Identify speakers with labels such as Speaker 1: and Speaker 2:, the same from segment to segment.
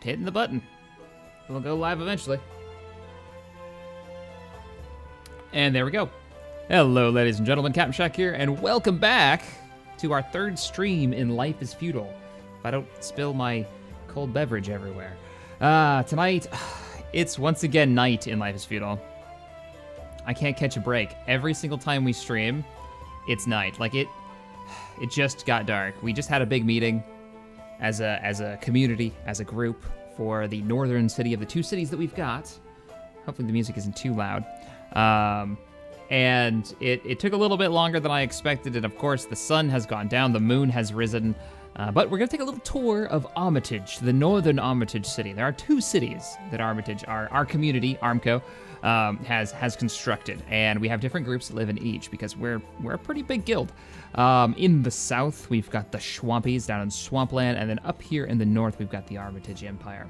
Speaker 1: hitting the button. We'll go live eventually. And there we go. Hello, ladies and gentlemen, Captain Shack here, and welcome back to our third stream in Life is Feudal. If I don't spill my cold beverage everywhere. Tonight, it's once again night in Life is Feudal. I can't catch a break. Every single time we stream, it's night. Like, it just got dark. We just had a big meeting as a community, as a group, for the northern city of the two cities that we've got. Hopefully the music isn't too loud. And it took a little bit longer than I expected, and of course the sun has gone down, the moon has risen, but we're gonna take a little tour of Armitage, the northern Armitage city. There are two cities that Armitage, our community, Armco, has constructed, and we have different groups that live in each because we're a pretty big guild. In the south, we've got the Swampies down in Swampland, and then up here in the north, we've got the Armitage Empire.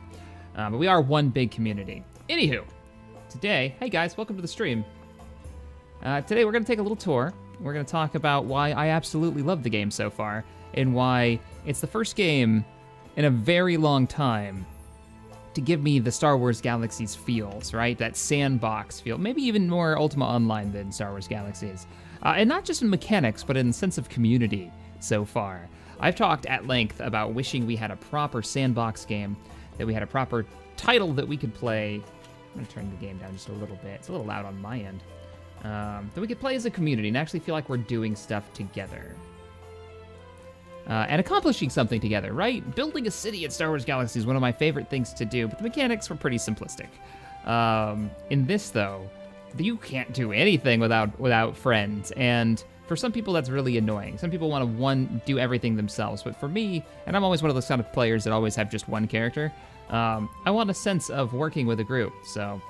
Speaker 1: But we are one big community. Anywho, today, hey guys, welcome to the stream. Today we're going to take a little tour. We're going to talk about why I absolutely love the game so far, and why it's the first game in a very long time to give me the Star Wars Galaxies feels, right? That sandbox feel, maybe even more Ultima Online than Star Wars Galaxies. And not just in mechanics, but in the sense of community so far. I've talked at length about wishing we had a proper sandbox game, that we had a proper title that we could play. I'm gonna turn the game down just a little bit. It's a little loud on my end. That we could play as a community and actually feel like we're doing stuff together. And accomplishing something together, right? Building a city in Star Wars Galaxy is one of my favorite things to do, but the mechanics were pretty simplistic. In this, though, you can't do anything without friends, and for some people that's really annoying. Some people want to, do everything themselves, but for me, and I'm always one of those kind of players that always have just one character, I want a sense of working with a group, so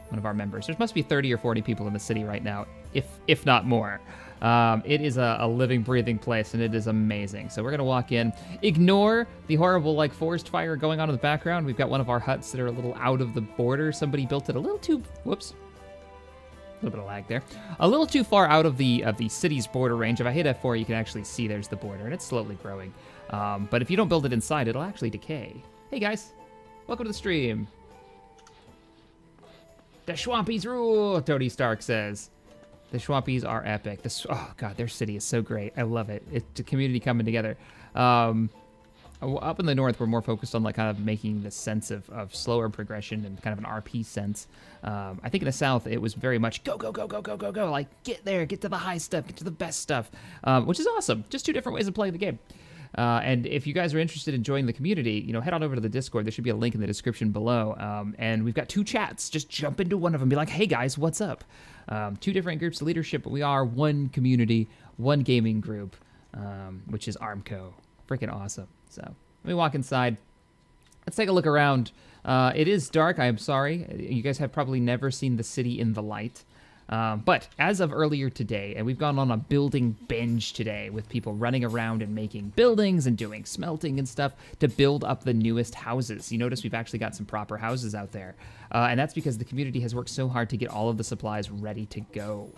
Speaker 1: one of our members. There must be 30 or 40 people in the city right now, if not more. It is a living, breathing place, and it is amazing. So we're gonna walk in, ignore the horrible like forest fire going on in the background. We've got one of our huts that are a little out of the border. Somebody built it a little too, whoops. A little bit of lag there. A little too far out of the city's border range. If I hit F4, you can actually see there's the border, and it's slowly growing. But if you don't build it inside, it'll actually decay. Hey guys, welcome to the stream. The Swampies rule, Tony Stark says. The Swampies are epic. Oh god, their city is so great. I love it. It's the community coming together. Up in the north, we're more focused on like kind of making the sense of slower progression and kind of an RP sense. I think in the south, it was very much go, go, go, go, go, go, go. Like get there, get to the high stuff, get to the best stuff, which is awesome. Just two different ways of playing the game. And if you guys are interested in joining the community, you know, head on over to the Discord. There should be a link in the description below. And we've got two chats. Just jump into one of them. Be like, hey guys, what's up? Two different groups of leadership, but we are one community, one gaming group, which is Armco. Freaking awesome. So let me walk inside. Let's take a look around. It is dark. I am sorry. You guys have probably never seen the city in the light. But as of earlier today, and we've gone on a building binge today with people running around and making buildings and doing smelting and stuff to build up the newest houses. You notice we've actually got some proper houses out there. And that's because the community has worked so hard to get all of the supplies ready to go.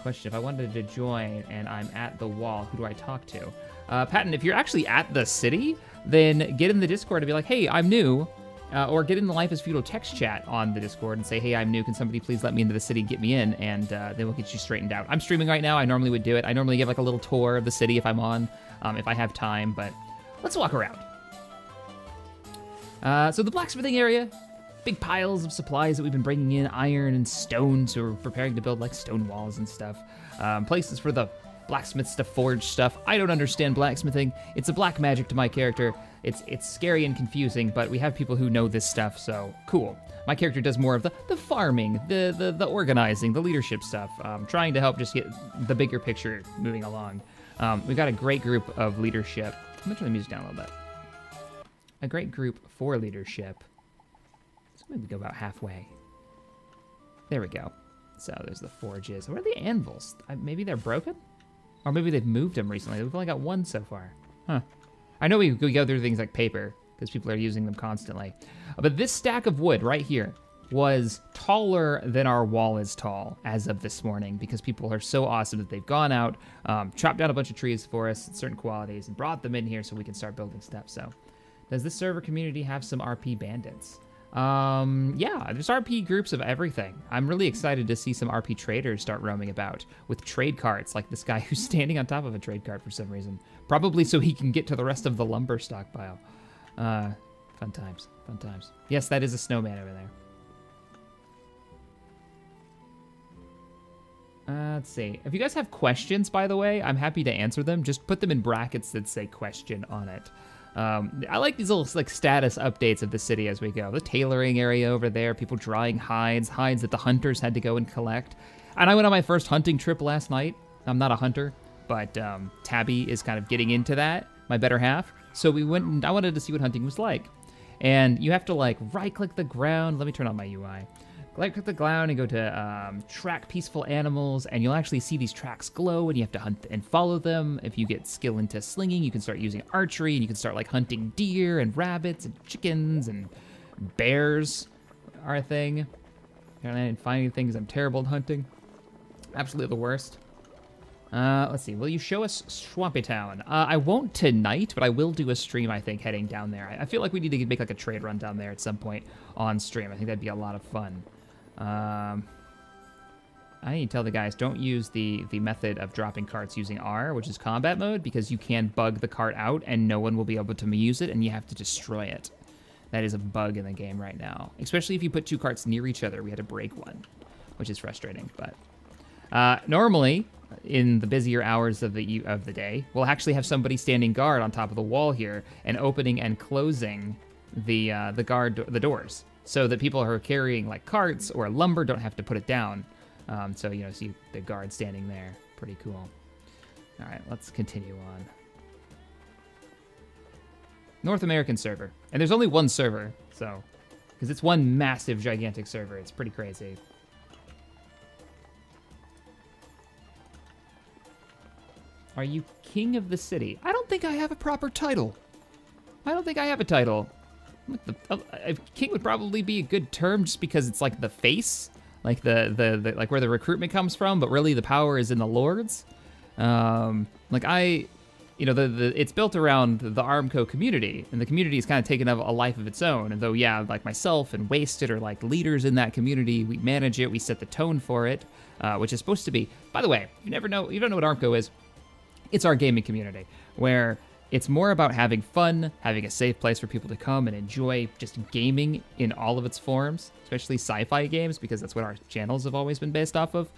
Speaker 1: Question, if I wanted to join and I'm at the wall, who do I talk to? Patton, if you're actually at the city, then get in the Discord and be like, hey, I'm new. Or get in the Life is Feudal text chat on the Discord and say, hey, I'm new, can somebody please let me into the city, get me in, and then we'll get you straightened out. I'm streaming right now, I normally would do it. I normally give like a little tour of the city if I'm on, if I have time, but let's walk around. So the blacksmithing area, big piles of supplies that we've been bringing in, iron and stone, so we're preparing to build like stone walls and stuff. Places for the blacksmiths to forge stuff. I don't understand blacksmithing. It's a black magic to my character. It's scary and confusing, but we have people who know this stuff, so cool. My character does more of the farming, the organizing, the leadership stuff, trying to help just get the bigger picture moving along. We've got a great group of leadership. I'm gonna turn the music down a little bit. A great group for leadership. So maybe go about halfway. There we go. So there's the forges. Where are the anvils? Maybe they're broken? Or maybe they've moved them recently. We've only got one so far. Huh. I know we go through things like paper, because people are using them constantly. But this stack of wood right here was taller than our wall is tall as of this morning, because people are so awesome that they've gone out, chopped down a bunch of trees for us, certain qualities, and brought them in here so we can start building stuff. So Does this server community have some RP bandits? Yeah, there's RP groups of everything. I'm really excited to see some RP traders start roaming about with trade carts, like this guy who's standing on top of a trade cart for some reason. Probably so he can get to the rest of the lumber stockpile. Fun times, fun times. Yes, that is a snowman over there. Let's see. If you guys have questions, by the way, I'm happy to answer them. Just put them in brackets that say question on it. I like these little like status updates of the city as we go. The tailoring area over there, people drying hides that the hunters had to go and collect. And I went on my first hunting trip last night. I'm not a hunter, but Tabby is kind of getting into that, my better half. So we went and I wanted to see what hunting was like. And you have to like right-click the ground. Let me turn on my UI. Right-click the ground and go to track peaceful animals, and you'll actually see these tracks glow, and you have to hunt and follow them. If you get skill into slinging, you can start using archery, and you can start like hunting deer and rabbits and chickens and bears are a thing. And finding things, I'm terrible at hunting. Absolutely the worst. Let's see. Will you show us Swampy Town? I won't tonight, but I will do a stream, I think, heading down there. I feel like we need to make like a trade run down there at some point on stream. I think that'd be a lot of fun. I need to tell the guys, don't use the method of dropping carts using R, which is combat mode, because you can bug the cart out and no one will be able to use it and you have to destroy it. That is a bug in the game right now. Especially if you put two carts near each other. We had to break one, which is frustrating. But normally, in the busier hours of the day, we'll actually have somebody standing guard on top of the wall here and opening and closing the doors, so that people who are carrying like carts or lumber don't have to put it down. So you know, see the guard standing there. Pretty cool. All right, let's continue on. North American server, and there's only one server, so because it's one massive, gigantic server, it's pretty crazy. Are you king of the city? I don't think I have a proper title. I don't think I have a title. King would probably be a good term just because it's like the face, like the like where the recruitment comes from, but really the power is in the lords. Like you know, it's built around the Armco community, and the community is kind of taken up a life of its own. And though, yeah, like myself and Wasted are like leaders in that community, we manage it, we set the tone for it, which is supposed to be. By the way, you don't know what Armco is. It's our gaming community, where it's more about having fun, having a safe place for people to come and enjoy just gaming in all of its forms, especially sci-fi games, because that's what our channels have always been based off of.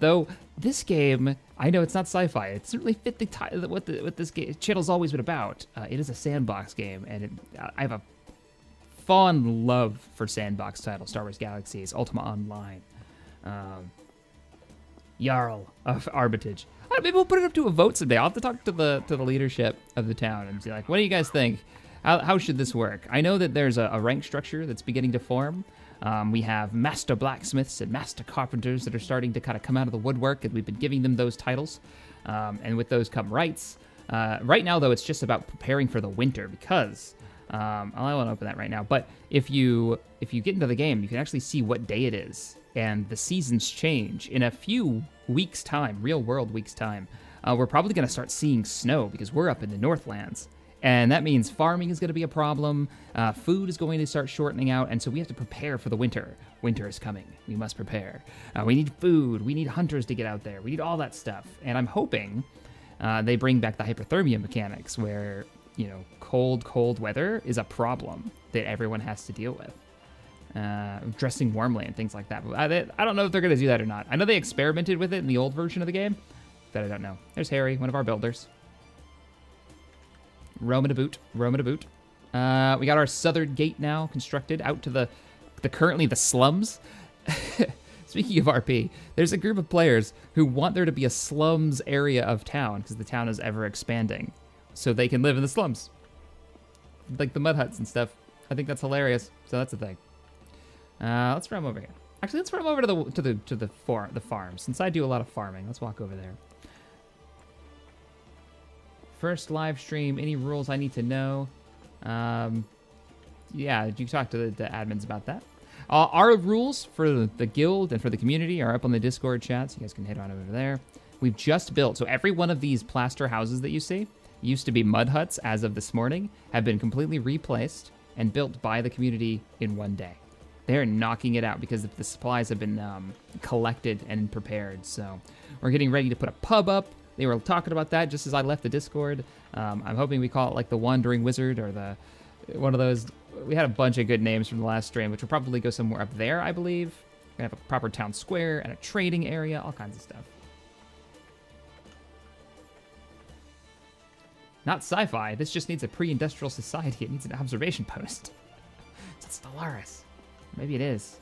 Speaker 1: Though this game, I know it's not sci-fi. It doesn't really fit what this channel's always been about. It is a sandbox game, and I have a fond love for sandbox titles, Star Wars Galaxies, Ultima Online, Jarl of Armitage. Maybe we'll put it up to a vote someday. I'll have to talk to the leadership of the town and be like, what do you guys think? How should this work? I know that there's a rank structure that's beginning to form. We have master blacksmiths and master carpenters that are starting to kind of come out of the woodwork, and we've been giving them those titles. And with those come rights. Right now, though, it's just about preparing for the winter because I won't open that right now. But if you get into the game, you can actually see what day it is, and the seasons change in a few weeks' time, real world weeks' time. We're probably going to start seeing snow because we're up in the Northlands. And that means farming is going to be a problem. Food is going to start shortening out. And so we have to prepare for the winter. Winter is coming. We must prepare. We need food. We need hunters to get out there. We need all that stuff. And I'm hoping they bring back the hyperthermia mechanics where, you know, cold weather is a problem that everyone has to deal with. Dressing warmly and things like that. But I don't know if they're going to do that or not. I know they experimented with it in the old version of the game, but I don't know. There's Harry, one of our builders. Roaming a boot. We got our southern gate now constructed out to the currently the slums. Speaking of RP, there's a group of players who want there to be a slums area of town because the town is ever expanding, so they can live in the slums, like the mud huts and stuff. I think that's hilarious. So that's the thing. Let's roam over here. Actually, let's roam over to the farm. Since I do a lot of farming, let's walk over there. First live stream. Any rules I need to know? Yeah, you talk to the admins about that. Our rules for the guild and for the community are up on the Discord chat, so you guys can head on over there. We've just built, so every one of these plaster houses that you see used to be mud huts as of this morning have been completely replaced and built by the community in one day. They're knocking it out because the supplies have been collected and prepared. So we're getting ready to put a pub up. They were talking about that just as I left the Discord. I'm hoping we call it like the Wandering Wizard or one of those. We had a bunch of good names from the last stream, which will probably go somewhere up there, I believe. We have a proper town square and a trading area, all kinds of stuff. Not sci-fi. This just needs a pre-industrial society. It needs an observation post. It's Stellaris. Maybe it is.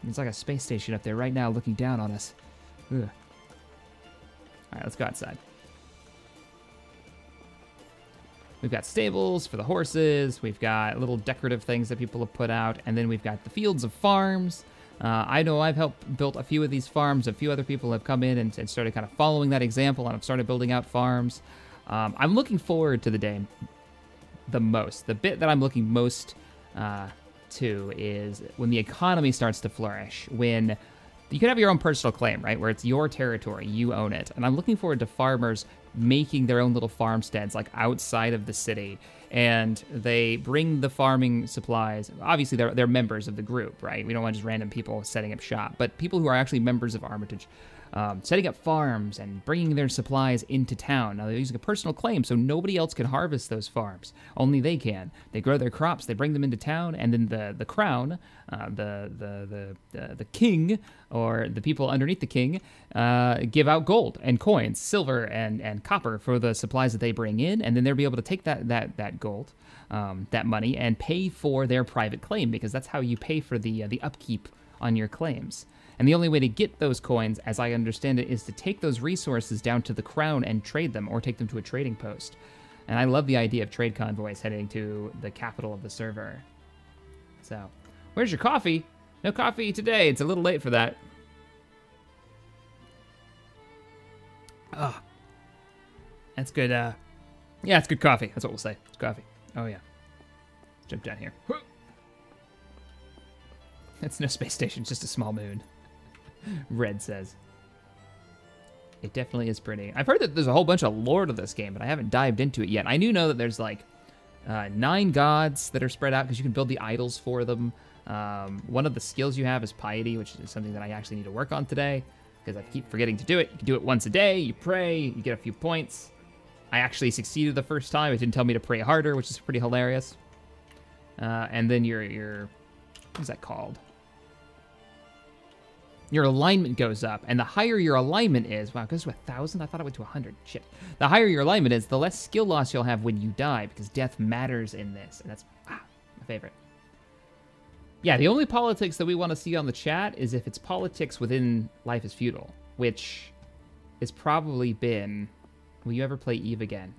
Speaker 1: There's like a space station up there right now looking down on us. Ugh. All right, let's go outside. We've got stables for the horses. We've got little decorative things that people have put out. And then we've got the fields of farms. I know I've helped build a few of these farms. A few other people have come in and started kind of following that example and have started building out farms. I'm looking forward to the day the most. The bit that I'm looking most to is when the economy starts to flourish, when you can have your own personal claim, right, where it's your territory, you own it. And I'm looking forward to farmers making their own little farmsteads like outside of the city, and they bring the farming supplies. Obviously they're members of the group, right? We don't want just random people setting up shop, but people who are actually members of Armitage, setting up farms and bringing their supplies into town. Now they're using a personal claim, so nobody else can harvest those farms. Only they can. They grow their crops, they bring them into town, and then the crown, the king, or the people underneath the king, give out gold and coins, silver and copper for the supplies that they bring in, and then they'll be able to take that gold, that money, and pay for their private claim, because that's how you pay for the upkeep on your claims. And the only way to get those coins, as I understand it, is to take those resources down to the crown and trade them, or take them to a trading post. And I love the idea of trade convoys heading to the capital of the server. So, where's your coffee? No coffee today. It's a little late for that. Oh, that's good. Yeah, it's good coffee. That's what we'll say. It's coffee. Oh, yeah. Jump down here. It's no space station, just a small moon. Red says. It definitely is pretty. I've heard that there's a whole bunch of lore to this game, but I haven't dived into it yet. I do know that there's like 9 gods that are spread out because you can build the idols for them. One of the skills you have is piety, which is something that I actually need to work on today because I keep forgetting to do it. You can do it once a day, you pray, you get a few points. I actually succeeded the first time. It didn't tell me to pray harder, which is pretty hilarious. And then your what's that called? Your alignment goes up, and the higher your alignment is, wow, it goes to 1,000? I thought it went to 100. Shit. The higher your alignment is, the less skill loss you'll have when you die, because death matters in this, and that's my favorite. Yeah, the only politics that we want to see on the chat is if it's politics within Life is Feudal, which has probably been... Will you ever play Eve again?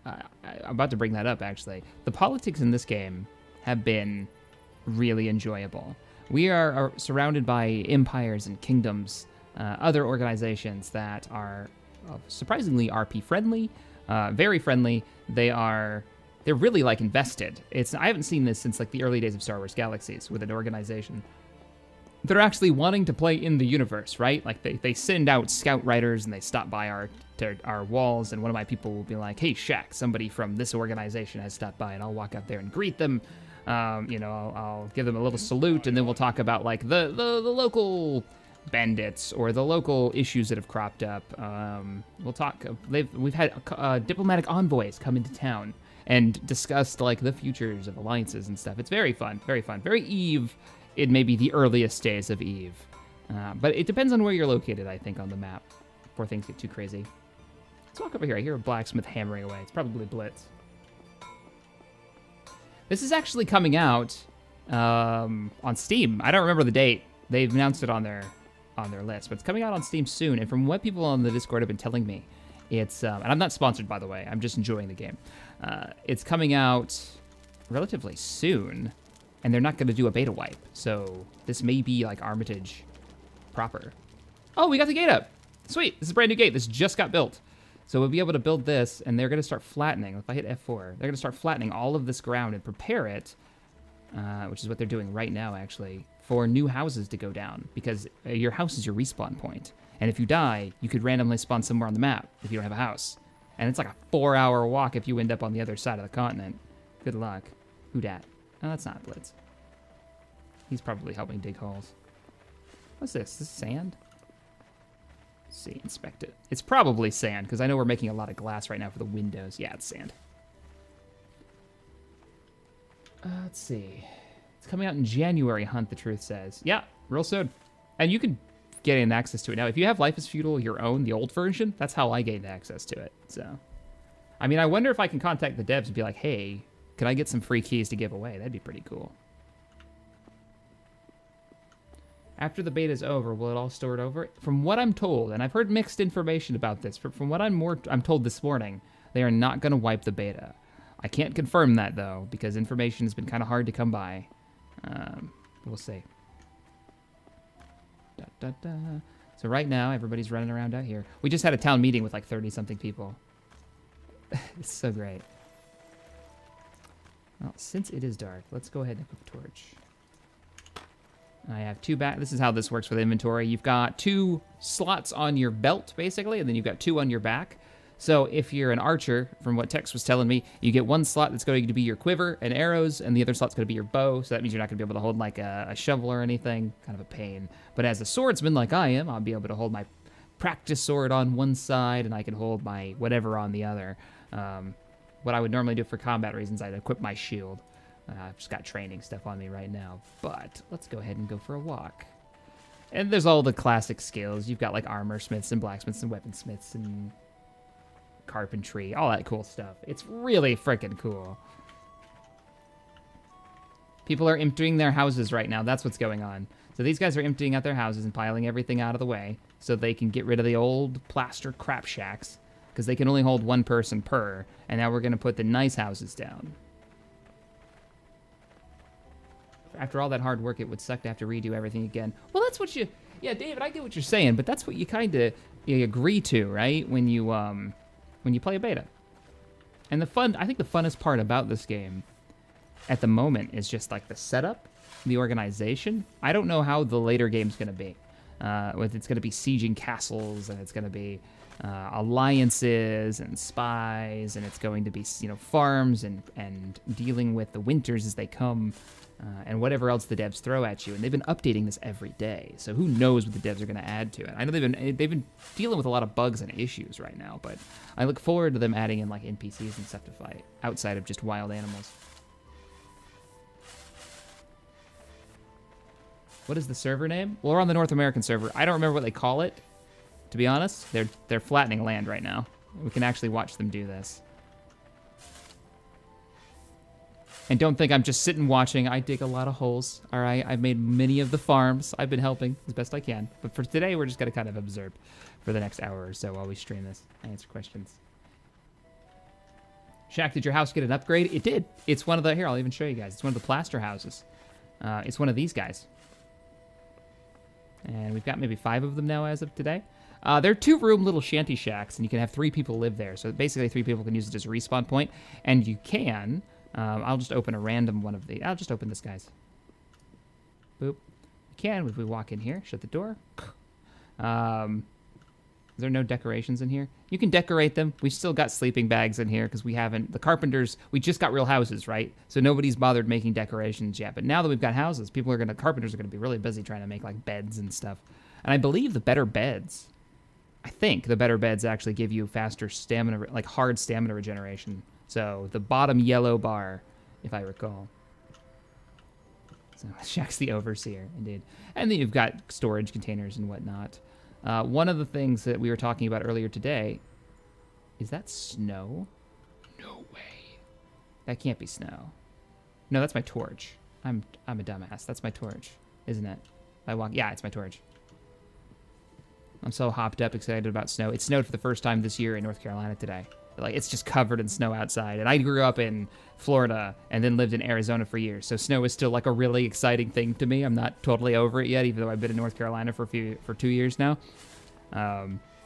Speaker 1: I'm about to bring that up, actually. The politics in this game have been really enjoyable. We are surrounded by empires and kingdoms, other organizations that are surprisingly RP friendly, very friendly. They're really like invested. I haven't seen this since like the early days of Star Wars Galaxies with an organization. They're actually wanting to play in the universe, right? Like they send out scout riders and they stop by our walls, and one of my people will be like, "Hey, Shaq, somebody from this organization has stopped by," and I'll walk out there and greet them. You know, I'll give them a little salute, and then we'll talk about like the local bandits or the local issues that have cropped up. We'll talk. We've had diplomatic envoys come into town and discussed like the futures of alliances and stuff. It's very fun, very fun, very Eve. It may be the earliest days of Eve, but it depends on where you're located, I think, on the map before things get too crazy. Let's walk over here. I hear a blacksmith hammering away. It's probably Blitz. This is actually coming out on Steam. I don't remember the date. They've announced it on their list, but it's coming out on Steam soon. And from what people on the Discord have been telling me, it's and I'm not sponsored, by the way. I'm just enjoying the game. It's coming out relatively soon, and they're not going to do a beta wipe. So this may be like Armitage proper. Oh, we got the gate up. Sweet. This is a brand new gate. This just got built. So we'll be able to build this, and they're going to start flattening. If I hit F4, they're going to start flattening all of this ground and prepare it, which is what they're doing right now, actually, for new houses to go down, because your house is your respawn point. And if you die, you could randomly spawn somewhere on the map if you don't have a house. And it's like a 4-hour walk if you end up on the other side of the continent. Good luck. Who dat? Oh, that's not Blitz. He's probably helping dig holes. What's this? Is this sand? Let's see, inspect it. It's probably sand, because I know we're making a lot of glass right now for the windows. Yeah, it's sand. Let's see. It's coming out in January, Hunt the Truth says. Yeah, real soon. And you can get in access to it now. If you have Life is Feudal, your own, the old version, that's how I gained access to it. So, I mean, I wonder if I can contact the devs and be like, hey, can I get some free keys to give away? That'd be pretty cool. After the beta is over, will it all store it over? From what I'm told, and I've heard mixed information about this, but from what I'm told this morning, they are not going to wipe the beta. I can't confirm that, though, because information has been kind of hard to come by. We'll see. So right now, everybody's running around out here. We just had a town meeting with like 30-something people. It's so great. Well, since it is dark, let's go ahead and equip a torch. I have two back. This is how this works with inventory. You've got 2 slots on your belt, basically, and then you've got 2 on your back. So if you're an archer, from what Tex was telling me, you get 1 slot that's going to be your quiver and arrows, and the other slot's going to be your bow. So that means you're not going to be able to hold like a shovel or anything. Kind of a pain. But as a swordsman like I am, I'll be able to hold my practice sword on one side, and I can hold my whatever on the other. What I would normally do for combat reasons, I'd equip my shield. I've just got training stuff on me right now. But let's go ahead and go for a walk. And there's all the classic skills. You've got like armor smiths and blacksmiths and weaponsmiths and carpentry, all that cool stuff. It's really freaking cool. People are emptying their houses right now. That's what's going on. So these guys are emptying out their houses and piling everything out of the way so they can get rid of the old plaster crap shacks, because they can only hold 1 person per. And now we're going to put the nice houses down. After all that hard work, it would suck to have to redo everything again. Well, that's what you... Yeah, David, I get what you're saying, but that's what you kind of agree to, right? When you play a beta. And I think the funnest part about this game at the moment is just like the setup, the organization. I don't know how the later game's going to be. It's going to be sieging castles, and it's going to be alliances and spies, and it's going to be, farms and dealing with the winters as they come, and whatever else the devs throw at you. And they've been updating this every day, so who knows what the devs are going to add to it. I know they've been dealing with a lot of bugs and issues right now, but I look forward to them adding in like NPCs and stuff to fight outside of just wild animals. What is the server name? Well, we're on the North American server. I don't remember what they call it, to be honest. They're flattening land right now. We can actually watch them do this. And don't think I'm just sitting watching. I dig a lot of holes, all right? I've made many of the farms. I've been helping as best I can. But for today, we're just going to kind of observe for the next hour or so while we stream this. I answer questions. Shaq, did your house get an upgrade? It did. It's one of the... Here, I'll even show you guys. It's one of the plaster houses. It's one of these guys. And we've got maybe 5 of them now as of today. They're 2-room little shanty shacks, and you can have 3 people live there. So basically 3 people can use it as a respawn point. And you can... I'll just open a random one of the... I'll just open this guy's. Boop. We can, if we walk in here, shut the door. Is there no decorations in here? You can decorate them. We've still got sleeping bags in here because we haven't... The carpenters... We just got real houses, right? So nobody's bothered making decorations yet. But now that we've got houses, carpenters are going to be really busy trying to make, like, beds and stuff. And I believe the better beds... I think the better beds actually give you faster stamina... Like, hard stamina regeneration. So, the bottom yellow bar, if I recall. So, Shaq's the overseer, indeed. And then you've got storage containers and whatnot. One of the things that we were talking about earlier today... Is that snow? No way. That can't be snow. No, that's my torch. I'm a dumbass. That's my torch, isn't it? Yeah, it's my torch. I'm so hopped up, excited about snow. It snowed for the first time this year in North Carolina today. Like, it's just covered in snow outside. And I grew up in Florida and then lived in Arizona for years. So snow is still like a really exciting thing to me. I'm not totally over it yet, even though I've been in North Carolina for 2 years now.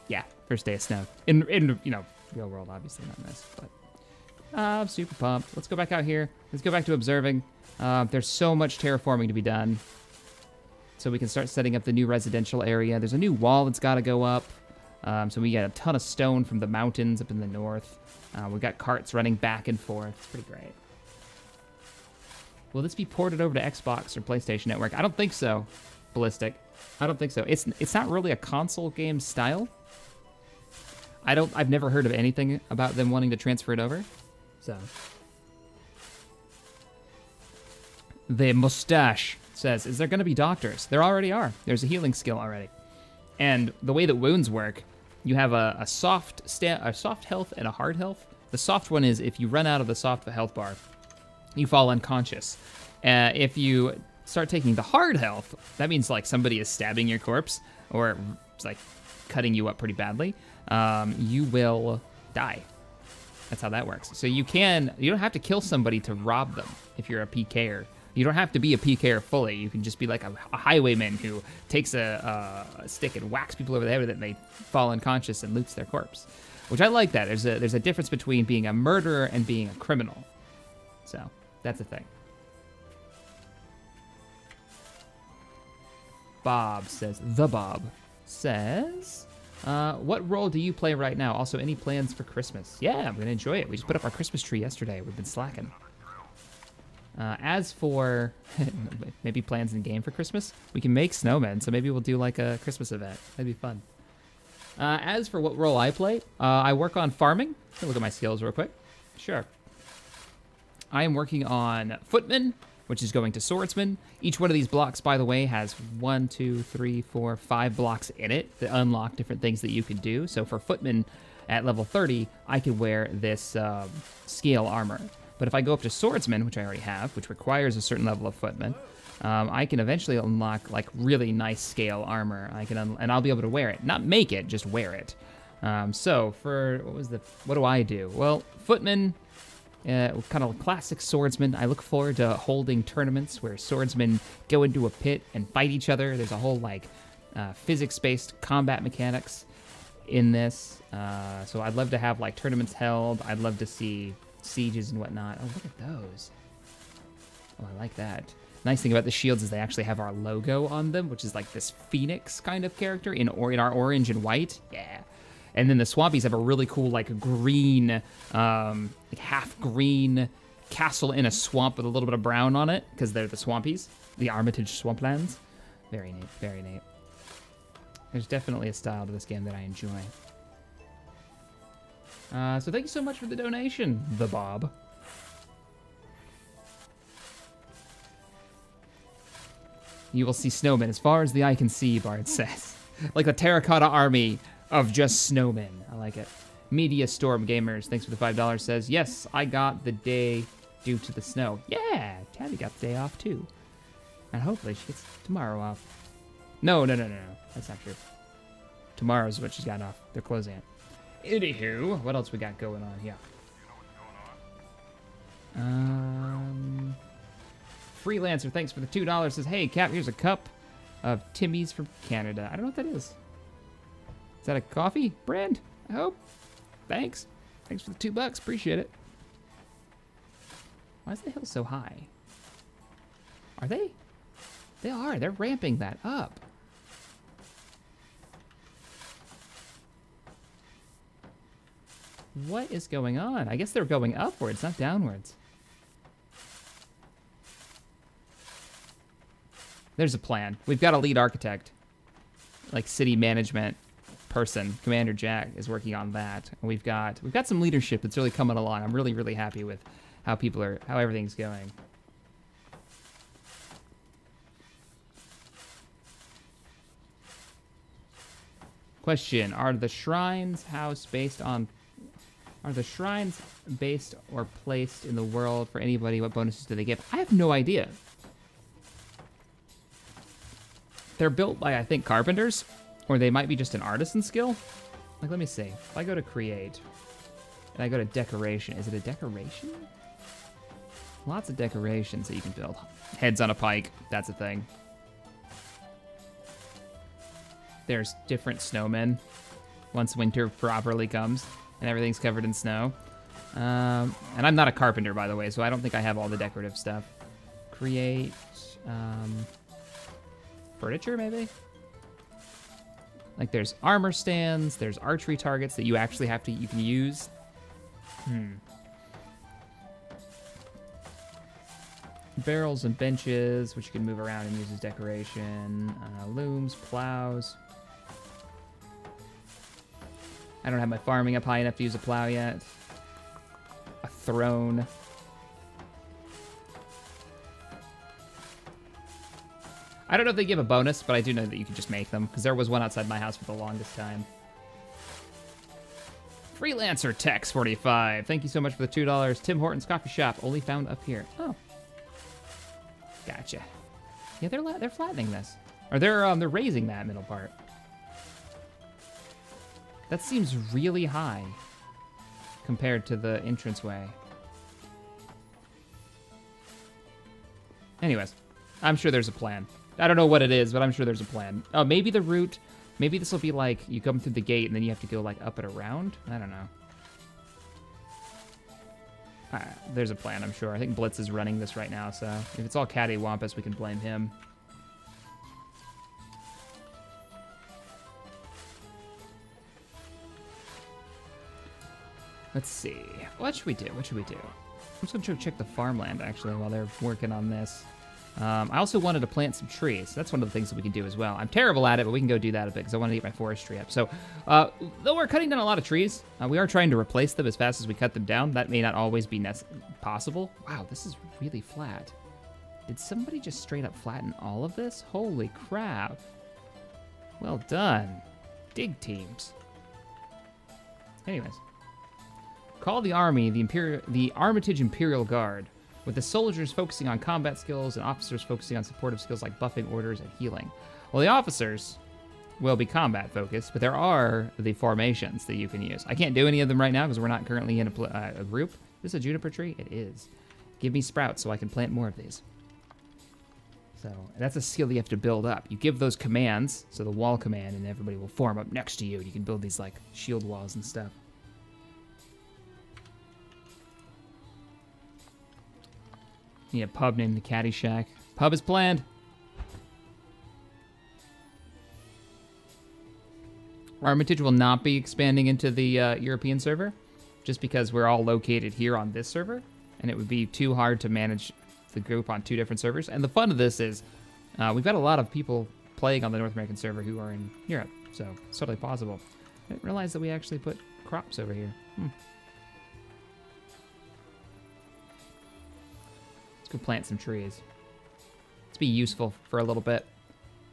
Speaker 1: Yeah, first day of snow. In real world, obviously not this, but I'm super pumped. Let's go back out here. Let's go back to observing. There's so much terraforming to be done. So we can start setting up the new residential area. There's a new wall that's got to go up. So we get a ton of stone from the mountains up in the north. We've got carts running back and forth. It's pretty great. Will this be ported over to Xbox or PlayStation Network? I don't think so, Ballistic. I don't think so. It's not really a console game style. I've never heard of anything about them wanting to transfer it over. So. The mustache says, is there going to be doctors? There already are. There's a healing skill already. And the way that wounds work, you have a soft health and a hard health. The soft one is if you run out of the soft health bar, you fall unconscious. If you start taking the hard health, that means like somebody is stabbing your corpse or it's like cutting you up pretty badly. You will die. That's how that works. So you don't have to kill somebody to rob them if you're a PKer. You don't have to be a PKer fully. You can just be like a highwayman who takes a stick and whacks people over the head with it and they fall unconscious and loots their corpse. Which I like that. There's a difference between being a murderer and being a criminal. So that's a thing. Bob says, what role do you play right now? Also, any plans for Christmas? Yeah, I'm gonna enjoy it. We just put up our Christmas tree yesterday. We've been slacking. As for maybe plans in game for Christmas, we can make snowmen, so maybe we'll do like a Christmas event. That'd be fun. As for what role I play, I work on farming. Let me look at my skills real quick. Sure. I am working on footman, which is going to swordsman. Each one of these blocks, by the way, has 1, 2, 3, 4, 5 blocks in it that unlock different things that you can do. So for footman at level 30, I can wear this scale armor. But if I go up to swordsman, which I already have, which requires a certain level of footman, I can eventually unlock like really nice scale armor. And I'll be able to wear it, not make it, just wear it. So for what do I do? Well, footman. Kind of classic swordsman. I look forward to holding tournaments where swordsmen go into a pit and fight each other. There's a whole like physics-based combat mechanics in this. So I'd love to have like tournaments held. I'd love to see sieges and whatnot. Oh, look at those. Oh, I like that. Nice thing about the shields is they actually have our logo on them, which is like this phoenix kind of character in our orange and white. Yeah. And then the Swampies have a really cool, like, green, like half-green castle in a swamp with a little bit of brown on it, because they're the Swampies, the Armitage swamplands. Very neat, very neat. There's definitely a style to this game that I enjoy. So thank you so much for the donation, the Bob. You will see snowmen as far as the eye can see, Bard says. Like the terracotta army of just snowmen. I like it. Media Storm Gamers, thanks for the $5, says, yes, I got the day due to the snow. Yeah, Tabby got the day off too. And hopefully she gets tomorrow off. No. That's not true. Tomorrow's what she's got off. They're closing it. Anywho, what else we got going on here? Freelancer, thanks for the $2, says, hey, Cap, here's a cup of Timmy's from Canada. I don't know what that is. Is that a coffee brand? I hope. Thanks. Thanks for the $2. Appreciate it. Why is the hill so high? Are they? They are. They're ramping that up. What is going on? I guess they're going upwards, not downwards. There's a plan. We've got a lead architect, like city management person. Commander Jack is working on that. And we've got some leadership that's really coming along. I'm really, really happy with how everything's going. Question: Are the shrines based or placed in the world for anybody? What bonuses do they give? I have no idea. They're built by, I think, carpenters, or they might be just an artisan skill. Like, let me see. If I go to create, and I go to decoration, is it a decoration? Lots of decorations that you can build. Heads on a pike, that's a thing. There's different snowmen once winter properly comes and everything's covered in snow. And I'm not a carpenter, by the way, so I don't think I have all the decorative stuff. Create, furniture, maybe? Like there's armor stands, there's archery targets that you actually you can use. Barrels and benches, which you can move around and use as decoration. Looms, plows. I don't have my farming up high enough to use a plow yet. A throne. I don't know if they give a bonus, but I do know that you can just make them, because there was one outside my house for the longest time. Freelancer Tex45. Thank you so much for the $2. Tim Hortons Coffee Shop, only found up here. Oh. Gotcha. Yeah, they're flattening this. Or they're raising that middle part. That seems really high compared to the entranceway. Anyways, I'm sure there's a plan. I don't know what it is, but I'm sure there's a plan. Oh, maybe the route, maybe this will be like you come through the gate and then you have to go like up and around. I don't know. There's a plan, I'm sure. I think Blitz is running this right now, so if it's all cattywampus, we can blame him. Let's see. What should we do? What should we do? I'm just gonna check the farmland actually while they're working on this. I also wanted to plant some trees. That's one of the things that we can do as well. I'm terrible at it, but we can go do that a bit because I want to get my forestry up. So, though we're cutting down a lot of trees, we are trying to replace them as fast as we cut them down. That may not always be possible. Wow, this is really flat. Did somebody just straight up flatten all of this? Holy crap. Well done. Dig teams. Anyways. Call the army the Armitage Imperial Guard, with the soldiers focusing on combat skills and officers focusing on supportive skills like buffing, orders, and healing. Well, the officers will be combat focused, but there are the formations that you can use. I can't do any of them right now because we're not currently in a group. Is this a juniper tree? It is. Give me sprouts so I can plant more of these. So that's a skill you have to build up. You give those commands, so the wall command, and everybody will form up next to you. You can build these like shield walls and stuff. Need a pub named the Caddy Shack. Pub is planned. Armitage will not be expanding into the European server, just because we're all located here on this server, and it would be too hard to manage the group on 2 different servers. And the fun of this is, we've got a lot of people playing on the North American server who are in Europe, so it's totally possible. I didn't realize that we actually put crops over here. Go plant some trees. Let's be useful for a little bit.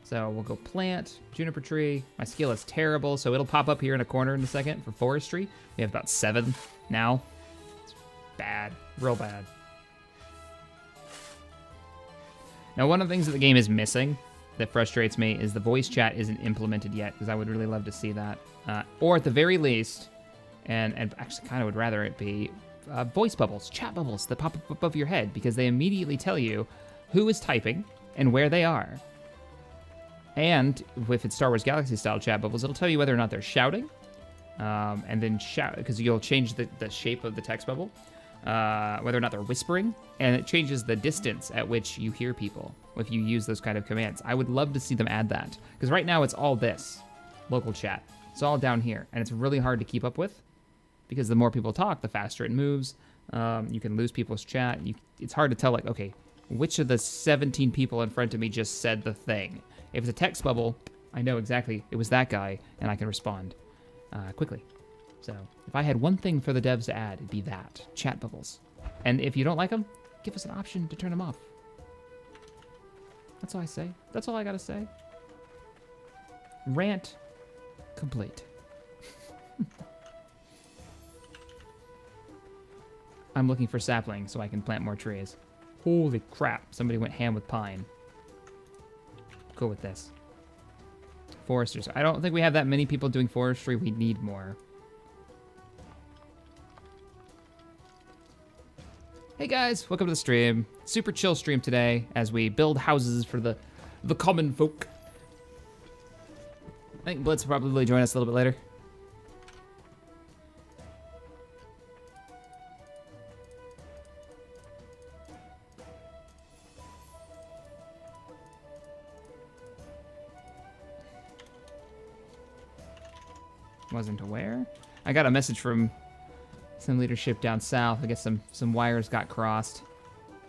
Speaker 1: So we'll go plant juniper tree. My skill is terrible, so it'll pop up here in a corner in a second for forestry. We have about 7 now. It's bad, real bad. Now, one of the things that the game is missing that frustrates me is the voice chat isn't implemented yet, because I would really love to see that. Or at the very least, and actually kind of would rather it be, voice bubbles, chat bubbles that pop up above your head, because they immediately tell you who is typing and where they are. And if it's Star Wars Galaxy style chat bubbles, it'll tell you whether or not they're shouting, and then shout, because you'll change the shape of the text bubble, whether or not they're whispering, and it changes the distance at which you hear people if you use those kind of commands. I would love to see them add that, because right now it's all this, local chat. It's all down here, and it's really hard to keep up with, because the more people talk, the faster it moves. You can lose people's chat. It's hard to tell, like, okay, which of the 17 people in front of me just said the thing? If it's a text bubble, I know exactly it was that guy, and I can respond quickly. So if I had one thing for the devs to add, it'd be that, chat bubbles. And if you don't like them, give us an option to turn them off. That's all I say. That's all I gotta say. Rant complete. I'm looking for saplings so I can plant more trees. Holy crap, somebody went ham with pine. Go with this. Foresters. I don't think we have that many people doing forestry. We need more. Hey guys, welcome to the stream. Super chill stream today as we build houses for the common folk. I think Blitz will probably join us a little bit later. Wasn't aware. I got a message from some leadership down south. I guess some wires got crossed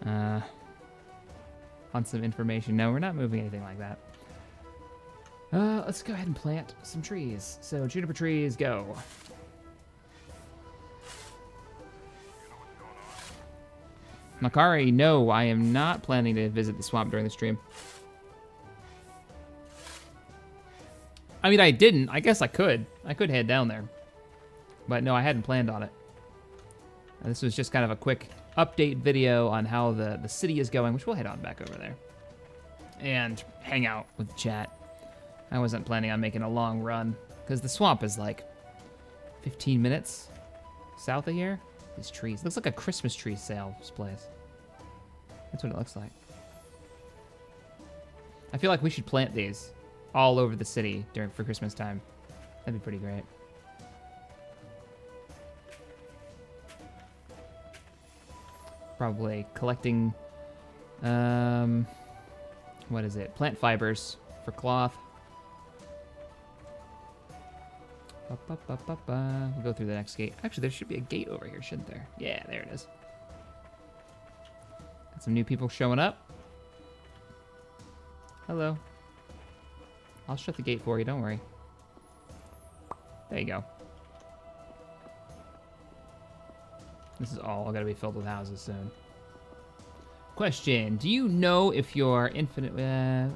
Speaker 1: on some information. No, we're not moving anything like that. Let's go ahead and plant some trees. So juniper trees, go. Makari, no, I am not planning to visit the swamp during the stream. I mean, I didn't. I guess I could. I could head down there. But no, I hadn't planned on it. This was just kind of a quick update video on how the city is going, which we'll head on back over there. And hang out with the chat. I wasn't planning on making a long run, because the swamp is like 15 minutes south of here. These trees. Looks like a Christmas tree sales place. That's what it looks like. I feel like we should plant these all over the city for Christmas time. That'd be pretty great. Probably collecting, what is it? Plant fibers for cloth. We'll go through the next gate. Actually, there should be a gate over here, shouldn't there? Yeah, there it is. Got some new people showing up. Hello. I'll shut the gate for you, don't worry. There you go. This is all gonna be filled with houses soon. Question, do you know if your infinite,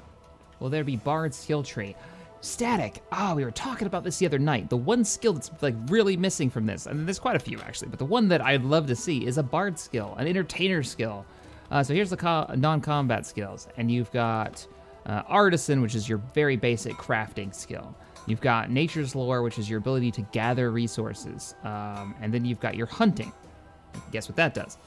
Speaker 1: will there be Bard skill tree? Static, we were talking about this the other night. The one skill that's like really missing from this, and there's quite a few actually, but the one that I'd love to see is a Bard skill, an entertainer skill. So here's the non-combat skills, and you've got Artisan, which is your very basic crafting skill. You've got Nature's Lore, which is your ability to gather resources, and then you've got your Hunting. Guess what that does?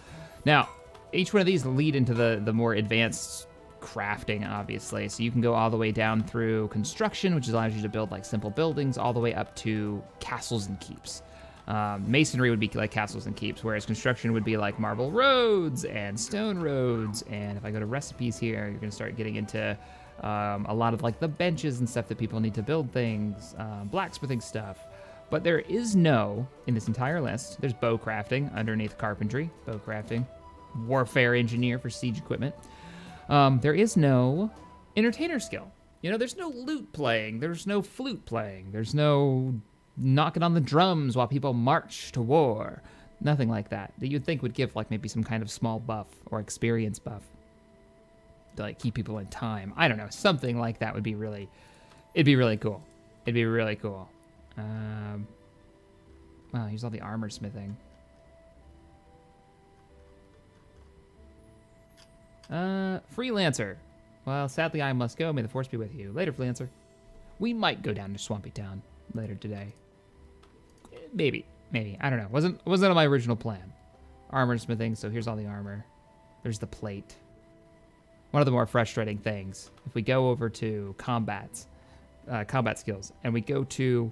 Speaker 1: Now, each one of these lead into the more advanced crafting, obviously. So you can go all the way down through construction, which allows you to build like simple buildings, all the way up to castles and keeps. Masonry would be like castles and keeps, whereas construction would be like marble roads and stone roads. And if I go to recipes here, you're gonna start getting into a lot of like the benches and stuff that people need to build things, blacksmithing stuff. But there is no, in this entire list, there's bow crafting underneath carpentry, bow crafting, warfare engineer for siege equipment. There is no entertainer skill. You know, there's no lute playing, there's no flute playing, there's no knocking on the drums while people march to war. Nothing like that you'd think would give like maybe some kind of small buff or experience buff to like keep people in time. I don't know, something like that would be really, it'd be really cool. It'd be really cool. Wow, here's all the armor smithing. Freelancer. Well, sadly I must go. May the force be with you. Later, Freelancer. We might go down to Swampy Town later today. Maybe. I don't know. Wasn't on my original plan. Armor smithing, so here's all the armor. There's the plate. One of the more frustrating things, if we go over to combat skills, and we go to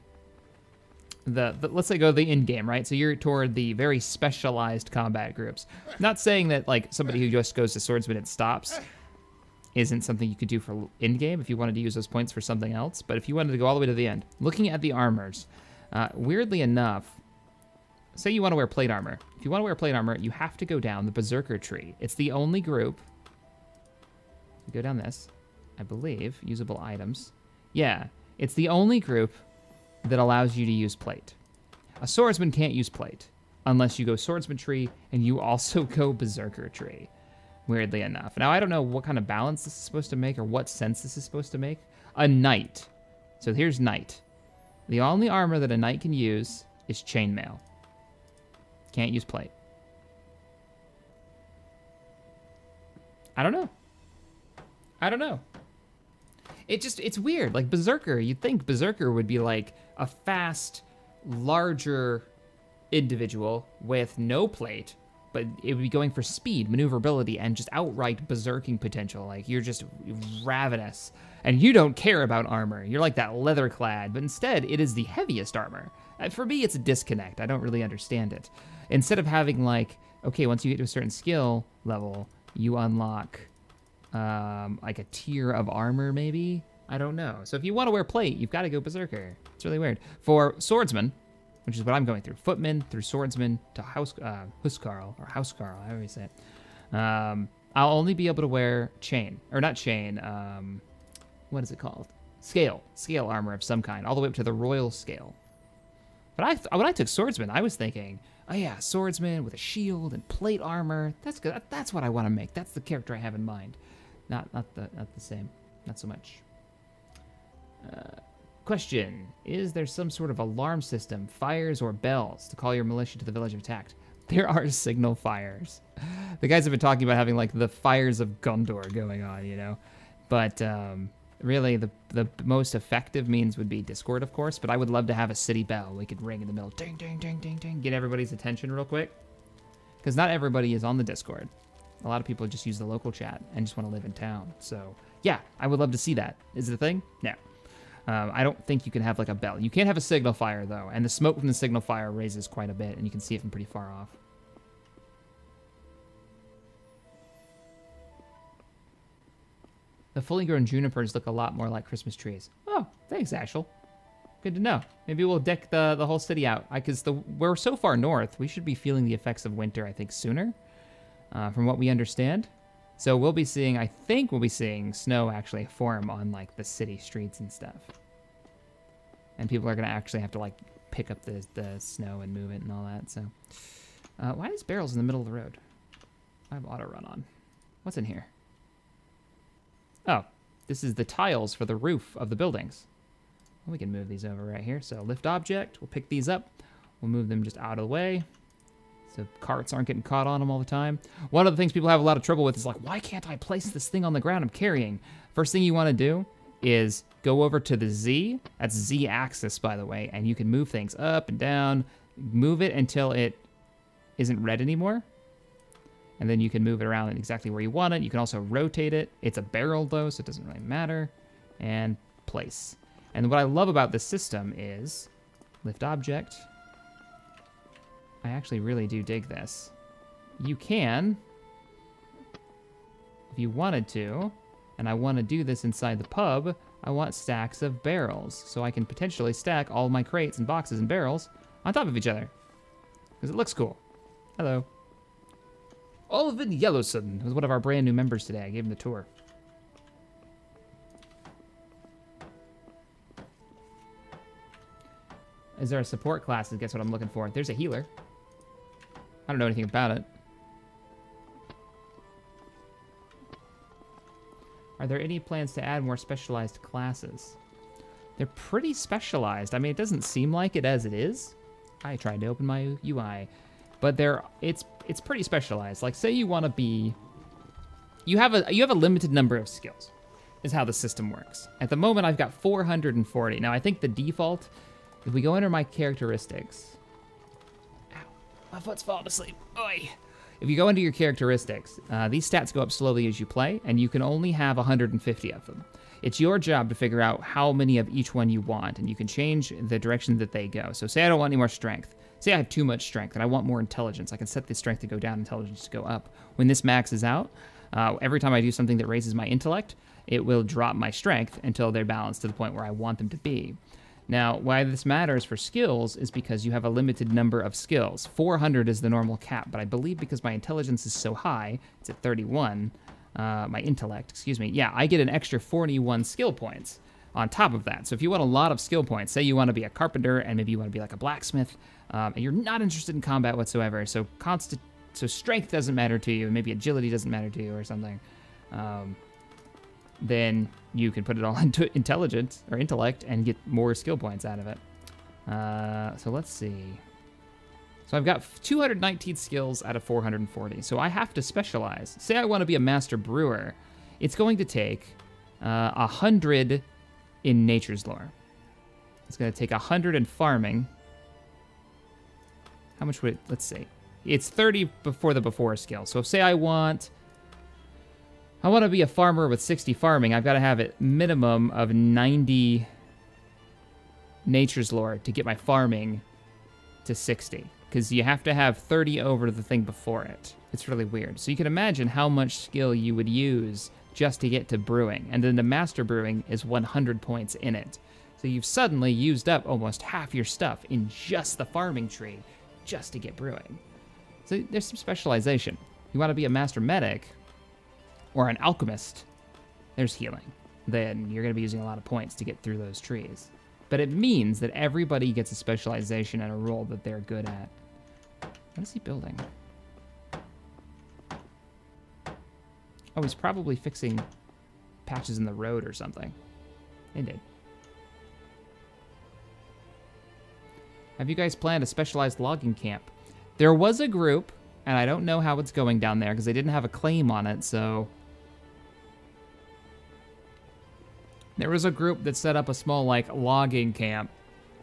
Speaker 1: let's say go to the in-game, right? So you're toward the very specialized combat groups. Not saying that like somebody who just goes to swordsman and stops isn't something you could do for in-game if you wanted to use those points for something else, but if you wanted to go all the way to the end, looking at the armors, weirdly enough, say you want to wear plate armor. If you want to wear plate armor, you have to go down the Berserker tree. It's the only group. You go down this, I believe, usable items. Yeah, it's the only group that allows you to use plate. A swordsman can't use plate unless you go swordsman tree and you also go berserker tree, weirdly enough. Now, I don't know what kind of balance this is supposed to make or what sense this is supposed to make. A knight. So here's knight. The only armor that a knight can use is chainmail. Can't use plate. I don't know. It's weird. Like Berserker, you'd think Berserker would be like a fast, larger individual with no plate, but it would be going for speed, maneuverability, and just outright berserking potential. Like you're just ravenous, and you don't care about armor. You're like that leather clad, but instead it is the heaviest armor. For me, it's a disconnect. I don't really understand it. Instead of having like, okay, once you get to a certain skill level, you unlock like a tier of armor maybe, I don't know. So if you want to wear plate, you've got to go berserker. It's really weird. For swordsman, which is what I'm going through, footman through swordsman to huskarl, or housecarl, however you say it. I'll only be able to wear chain, or not chain, what is it called? Scale armor of some kind, all the way up to the royal scale. But when I took swordsman, I was thinking, oh yeah, swordsman with a shield and plate armor. That's good. That's what I want to make. That's the character I have in mind. Not the same. Not so much. Question: is there some sort of alarm system, fires or bells, to call your militia to the village attacked? There are signal fires. The guys have been talking about having like the fires of Gondor going on, you know. But really, the most effective means would be Discord, of course. But I would love to have a city bell we could ring in the middle, ding, ding, ding, ding, ding, get everybody's attention real quick. Because not everybody is on the Discord. A lot of people just use the local chat and just want to live in town. So yeah, I would love to see that. Is it a thing? No. I don't think you can have like a bell. You can't have a signal fire though, and the smoke from the signal fire raises quite a bit, and you can see it from pretty far off. The fully grown junipers look a lot more like Christmas trees. Oh, thanks, Ashel. Good to know. Maybe we'll deck the whole city out. Because we're so far north, we should be feeling the effects of winter, I think, sooner, from what we understand. So we'll be seeing, I think we'll be seeing snow actually form on like the city streets and stuff. And people are gonna actually have to like pick up the snow and move it and all that, so. Why is barrels in the middle of the road? I have auto run on. What's in here? Oh, this is the tiles for the roof of the buildings. Well, we can move these over right here. So lift object, we'll pick these up. We'll move them just out of the way, so carts aren't getting caught on them all the time. One of the things people have a lot of trouble with is like, why can't I place this thing on the ground I'm carrying? First thing you want to do is go over to the Z. That's Z axis, by the way, and you can move things up and down. Move it until it isn't red anymore. And then you can move it around exactly where you want it. You can also rotate it. It's a barrel though, so it doesn't really matter. And place. And what I love about this system is lift object. I actually really do dig this. You can, if you wanted to, and I want to do this inside the pub, I want stacks of barrels. So I can potentially stack all my crates and boxes and barrels on top of each other. Because it looks cool. Hello. Olivin Yellowson was one of our brand new members today. I gave him the tour. Is there a support class? I guess what I'm looking for. There's a healer. I don't know anything about it. Are there any plans to add more specialized classes? They're pretty specialized. I mean, it doesn't seem like it as it is. I tried to open my UI, but it's pretty specialized. Like, say you want to be, you have a limited number of skills, is how the system works. At the moment, I've got 440. Now, I think the default, if we go under my characteristics, ow, my foot's falling asleep. Oi. If you go into your characteristics, these stats go up slowly as you play, and you can only have 150 of them. It's your job to figure out how many of each one you want, and you can change the direction that they go. So say I don't want any more strength. Say I have too much strength and I want more intelligence. I can set the strength to go down, intelligence to go up. When this maxes out, every time I do something that raises my intellect, it will drop my strength until they're balanced to the point where I want them to be. Now, why this matters for skills is because you have a limited number of skills. 400 is the normal cap, but I believe because my intelligence is so high, it's at 31, my intellect, excuse me, yeah, I get an extra 41 skill points on top of that. So if you want a lot of skill points, say you want to be a carpenter and maybe you want to be like a blacksmith, and you're not interested in combat whatsoever, so strength doesn't matter to you, maybe agility doesn't matter to you or something, then you can put it all into intelligence or intellect and get more skill points out of it. So let's see. So I've got 219 skills out of 440. So I have to specialize. Say I want to be a master brewer. It's going to take 100 in nature's lore. It's going to take 100 in farming. How much would it, let's see. It's 30 before the before skill. So if say I want to be a farmer with 60 farming, I've got to have a minimum of 90 nature's lore to get my farming to 60. Because you have to have 30 over the thing before it. It's really weird. So you can imagine how much skill you would use just to get to brewing. And then the master brewing is 100 points in it. So you've suddenly used up almost half your stuff in just the farming tree just to get brewing. So there's some specialization. You want to be a master medic or an alchemist, there's healing. Then you're going to be using a lot of points to get through those trees. But it means that everybody gets a specialization and a role that they're good at. What is he building? Oh, he's probably fixing patches in the road or something. Indeed. Have you guys planned a specialized logging camp? There was a group, and I don't know how it's going down there because they didn't have a claim on it, so... There was a group that set up a small, like, logging camp.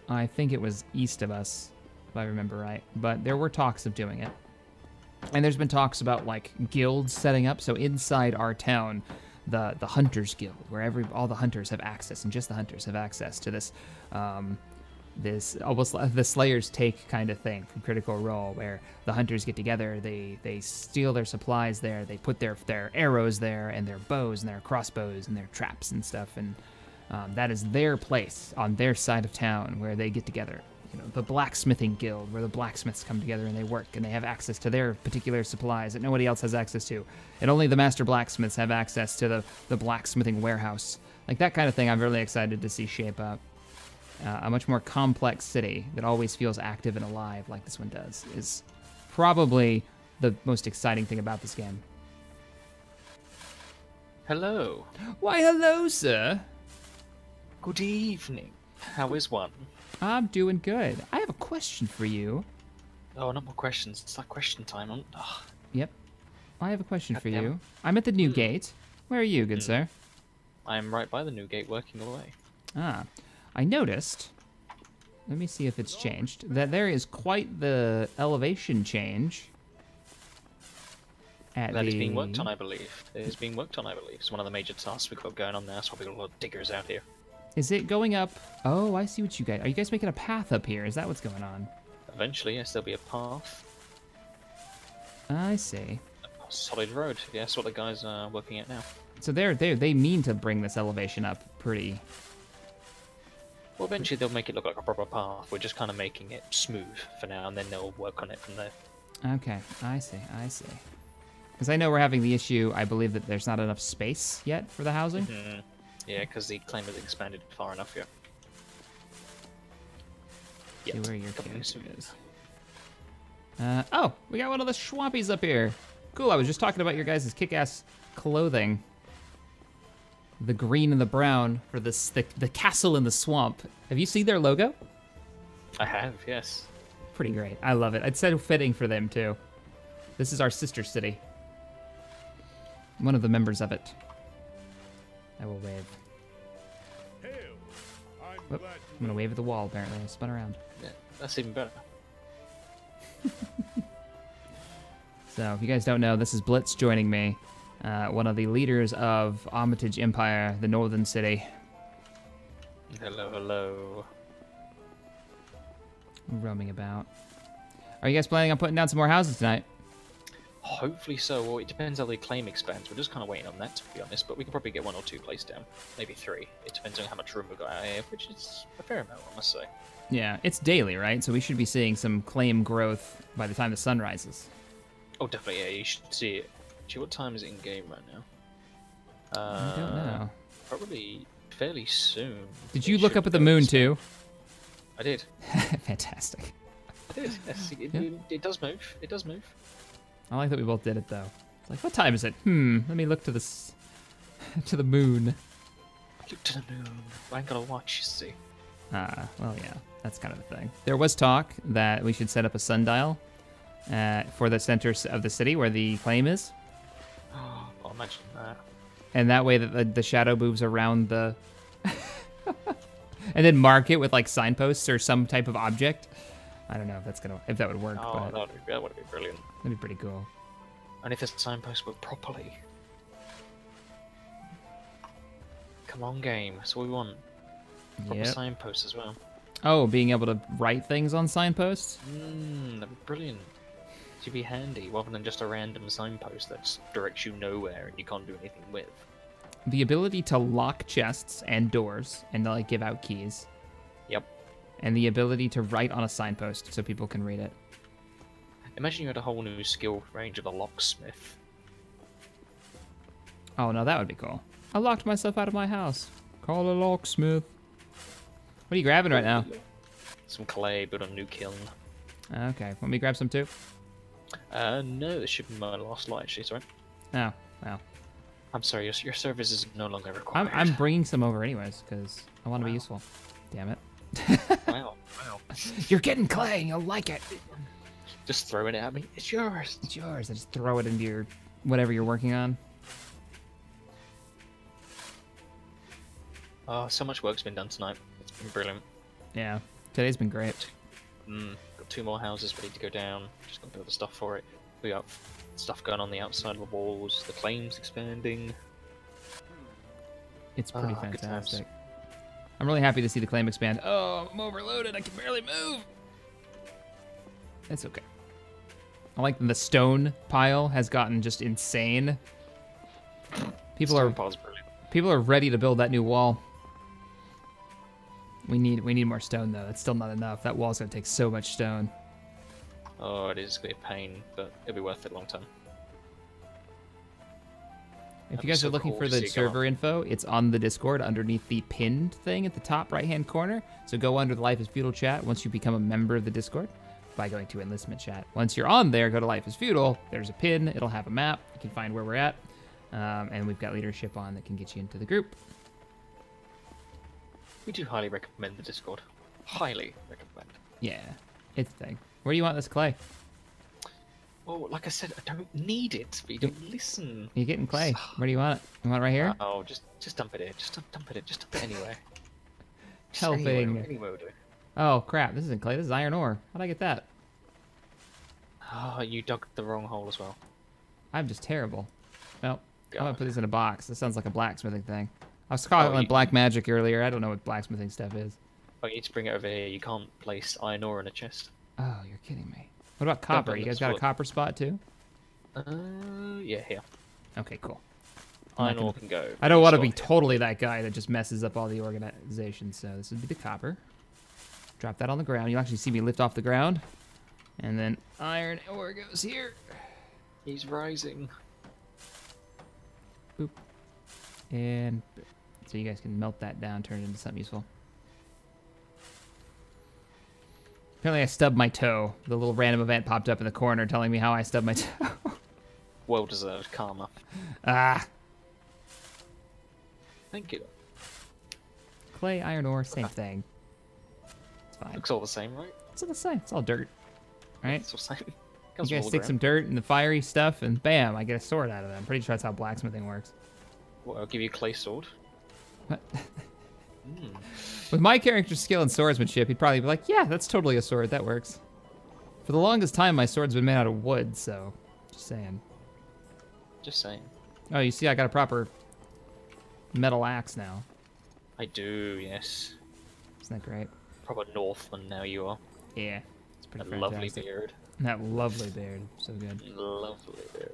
Speaker 1: I think it was east of us, if I remember right. But there were talks of doing it. And there's been talks about, like, guilds setting up. So inside our town, the Hunters Guild, where all the hunters have access, and just the hunters have access to this, this almost the Slayer's Take kind of thing from Critical Role, where the hunters get together, they steal their supplies there, they put their arrows there, and their bows and their crossbows and their traps and stuff, and that is their place on their side of town where they get together. You know, the blacksmithing guild, where the blacksmiths come together and they work, and they have access to their particular supplies that nobody else has access to, and only the master blacksmiths have access to the blacksmithing warehouse. Like that kind of thing I'm really excited to see shape up. A much more complex city that always feels active and alive like this one does is probably the most exciting thing about this game.
Speaker 2: Hello.
Speaker 1: Why, hello, sir.
Speaker 2: Good evening. How is one?
Speaker 1: I'm doing good. I have a question for you.
Speaker 2: Oh, not more questions. It's like question time.
Speaker 1: Yep. I have a question for you. I'm at the new gate. Where are you, good sir?
Speaker 2: I am right by the new gate working away.
Speaker 1: Ah. I noticed, let me see if it's changed, that there is quite the elevation change at
Speaker 2: That is being worked on, I believe. It is being worked on, I believe. It's one of the major tasks we've got going on there. That's why we've got a lot of diggers out here.
Speaker 1: Is it going up? Oh, I see what you guys... Are you guys making a path up here? Is that what's going on?
Speaker 2: Eventually, yes, there'll be a path.
Speaker 1: I see.
Speaker 2: A solid road. Yeah, that's what the guys are working at now.
Speaker 1: So they mean to bring this elevation up pretty...
Speaker 2: Well, eventually they'll make it look like a proper path. We're just kind of making it smooth for now, and then they'll work on it from there.
Speaker 1: Okay, I see. Because I know we're having the issue, I believe that there's not enough space yet for the housing.
Speaker 2: Mm-hmm. Yeah, because the claim has expanded far enough here.
Speaker 1: See where your character is. Oh, we got one of the Schwappies up here. Cool, I was just talking about your guys' kick-ass clothing. The green and the brown for this the castle in the swamp. Have you seen their logo?
Speaker 2: I have, yes.
Speaker 1: Pretty great. I love it. It's so fitting for them too. This is our sister city. One of the members of it. I will wave. Whoop. I'm gonna wave at the wall apparently. I spun around.
Speaker 2: Yeah, that's even better.
Speaker 1: So if you guys don't know, this is Blitz joining me. One of the leaders of Armitage Empire, the northern city.
Speaker 2: Hello, hello.
Speaker 1: Roaming about. Are you guys planning on putting down some more houses tonight?
Speaker 2: Hopefully so. Well, it depends how the claim expands. We're just kind of waiting on that, to be honest. But we can probably get 1 or 2 placed down. Maybe 3. It depends on how much room we've got out here, which is a fair amount, I must say.
Speaker 1: Yeah, it's daily, right? So we should be seeing some claim growth by the time the sun rises.
Speaker 2: Oh, definitely, yeah, you should see it. Actually, what time is it in game right now?
Speaker 1: I don't know.
Speaker 2: Probably fairly soon.
Speaker 1: Did you look up at the moon too?
Speaker 2: I did.
Speaker 1: Fantastic.
Speaker 2: I did, yes. It does move. It does move.
Speaker 1: I like that we both did it though. It's like, what time is it? Let me look to this, to the moon.
Speaker 2: Look to the moon. I ain't got a watch, you see.
Speaker 1: Well, yeah, that's kind of the thing. There was talk that we should set up a sundial for the center of the city where the claim is.
Speaker 2: Oh, I'll imagine that.
Speaker 1: And that way that the shadow moves around the... and then mark it with like signposts or some type of object. I don't know if that would work.
Speaker 2: Oh,
Speaker 1: but
Speaker 2: that would be brilliant.
Speaker 1: That'd be pretty cool.
Speaker 2: And if the signposts work properly. Come on, game. That's what we want. Proper signposts as well.
Speaker 1: Oh, being able to write things on signposts?
Speaker 2: That'd be brilliant. It'd be handy, rather than just a random signpost that directs you nowhere and you can't do anything with.
Speaker 1: the ability to lock chests and doors and like give out keys.
Speaker 2: Yep.
Speaker 1: And the ability to write on a signpost so people can read it.
Speaker 2: Imagine you had a whole new skill range of a locksmith.
Speaker 1: Oh no, that would be cool. I locked myself out of my house. Call a locksmith. What are you grabbing right now?
Speaker 2: Some clay, build a new kiln.
Speaker 1: Okay, want me to grab some too?
Speaker 2: No, this should be my last lot actually, sorry.
Speaker 1: Oh, well.
Speaker 2: I'm sorry, your service is no longer required.
Speaker 1: I'm bringing some over anyways, because I want to be useful. Damn it.
Speaker 2: Wow.
Speaker 1: You're getting clay and you'll like it.
Speaker 2: Just throwing it at me. It's yours.
Speaker 1: It's yours. I just throw it into your whatever you're working on.
Speaker 2: Oh, so much work's been done tonight. It's been brilliant.
Speaker 1: Yeah, today's been great.
Speaker 2: Got 2 more houses ready to go down. Just got to build the stuff for it. We got stuff going on the outside of the walls. The claims expanding.
Speaker 1: It's pretty
Speaker 2: good times.
Speaker 1: fantastic. I'm really happy to see the claim expand. Oh, I'm overloaded. I can barely move. That's okay. I like the stone pile has gotten just insane. People are ready to build that new wall. We need more stone though. That's still not enough. That wall's gonna take so much stone.
Speaker 2: Oh, it is gonna be a pain, but it'll be worth it long term.
Speaker 1: If you guys are looking for the server info, it's on the Discord underneath the pinned thing at the top right-hand corner. So go under the Life is Feudal chat once you become a member of the Discord by going to enlistment chat. Once you're on there, go to Life is Feudal. There's a pin. It'll have a map. You can find where we're at. And we've got leadership on that can get you into the group.
Speaker 2: We do highly recommend the Discord. Highly recommend.
Speaker 1: Yeah, it's a thing. Where do you want this clay?
Speaker 2: Well, like I said, I don't need it, but you don't listen.
Speaker 1: You're getting clay. Where do you want it? You want it right here?
Speaker 2: Oh, just dump it in. Just dump it in. Just dump it anywhere. Just
Speaker 1: Helping.
Speaker 2: Anywhere will do.
Speaker 1: Oh, crap. This isn't clay. This is iron ore. How'd I get that?
Speaker 2: Oh, you dug the wrong hole as well.
Speaker 1: I'm just terrible. Well, I'm
Speaker 2: God.
Speaker 1: gonna put this in a box. This sounds like a blacksmithing thing. I was calling it black magic earlier. I don't know what blacksmithing stuff is.
Speaker 2: Oh, you need to bring it over here. You can't place iron ore in a chest.
Speaker 1: Oh, you're kidding me. What about copper? You guys got a copper spot too?
Speaker 2: Yeah, here.
Speaker 1: Okay, cool.
Speaker 2: Iron ore can go.
Speaker 1: I don't want to be totally that guy that just messes up all the organization, so this would be the copper. Drop that on the ground. You'll actually see me lift off the ground. And then iron ore goes here.
Speaker 2: He's rising.
Speaker 1: Boop. And so you guys can melt that down, turn it into something useful. Apparently I stubbed my toe. The little random event popped up in the corner telling me how I stubbed my toe.
Speaker 2: Well-deserved karma.
Speaker 1: Ah.
Speaker 2: Thank you.
Speaker 1: Clay, iron ore, same thing. It's fine.
Speaker 2: Looks all the same, right?
Speaker 1: It's all the same. It's all dirt. Right?
Speaker 2: It's all the same.
Speaker 1: You guys stick some dirt in the fiery stuff, and bam, I get a sword out of it. I'm pretty sure that's how blacksmithing works.
Speaker 2: Well, I'll give you a clay sword.
Speaker 1: What? With my character's skill in swordsmanship, he'd probably be like, yeah, that's totally a sword. That works. For the longest time, my sword's been made out of wood, so just saying.
Speaker 2: Just saying.
Speaker 1: Oh, you see, I got a proper metal axe now.
Speaker 2: I do, yes.
Speaker 1: Isn't that great?
Speaker 2: Proper Northman now you are.
Speaker 1: Yeah, it's pretty
Speaker 2: That lovely beard.
Speaker 1: That lovely beard. So good.
Speaker 2: Lovely beard.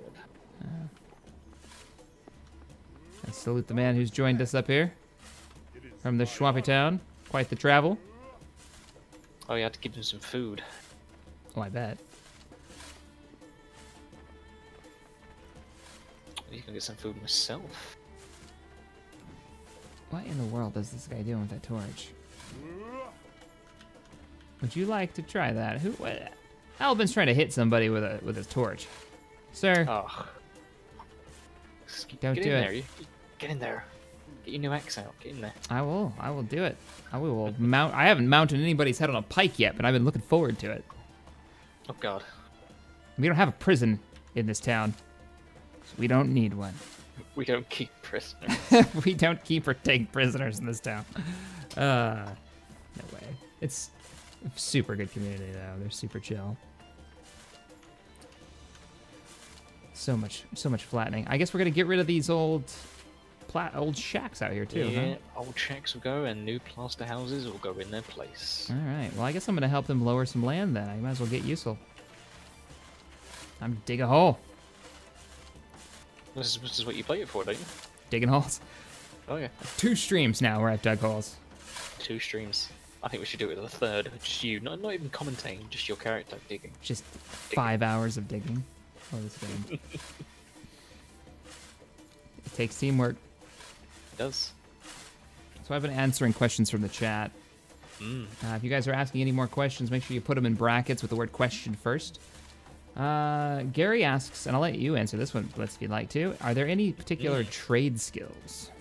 Speaker 1: I salute the man who's joined us up here from the swampy town. Quite the travel.
Speaker 2: Oh, you had to give him some food.
Speaker 1: Oh, I bet.
Speaker 2: You can get some food myself.
Speaker 1: What in the world is this guy doing with that torch? Would you like to try that? Who? What? Albin's trying to hit somebody with a torch. Sir.
Speaker 2: Oh.
Speaker 1: Don't
Speaker 2: get
Speaker 1: do
Speaker 2: in
Speaker 1: it.
Speaker 2: There. Get in there. Get your new axe out. Get in there.
Speaker 1: I will do it. I will mount. I haven't mounted anybody's head on a pike yet, but I've been looking forward to it.
Speaker 2: Oh God.
Speaker 1: We don't have a prison in this town. So we don't need one.
Speaker 2: We don't keep prisoners.
Speaker 1: We don't keep or take prisoners in this town. No way. It's a super good community though. They're super chill. So much flattening. I guess we're gonna get rid of these old shacks out here too.
Speaker 2: Yeah,
Speaker 1: huh?
Speaker 2: old shacks will go, and new plaster houses will go in their place.
Speaker 1: All right. Well, I guess I'm gonna help them lower some land then. I might as well get useful. I'm dig a hole.
Speaker 2: This is what you play it for, don't you?
Speaker 1: digging holes.
Speaker 2: Oh yeah.
Speaker 1: 2 streams now where I've dug holes.
Speaker 2: 2 streams. I think we should do it with a third. Just you, not even commentating, just your character digging.
Speaker 1: Just 5 hours of digging. Oh, this game. It takes teamwork.
Speaker 2: It does.
Speaker 1: So I've been answering questions from the chat. If you guys are asking any more questions, make sure you put them in brackets with the word question first. Gary asks, and I'll let you answer this one, Blitz, if you'd like to. Are there any particular trade skills?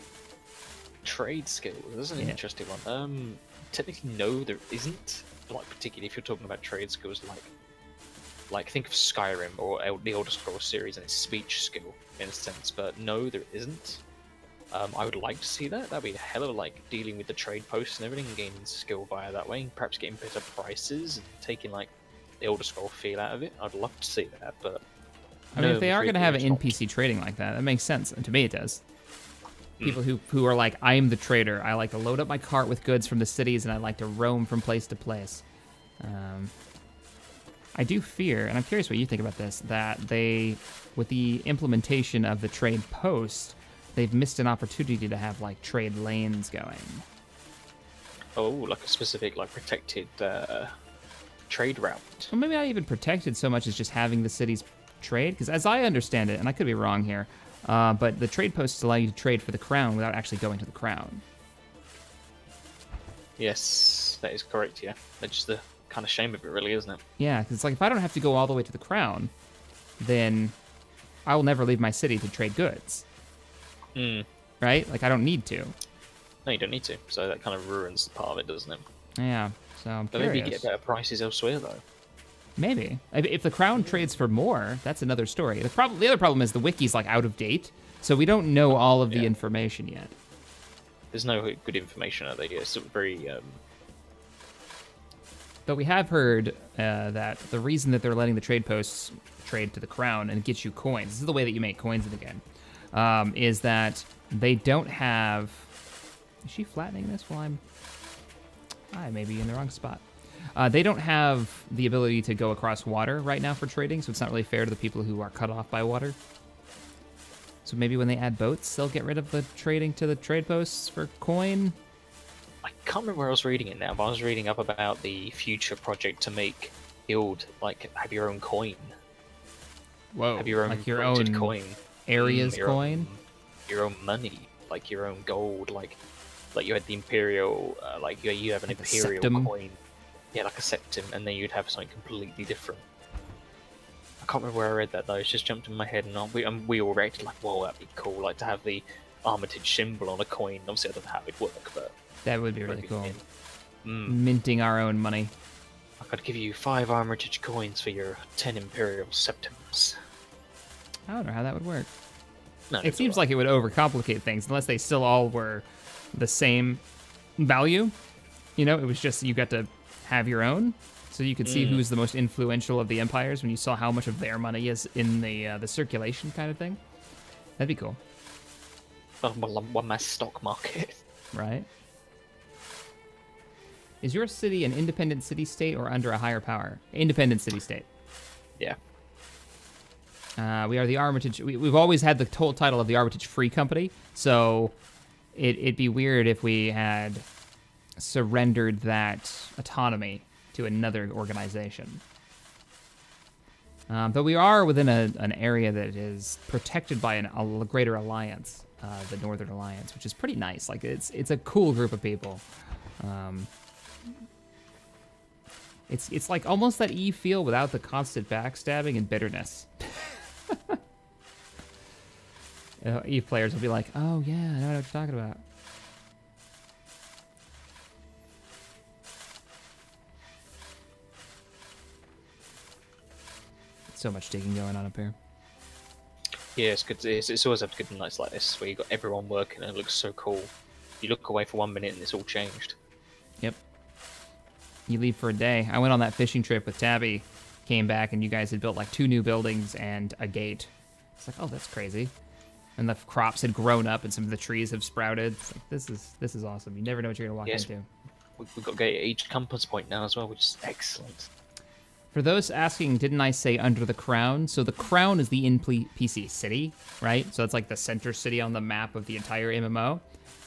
Speaker 2: Trade skills? This is an interesting one. Technically, no, there isn't. Like, particularly if you're talking about trade skills, like think of Skyrim or the Elder Scrolls series and its speech skill, in a sense. But no, there isn't. I would like to see that. That'd be a hell of like dealing with the trade posts and everything, and gaining skill via that way, and perhaps getting better prices and taking like the Elder Scroll feel out of it. I'd love to see that, but
Speaker 1: I mean, if they are going to have an NPC trading like that, that makes sense, and to me it does. People who are like, I am the trader. I like to load up my cart with goods from the cities, and I like to roam from place to place. I do fear, and I'm curious what you think about this, that they, with the implementation of the trade post, they've missed an opportunity to have like trade lanes going.
Speaker 2: Oh, like a specific like protected trade route.
Speaker 1: Well, maybe not even protected so much as just having the cities trade, because as I understand it, and I could be wrong here, but the trade posts allow you to trade for the crown without actually going to the crown.
Speaker 2: Yes, that is correct, yeah. That's just the kind of shame of it, really, isn't it?
Speaker 1: Yeah, because it's like, if I don't have to go all the way to the crown, then I will never leave my city to trade goods. Right? Like, I don't need to.
Speaker 2: No, you don't need to. So that kind of ruins part of it, doesn't it?
Speaker 1: Yeah, so I'm
Speaker 2: but
Speaker 1: curious.
Speaker 2: Maybe you get better prices elsewhere, though.
Speaker 1: Maybe. If the crown trades for more, that's another story. The other problem is the wiki's like out of date, so we don't know all of the information yet.
Speaker 2: There's no good information out there yet. It's very...
Speaker 1: But we have heard that the reason that they're letting the trade posts trade to the crown and get you coins, this is the way that you make coins in the game, is that they don't have... Is she flattening this while I may be in the wrong spot. They don't have the ability to go across water right now for trading, so it's not really fair to the people who are cut off by water. So maybe when they add boats, they'll get rid of the trading to the trade posts for coin.
Speaker 2: I can't remember where I was reading it now, but I was reading up about the future project to make guild, like, have your own coin.
Speaker 1: Whoa.
Speaker 2: Have your own,
Speaker 1: like your own
Speaker 2: coin.
Speaker 1: Area's coin?
Speaker 2: Your own money, like your own gold, like you had the imperial, like you have an like imperial coin. Yeah, like a septim, and then you'd have something completely different. I can't remember where I read that though. It's just jumped in my head, and we all reacted like, "Whoa, that'd be cool!" Like to have the Armitage symbol on a coin. Obviously, I don't know how it'd work, but
Speaker 1: that would be really cool. Minting our own money.
Speaker 2: I could give you 5 Armitage coins for your 10 imperial septims.
Speaker 1: I don't know how that would work.
Speaker 2: No,
Speaker 1: it seems like it would overcomplicate things unless they still all were the same value. You know, it was just you got to have your own, so you could see who's the most influential of the empires when you saw how much of their money is in the circulation kind of thing. That'd be cool.
Speaker 2: One mass stock market.
Speaker 1: Right. Is your city an independent city-state or under a higher power? Independent city-state.
Speaker 2: Yeah.
Speaker 1: We are the Armitage. We've always had the title of the Armitage Free Company, so it'd be weird if we had surrendered that autonomy to another organization. But we are within an area that is protected by a greater alliance, the Northern Alliance, which is pretty nice. Like it's a cool group of people. It's like almost that Eve feel without the constant backstabbing and bitterness. Eve players will be like, "Oh yeah, I know what you're talking about." So much digging going on up here.
Speaker 2: Yeah, it's good. It's always have good nights like this where you got everyone working and it looks so cool. You look away for 1 minute and it's all changed.
Speaker 1: Yep. You leave for a day. I went on that fishing trip with Tabby, came back, and you guys had built like 2 new buildings and a gate. It's like, oh, that's crazy. And the crops had grown up and some of the trees have sprouted. It's like, this is awesome. You never know what you're gonna walk into.
Speaker 2: We've got a gate at each compass point now as well, which is excellent.
Speaker 1: For those asking, didn't I say Under the Crown? So the Crown is the in-PC city, right? So it's like the center city on the map of the entire MMO,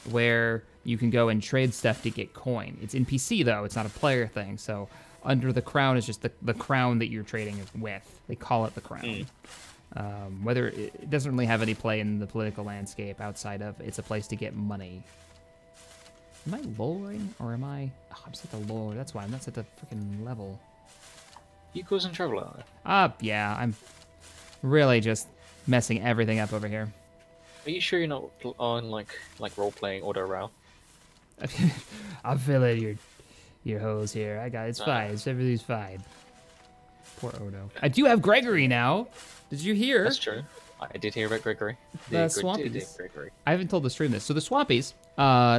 Speaker 1: where you can go and trade stuff to get coin. It's in PC, though. It's not a player thing. So Under the Crown is just the crown that you're trading with. They call it the Crown. Whether it doesn't really have any play in the political landscape outside of it's a place to get money. Am I lowering or am I? Oh, I'm set to lower. That's why I'm not set to freaking level.
Speaker 2: You causing trouble, aren't you?
Speaker 1: Yeah, I'm really just messing everything up over here.
Speaker 2: Are you sure you're not on like role playing auto row?
Speaker 1: I'm filling your holes here. I got it's fine. Everything's fine. Poor Odo. I do have Gregory now. Did you hear?
Speaker 2: That's true. I did hear about Gregory.
Speaker 1: The Swampies. I haven't told the stream this. So the Swampies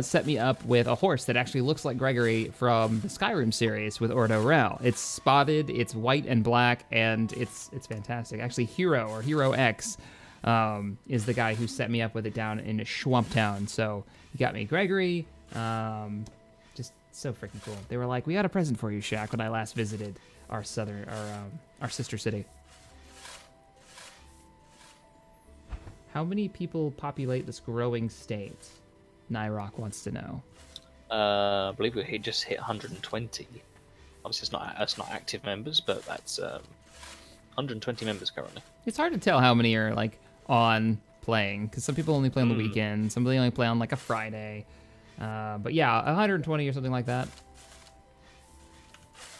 Speaker 1: set me up with a horse that actually looks like Gregory from the Skyrim series with Ordo Rel. It's spotted, it's white and black, and it's fantastic. Actually, Hero or Hero X is the guy who set me up with it down in Swamptown. So he got me Gregory. Just so freaking cool. They were like, "We got a present for you, Shaq," when I last visited our sister city. How many people populate this growing state? Nyrock wants to know.
Speaker 2: I believe we just hit 120. Obviously, it's not active members, but that's 120 members currently.
Speaker 1: It's hard to tell how many are like on playing because some people only play on the weekend, somebody only play on like a Friday. But yeah, 120 or something like that.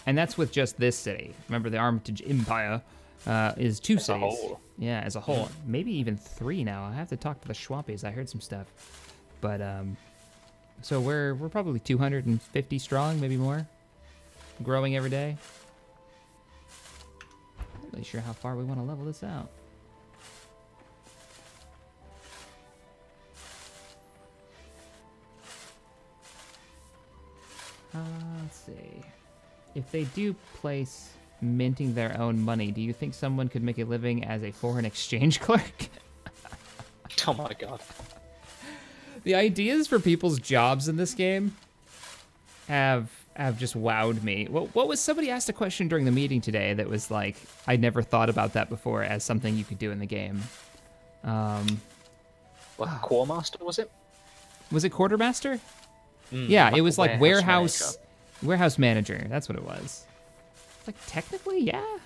Speaker 1: And that's with just this city. Remember, the Armitage Empire is 2 cities.
Speaker 2: As a whole.
Speaker 1: Yeah, as a whole. Maybe even 3 now. I have to talk to the Swampies. I heard some stuff. But, so we're probably 250 strong, maybe more. Growing every day. Not really sure how far we want to level this out. Let's see. If they do place minting their own money, do you think someone could make a living as a foreign exchange clerk?
Speaker 2: Oh my god.
Speaker 1: The ideas for people's jobs in this game have just wowed me. What was somebody asked a question during the meeting today that was like, I never thought about that before as something you could do in the game.
Speaker 2: Quartermaster, was it?
Speaker 1: Was it quartermaster? Yeah, it was like warehouse manager. That's what it was. Like, technically, yeah,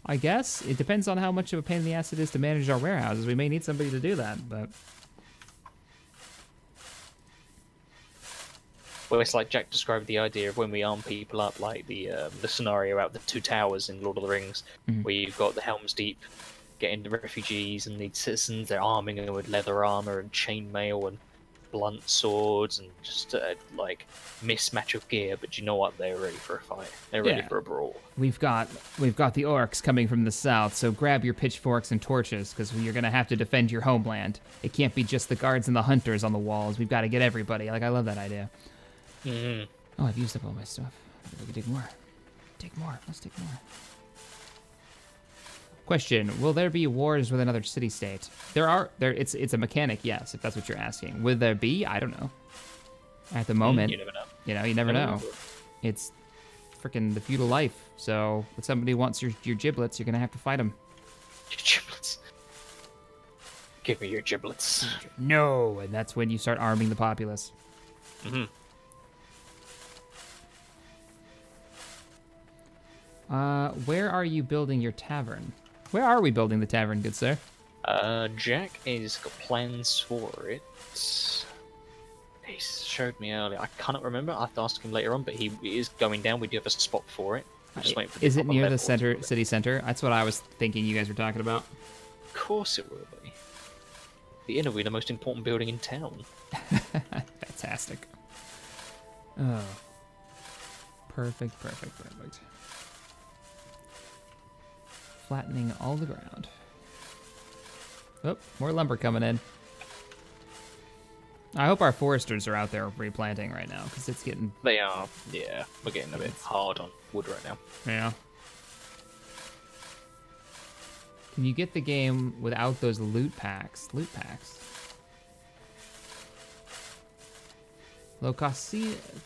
Speaker 1: I guess. It depends on how much of a pain in the ass it is to manage our warehouses. We may need somebody to do that, but...
Speaker 2: Well, it's like Jack described the idea of when we arm people up, like the scenario out the 2 towers in Lord of the Rings, where you've got the Helm's Deep getting the refugees and the citizens, they're arming them with leather armor and chainmail and blunt swords and just like mismatch of gear, but you know what? They're ready for a fight. They're ready for a brawl.
Speaker 1: We've got the orcs coming from the south, so grab your pitchforks and torches because you're gonna have to defend your homeland. It can't be just the guards and the hunters on the walls. We've got to get everybody. Like, I love that idea. Oh, I've used up all my stuff. We can dig more. Dig more. Let's dig more. Question: will there be wars with another city-state? It's a mechanic, yes, if that's what you're asking. Will there be? I don't know. At the moment,
Speaker 2: you never know.
Speaker 1: You never know. It's freaking the feudal life. So if somebody wants your giblets, you're gonna have to fight them.
Speaker 2: Your giblets. Give me your giblets.
Speaker 1: No, and that's when you start arming the populace. Where are you building your tavern? Where are we building the tavern, good sir?
Speaker 2: Jack has got plans for it. He showed me earlier. I cannot remember. I have to ask him later on, but he is going down. We do have a spot for it.
Speaker 1: Is it near the city center? That's what I was thinking you guys were talking about.
Speaker 2: Of course it will be. The Inn will be the most important building in town.
Speaker 1: Fantastic. Oh. Perfect. Flattening all the ground. Oh, more lumber coming in. I hope our foresters are out there replanting right now, because it's getting...
Speaker 2: They are, yeah. We're getting a bit hard on wood right now.
Speaker 1: Yeah. Can you get the game without those loot packs? Loot Low cost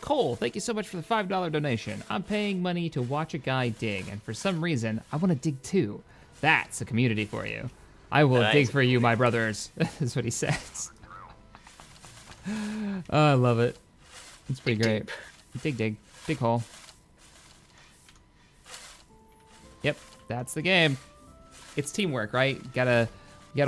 Speaker 1: Cole, thank you so much for the $5 donation. I'm paying money to watch a guy dig, and for some reason, I want to dig too. That's a community for you. I will dig for you, my brothers. That's what he says. Oh, I love it. It's pretty great. Dig. Dig hole. Yep, that's the game. It's teamwork, right? You gotta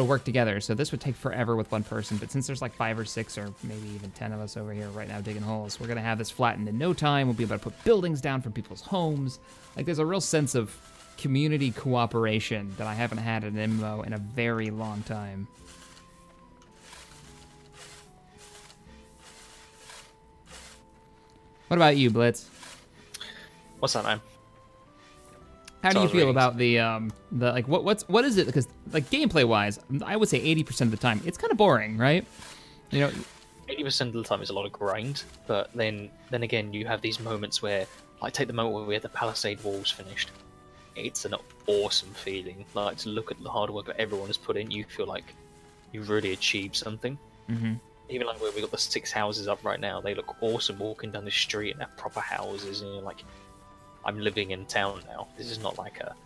Speaker 1: work together. So this would take forever with one person, but since there's like 5 or 6 or maybe even 10 of us over here right now digging holes, we're gonna have this flattened in no time. We'll be able to put buildings down from people's homes. Like there's a real sense of community cooperation that I haven't had in an MMO in a very long time. What about you, Blitz?
Speaker 2: What's that, man?
Speaker 1: How do you feel about the like what is it? Because like gameplay wise, I would say 80% of the time it's kind of boring, right? You know,
Speaker 2: 80% of the time is a lot of grind, but then again you have these moments where, like, take the moment where we had the palisade walls finished. It's an awesome feeling. Like, to look at the hard work that everyone has put in, you feel like you've really achieved something.
Speaker 1: Mm-hmm.
Speaker 2: Even like where we got the 6 houses up right now, they look awesome walking down the street and they're proper houses, and you're like, I'm living in town now. This is not like a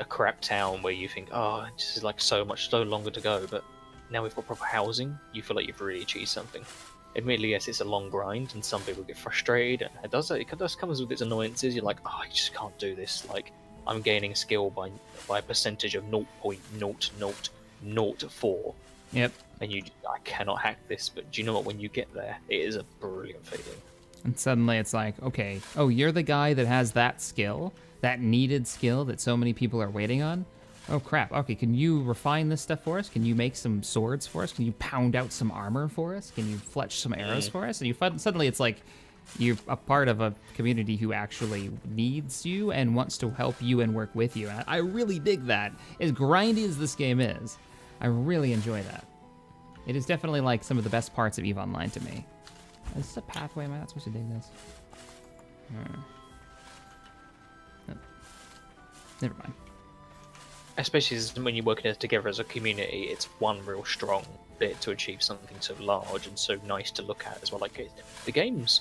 Speaker 2: crap town where you think, oh, this is like so longer to go. But now we've got proper housing, you feel like you've really achieved something. Admittedly, yes, it's a long grind, and some people get frustrated, and it does come with its annoyances. You're like, oh, I just can't do this. Like, I'm gaining skill by a percentage of 0.0004.
Speaker 1: Yep.
Speaker 2: And I cannot hack this. But do you know what? When you get there, it is a brilliant feeling.
Speaker 1: And suddenly it's like, okay, oh, you're the guy that has that skill, that needed skill that so many people are waiting on? Oh, crap. Okay, can you refine this stuff for us? Can you make some swords for us? Can you pound out some armor for us? Can you fletch some arrows for us? And suddenly it's like you're a part of a community who actually needs you and wants to help you and work with you. And I really dig that. As grindy as this game is, I really enjoy that. It is definitely like some of the best parts of EVE Online to me. Is this a pathway? Am I not supposed to dig this? Oh. Never mind.
Speaker 2: Especially when you're working together as a community, it's one real strong bit to achieve something so large and so nice to look at as well. Like, the game's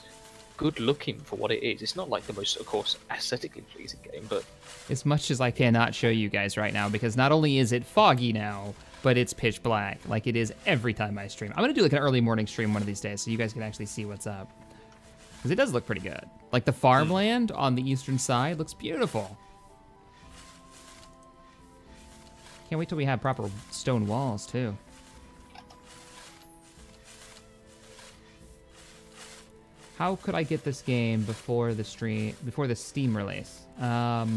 Speaker 2: good looking for what it is. It's not like the most, of course, aesthetically pleasing game, but...
Speaker 1: As much as I cannot show you guys right now, because not only is it foggy now, but it's pitch black, like it is every time I stream. I'm gonna do like an early morning stream one of these days so you guys can actually see what's up. Because it does look pretty good. Like the farmland on the eastern side looks beautiful. Can't wait till we have proper stone walls too. How could I get this game before the Steam release? Well,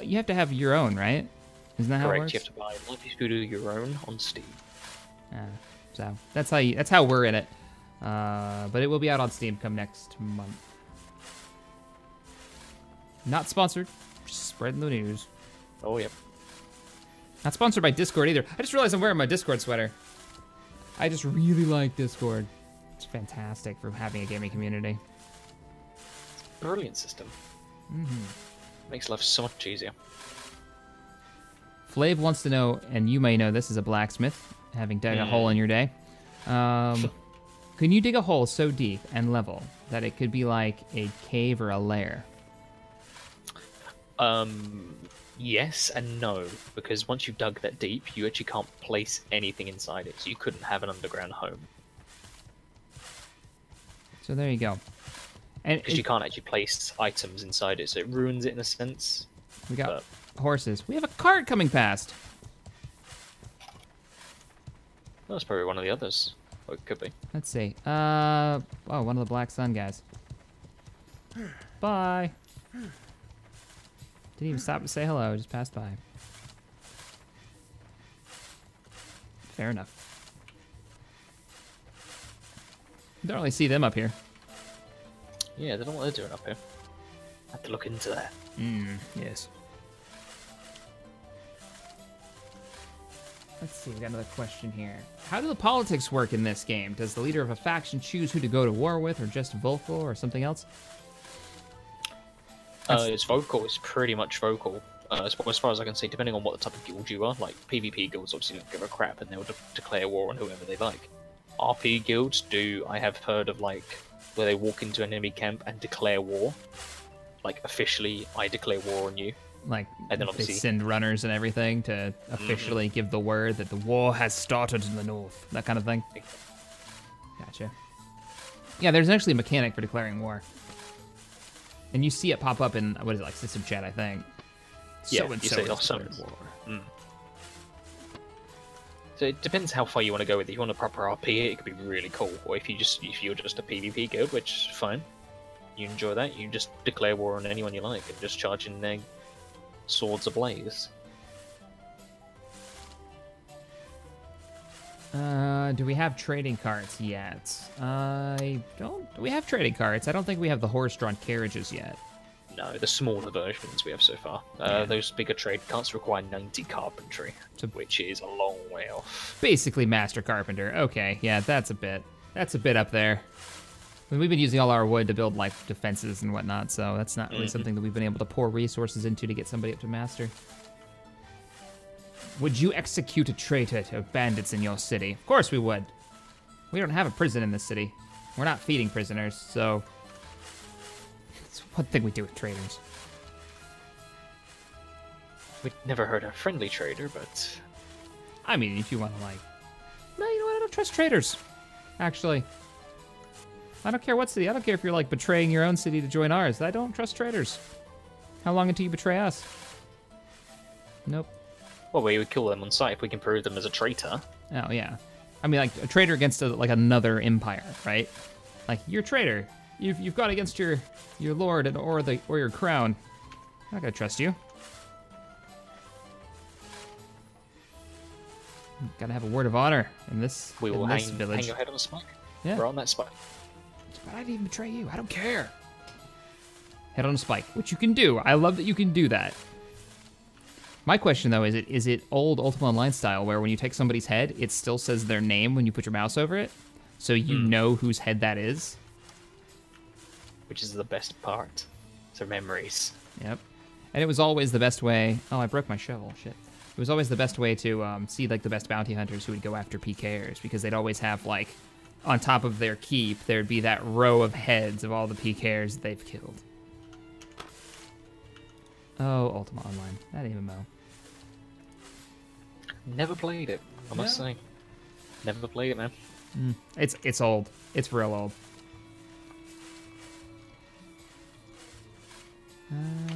Speaker 1: you have to have your own, right? Isn't that how it works?
Speaker 2: Correct, you have to buy Life is Feudal your own on Steam.
Speaker 1: So that's how we're in it. But it will be out on Steam come next month. Not sponsored, just spreading the news.
Speaker 2: Oh, yep.
Speaker 1: Not sponsored by Discord either. I just realized I'm wearing my Discord sweater. I just really like Discord. It's fantastic for having a gaming community.
Speaker 2: It's a brilliant system. Makes life so much easier.
Speaker 1: Flav wants to know, and you may know this as a blacksmith, having dug a hole in your day. Can you dig a hole so deep and level that it could be like a cave or a lair?
Speaker 2: Yes and no, because once you've dug that deep, you actually can't place anything inside it, so you couldn't have an underground home.
Speaker 1: So there you go.
Speaker 2: Because you can't actually place items inside it, so it ruins it in a sense.
Speaker 1: We got horses. We have a cart coming past.
Speaker 2: That's probably one of the others. Or it could be.
Speaker 1: Let's see. Oh, one of the Black Sun guys. Bye. Didn't even stop to say hello, just passed by. Fair enough. Don't really see them up here.
Speaker 2: Yeah, they don't know what they're doing up here. I have to look into that.
Speaker 1: Yes. Let's see, we got another question here. How do the politics work in this game? Does the leader of a faction choose who to go to war with, or just vocal, or something else?
Speaker 2: It's vocal. It's pretty much vocal. As far as I can see, depending on what the type of guild you are. Like, PvP guilds obviously don't give a crap, and they'll declare war on whoever they like. RP guilds do. I have heard of like where they walk into an enemy camp and declare war. Like officially, I declare war on you.
Speaker 1: Like,
Speaker 2: And then
Speaker 1: they
Speaker 2: obviously
Speaker 1: send runners and everything to officially give the word that the war has started in the north. That kind of thing. Gotcha. Yeah, there's actually a mechanic for declaring war. And you see it pop up in, what is it, like system chat, I think.
Speaker 2: Yeah,
Speaker 1: So and
Speaker 2: you
Speaker 1: so
Speaker 2: say
Speaker 1: has
Speaker 2: awesome.
Speaker 1: declared war.
Speaker 2: Mm. So it depends how far you want to go with it. If you want a proper RP, it could be really cool. Or if you're just a PvP guild, which is fine. You enjoy that, you just declare war on anyone you like and just charge in their swords ablaze.
Speaker 1: Do we have trading carts yet? I don't. Do we have trading carts? I don't think we have the horse-drawn carriages yet.
Speaker 2: No, the smaller versions we have so far. Those bigger trade carts require 90 carpentry, which is a long way off.
Speaker 1: Basically master carpenter. Okay, yeah, that's a bit up there. I mean, we've been using all our wood to build like defenses and whatnot, so that's not really something that we've been able to pour resources into to get somebody up to master. Would you execute a traitor to bandits in your city? Of course we would. We don't have a prison in this city. We're not feeding prisoners, so it's one thing we do with traitors.
Speaker 2: We'd never heard a friendly trader, but
Speaker 1: I mean, if you want to like, no, you know what? I don't trust traitors. Actually, I don't care what city. I don't care if you're like betraying your own city to join ours. I don't trust traitors. How long until you betray us? Nope.
Speaker 2: Well, we would kill them on sight if we can prove them as a traitor.
Speaker 1: Oh yeah, I mean like a traitor against like another empire, right? Like you're a traitor. You've gone against your lord or your crown. I'm not gonna trust you. Gotta have a word of honor in this.
Speaker 2: We will
Speaker 1: this
Speaker 2: hang
Speaker 1: village.
Speaker 2: your head on a spike.
Speaker 1: Yeah.
Speaker 2: We're on that spike.
Speaker 1: But I didn't even betray you. I don't care. Head on a spike, which you can do. I love that you can do that. My question though is it old Ultima Online style where when you take somebody's head, it still says their name when you put your mouse over it, so you know whose head that is?
Speaker 2: Which is the best part. So memories.
Speaker 1: Yep. And it was always the best way. Oh, I broke my shovel. Shit. It was always the best way to see like the best bounty hunters who would go after PKers, because they'd always have like on top of their keep there'd be that row of heads of all the PKers they've killed. Oh, Ultima Online. That MMO.
Speaker 2: Never played it, I must say. Never played it, man.
Speaker 1: It's old. It's real old.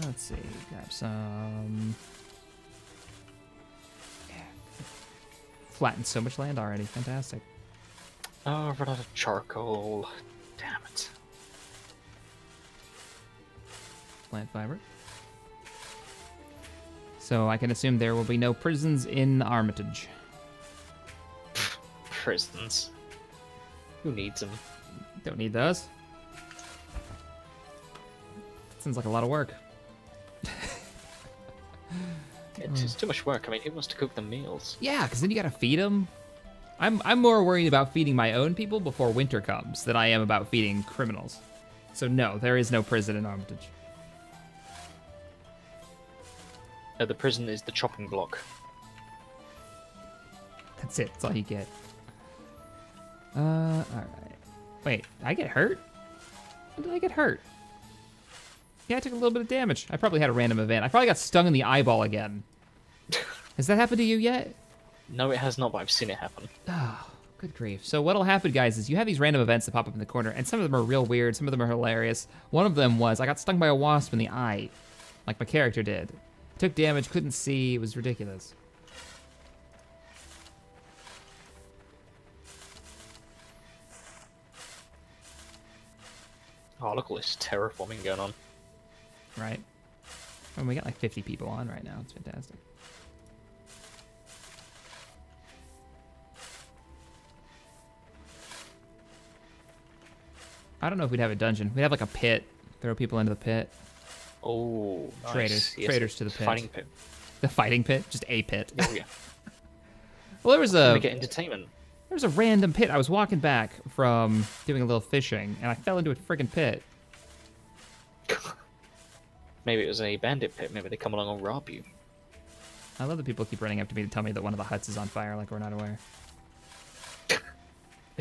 Speaker 1: Let's see. Grab some. Yeah. Flattened so much land already. Fantastic.
Speaker 2: Oh, I've run out of charcoal. Damn it.
Speaker 1: Plant fiber. So I can assume there will be no prisons in Armitage.
Speaker 2: Prisons. Who needs them?
Speaker 1: Don't need those. Sounds like a lot of work.
Speaker 2: It's too much work. I mean, who wants to cook the meals?
Speaker 1: Yeah, because then you gotta feed them. I'm more worried about feeding my own people before winter comes than I am about feeding criminals. So no, there is no prison in Armitage.
Speaker 2: No, the prison is the chopping block.
Speaker 1: That's it. That's all you get. Alright. Wait, I get hurt? When did I get hurt? Yeah, I took a little bit of damage. I probably had a random event. I probably got stung in the eyeball again. Has that happened to you yet?
Speaker 2: No, it has not, but I've seen it happen.
Speaker 1: Oh, good grief. So what'll happen, guys, is you have these random events that pop up in the corner, and some of them are real weird, some of them are hilarious. One of them was I got stung by a wasp in the eye, like my character did. Took damage, couldn't see, it was ridiculous.
Speaker 2: Oh, look at all this terraforming going on.
Speaker 1: Right. And we got like 50 people on right now. It's fantastic. I don't know if we'd have a dungeon. We'd have like a pit. Throw people into the pit.
Speaker 2: Oh, nice.
Speaker 1: Traitors.
Speaker 2: Yes,
Speaker 1: Traitors to the pit.
Speaker 2: Fighting pit.
Speaker 1: The fighting pit? Just a pit.
Speaker 2: Oh, yeah.
Speaker 1: Well, there was a...
Speaker 2: We get entertainment.
Speaker 1: There was a random pit. I was walking back from doing a little fishing, and I fell into a friggin' pit.
Speaker 2: Maybe it was a bandit pit. Maybe they come along and rob you.
Speaker 1: I love that people keep running up to me to tell me that one of the huts is on fire like we're not aware.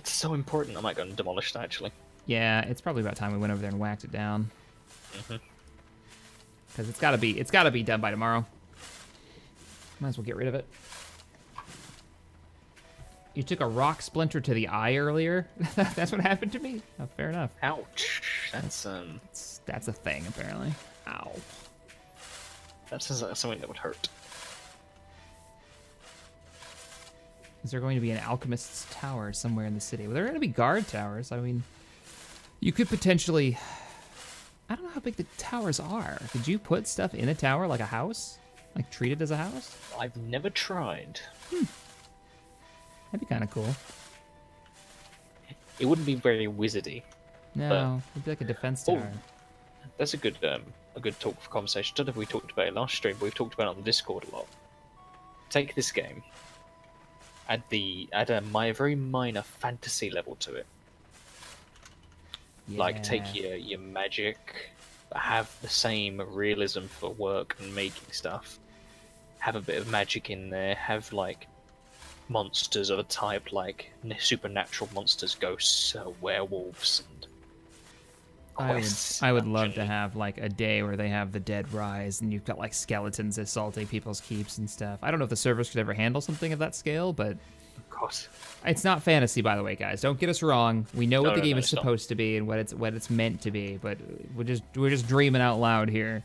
Speaker 2: It's so important. I might go and demolish that actually.
Speaker 1: Yeah, it's probably about time we went over there and whacked it down.
Speaker 2: Mm-hmm.
Speaker 1: Because it's gotta be done by tomorrow. Might as well get rid of it. You took a rock splinter to the eye earlier. That's what happened to me. Oh, fair enough.
Speaker 2: Ouch. That's
Speaker 1: a thing apparently. Ow.
Speaker 2: That sounds like something that would hurt.
Speaker 1: Is there going to be an alchemist's tower somewhere in the city? Well, there are going to be guard towers. I mean, you could potentially... I don't know how big the towers are. Could you put stuff in a tower like a house? Like treat it as a house?
Speaker 2: I've never tried.
Speaker 1: That'd be kind of cool.
Speaker 2: It wouldn't be very wizardy.
Speaker 1: No, it'd be like a defense tower.
Speaker 2: That's a good talk for conversation. I don't know if we talked about it last stream, but we've talked about it on the Discord a lot. Take this game, add a very minor fantasy level to it.
Speaker 1: Yeah.
Speaker 2: Like take your magic, but have the same realism for work and making stuff. Have a bit of magic in there. Have like monsters of a type like supernatural monsters, ghosts, werewolves, and quests.
Speaker 1: I would love to have like a day where they have the dead rise and you've got like skeletons assaulting people's keeps and stuff. I don't know if the servers could ever handle something of that scale, but
Speaker 2: of course.
Speaker 1: It's not fantasy, by the way, guys. Don't get us wrong. We know what the game is supposed to be and what it's meant to be, but we're just dreaming out loud here.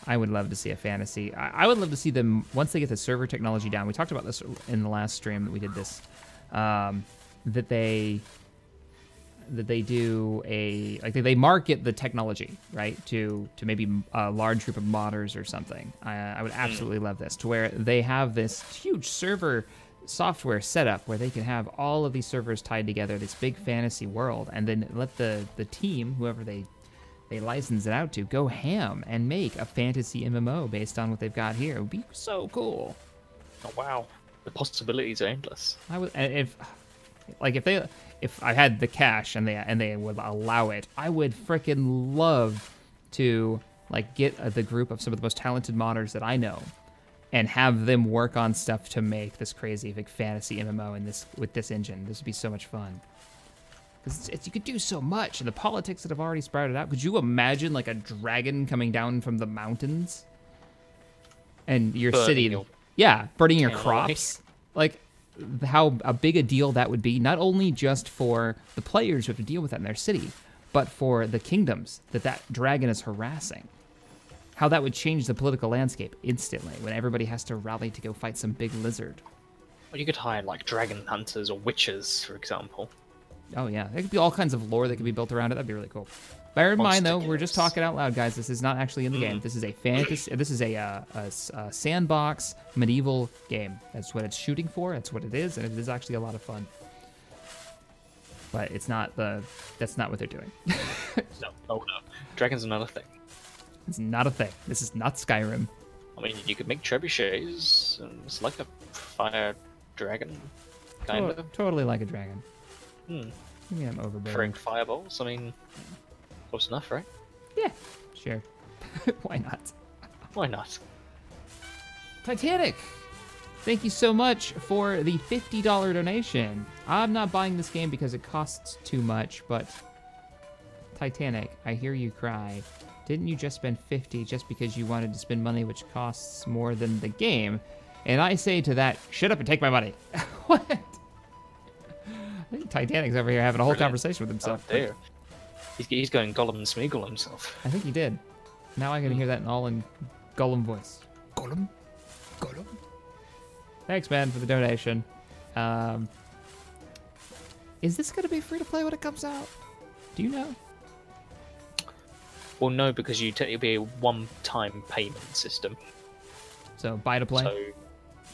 Speaker 1: I would love to see a fantasy. I would love to see them once they get the server technology down. We talked about this in the last stream that we did this. That they do they market the technology, right, to maybe a large group of modders or something. I would absolutely love this, to where they have this huge server software setup where they can have all of these servers tied together, this big fantasy world, and then let the team, whoever they license it out to, go ham and make a fantasy MMO based on what they've got here. It would be so cool.
Speaker 2: Oh wow, the possibilities are endless.
Speaker 1: I would, if I had the cash and they would allow it, I would freaking love to like get the group of some of the most talented modders that I know and have them work on stuff to make this crazy big fantasy MMO with this engine. This would be so much fun. Because you could do so much, and the politics that have already sprouted out. Could you imagine like a dragon coming down from the mountains? And your city, burning your crops. Like, how big a deal that would be, not only just for the players who have to deal with that in their city, but for the kingdoms that dragon is harassing. How that would change the political landscape instantly when everybody has to rally to go fight some big lizard.
Speaker 2: Well, you could hire like dragon hunters or witches, for example.
Speaker 1: Oh yeah, there could be all kinds of lore that could be built around it. That'd be really cool. Bear in mind though, we're just talking out loud, guys. This is not actually in the game. This is a fantasy. This is a sandbox medieval game. That's what it's shooting for. That's what it is, and it is actually a lot of fun. But it's not that's not what they're doing.
Speaker 2: No, oh no, dragons are not a thing.
Speaker 1: It's not a thing. This is not Skyrim.
Speaker 2: I mean, you could make trebuchets, and it's like a fire dragon, kind of.
Speaker 1: Totally like a dragon.
Speaker 2: Hmm.
Speaker 1: Maybe I'm overbearing.
Speaker 2: Throwing fireballs. I mean, close enough, right?
Speaker 1: Yeah, sure. Why not?
Speaker 2: Why not?
Speaker 1: Titanic, thank you so much for the $50 donation. I'm not buying this game because it costs too much, but Titanic, I hear you cry. Didn't you just spend $50 just because you wanted to spend money which costs more than the game? And I say to that, shut up and take my money. What? I think Titanic's over here having a whole conversation with himself.
Speaker 2: Oh, dear. He's going Gollum and Smeagol himself.
Speaker 1: I think he did. Now I can hear that all in Gollum voice. Gollum? Gollum? Thanks, man, for the donation. Is this going to be free to play when it comes out? Do you know?
Speaker 2: Well, no, because it'll be a one-time payment system.
Speaker 1: So, buy to play?
Speaker 2: So,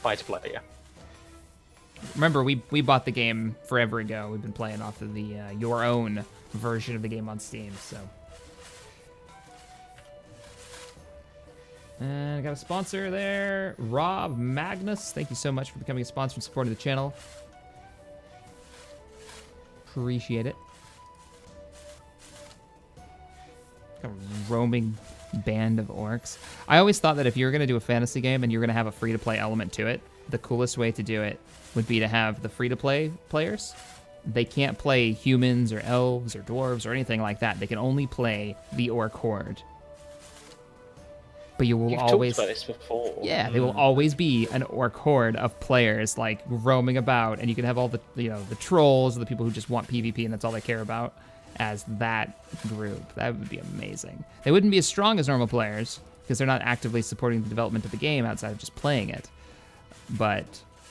Speaker 2: buy to play, yeah.
Speaker 1: Remember, we bought the game forever ago. We've been playing off of the your own version of the game on Steam, so. And I got a sponsor there, Rob Magnus. Thank you so much for becoming a sponsor and supporting the channel. Appreciate it. A roaming band of orcs. I always thought that if you were going to do a fantasy game and you're going to have a free-to-play element to it, the coolest way to do it would be to have the free-to-play players they can't play humans or elves or dwarves or anything like that. They can only play the orc horde. But you will
Speaker 2: You've
Speaker 1: always
Speaker 2: talked about this before.
Speaker 1: yeah, they will always be an orc horde of players like roaming about, and you can have all the the trolls, the people who just want PvP and that's all they care about as that group. That would be amazing. They wouldn't be as strong as normal players because they're not actively supporting the development of the game outside of just playing it. But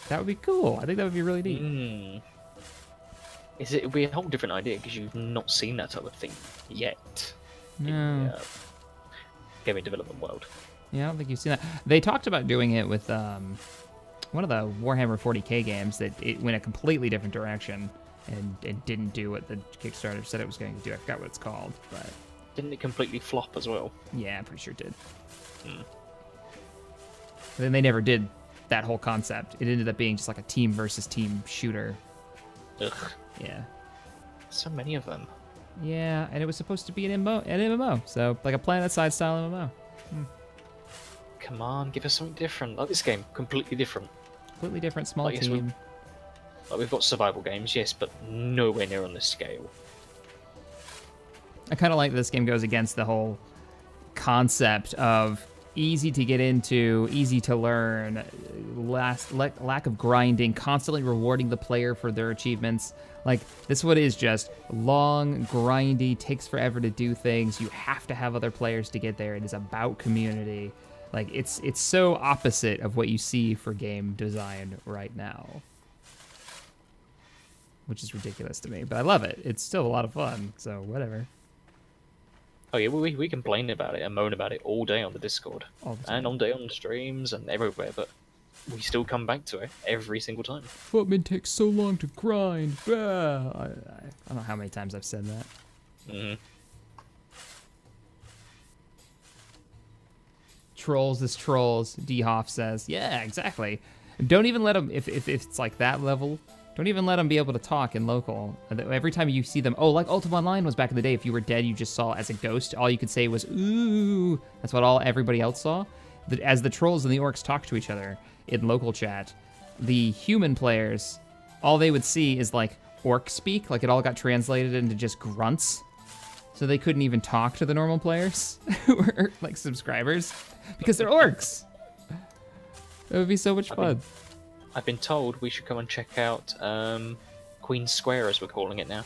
Speaker 1: that would be cool. I think that would be really neat.
Speaker 2: It would be a whole different idea because you've not seen that type of thing yet.
Speaker 1: No.
Speaker 2: In the gaming development world.
Speaker 1: Yeah, I don't think you've seen that. They talked about doing it with one of the Warhammer 40k games that it went a completely different direction and it didn't do what the Kickstarter said it was going to do. I forgot what it's called, but
Speaker 2: didn't it completely flop as well?
Speaker 1: Yeah, I'm pretty sure it did. But then they never did that whole concept. It ended up being just like a team versus team shooter.
Speaker 2: Ugh.
Speaker 1: Yeah.
Speaker 2: So many of them.
Speaker 1: Yeah, and it was supposed to be an MMO, so like a Planet-side style MMO.
Speaker 2: Come on, give us something different. Like this game, completely different.
Speaker 1: Completely different, small team.
Speaker 2: We've got survival games, yes, but nowhere near on this scale.
Speaker 1: I kind of like that this game goes against the whole concept of easy to get into, easy to learn, lack of grinding, constantly rewarding the player for their achievements. Like, this one is just long, grindy, takes forever to do things. You have to have other players to get there. It is about community. Like, it's so opposite of what you see for game design right now. Which is ridiculous to me, but I love it. It's still a lot of fun, so whatever.
Speaker 2: Oh yeah, we complain about it and moan about it all day on the Discord.
Speaker 1: All the time.
Speaker 2: And all day on the streams and everywhere, but we still come back to it every single time.
Speaker 1: Footman takes so long to grind. I don't know how many times I've said that. Trolls is trolls, D. Hoff says. Yeah, exactly. Don't even let them, if it's like that level, don't even let them be able to talk in local. Every time you see them, oh, like Ultima Online was back in the day. If you were dead, you just saw as a ghost. All you could say was, ooh. That's what everybody else saw. As the trolls and the orcs talk to each other in local chat, the human players, all they would see is like orc speak. Like it all got translated into just grunts. So they couldn't even talk to the normal players who were like subscribers because they're orcs. It would be so much fun.
Speaker 2: I've been told we should come and check out Queen Square, as we're calling it now.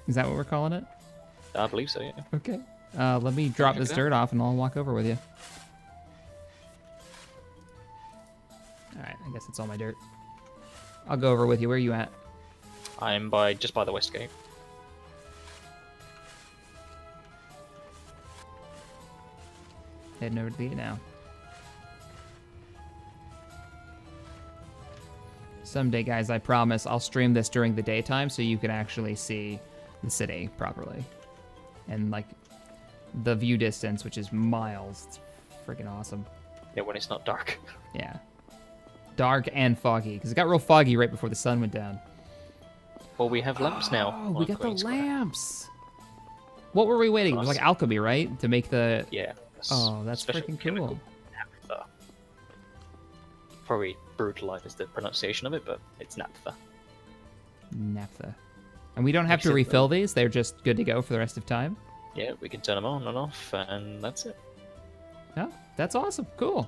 Speaker 1: Is that what we're calling it?
Speaker 2: I believe so, yeah.
Speaker 1: Okay. Let me drop this dirt off and I'll walk over with you. Alright, I guess it's all my dirt. I'll go over with you. Where are you at?
Speaker 2: I'm just by the West Gate.
Speaker 1: Heading over to the gate now. Someday, guys, I promise I'll stream this during the daytime so you can actually see the city properly. And, like, the view distance, which is miles. It's freaking awesome.
Speaker 2: Yeah, when it's not dark.
Speaker 1: Yeah. Dark and foggy, because it got real foggy right before the sun went down.
Speaker 2: Well, we have lamps now.
Speaker 1: Oh, we got the lamps! What were we waiting? It was like alchemy, right? To make the...
Speaker 2: Yeah.
Speaker 1: Oh, that's freaking cool.
Speaker 2: Naphtha. Probably brutalized the pronunciation of it, but it's naphtha.
Speaker 1: Naphtha. And we don't have to refill these? They're just good to go for the rest of time?
Speaker 2: Yeah, we can turn them on and off, and that's it.
Speaker 1: Oh, that's awesome. Cool.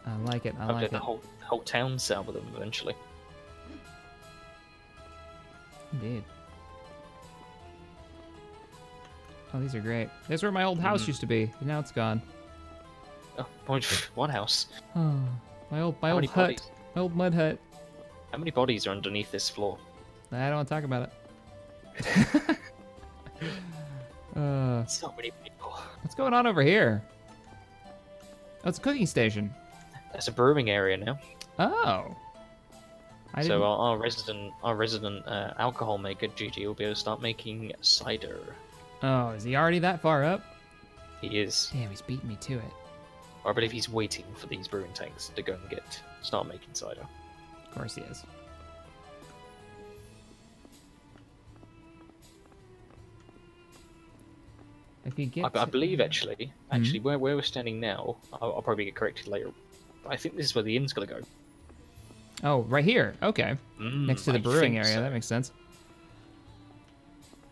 Speaker 1: I like it. I like it.
Speaker 2: The whole town set up with them eventually.
Speaker 1: Indeed. Oh, these are great. This is where my old house used to be. And now it's gone.
Speaker 2: Oh, one house.
Speaker 1: Oh, my old hut. Bodies? My old mud hut.
Speaker 2: How many bodies are underneath this floor?
Speaker 1: I don't want to talk about it.
Speaker 2: So many people.
Speaker 1: What's going on over here? Oh, it's a cooking station.
Speaker 2: That's a brewing area now.
Speaker 1: Oh.
Speaker 2: So our resident alcohol maker Gigi will be able to start making cider.
Speaker 1: Oh, is he already that far up?
Speaker 2: He is.
Speaker 1: Damn, he's beating me to it.
Speaker 2: Or I believe he's waiting for these brewing tanks to go and start making cider.
Speaker 1: Of course he is. If you get
Speaker 2: I believe actually where we're standing now, I'll probably get corrected later. But I think this is where the inn's gonna go.
Speaker 1: Oh, right here. Okay. Next to the brewing area. So. That makes sense.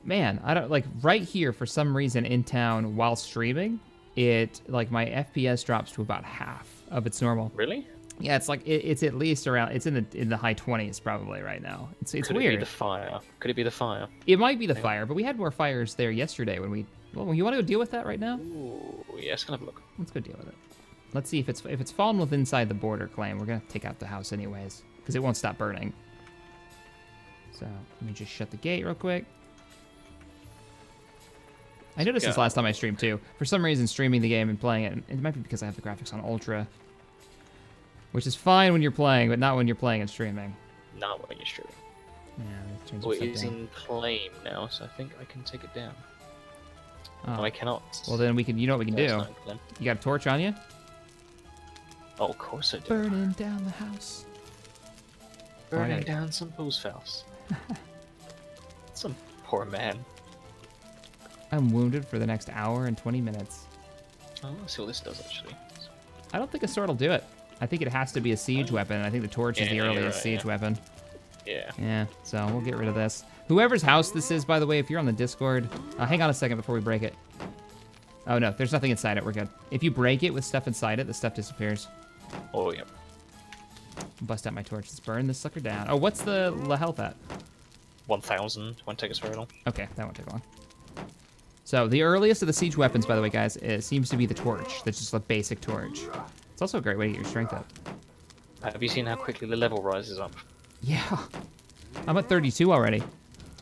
Speaker 1: Man, I don't like right here for some reason in town while streaming, it like my FPS drops to about half of its normal.
Speaker 2: Really?
Speaker 1: Yeah, it's like it's at least around. It's in the high 20s probably right now. It's
Speaker 2: Could
Speaker 1: weird.
Speaker 2: Could it be the fire? Could it be the fire?
Speaker 1: It might be the fire, but we had more fires there yesterday when we. Well, you want to go deal with that right now?
Speaker 2: Ooh, yeah, let's have a look.
Speaker 1: Let's go deal with it. Let's see if it's fallen with inside the border claim. We're gonna take out the house anyways because it won't stop burning. So let me just shut the gate real quick. I noticed this last time I streamed too. For some reason, streaming the game and playing it, it might be because I have the graphics on ultra. Which is fine when you're playing, but not when you're playing and streaming.
Speaker 2: Not when you're streaming.
Speaker 1: Yeah,
Speaker 2: well, it is in claim now, so I think I can take it down. Oh. No, I cannot.
Speaker 1: Well, then we can. You know what we can do? You got a torch on you?
Speaker 2: Oh, of course I do.
Speaker 1: Burning down the house.
Speaker 2: Burning down some people's house. Some poor man.
Speaker 1: I'm wounded for the next hour and 20 minutes.
Speaker 2: Oh, let's see what this does actually.
Speaker 1: I don't think a sword will do it. I think it has to be a siege weapon. I think the torch is the earliest siege weapon.
Speaker 2: Yeah.
Speaker 1: Yeah, so we'll get rid of this. Whoever's house this is, by the way, if you're on the Discord, hang on a second before we break it. Oh, no, there's nothing inside it. We're good. If you break it with stuff inside it, the stuff disappears.
Speaker 2: Oh, yeah.
Speaker 1: Bust out my torch. Let's burn this sucker down. Oh, what's the health at?
Speaker 2: 1,000. Won't take us very long.
Speaker 1: Okay, that won't take long. So the earliest of the siege weapons, by the way, guys, seems to be the torch. That's just a basic torch. It's also a great way to get your strength up.
Speaker 2: Have you seen how quickly the level rises up?
Speaker 1: Yeah. I'm at 32 already.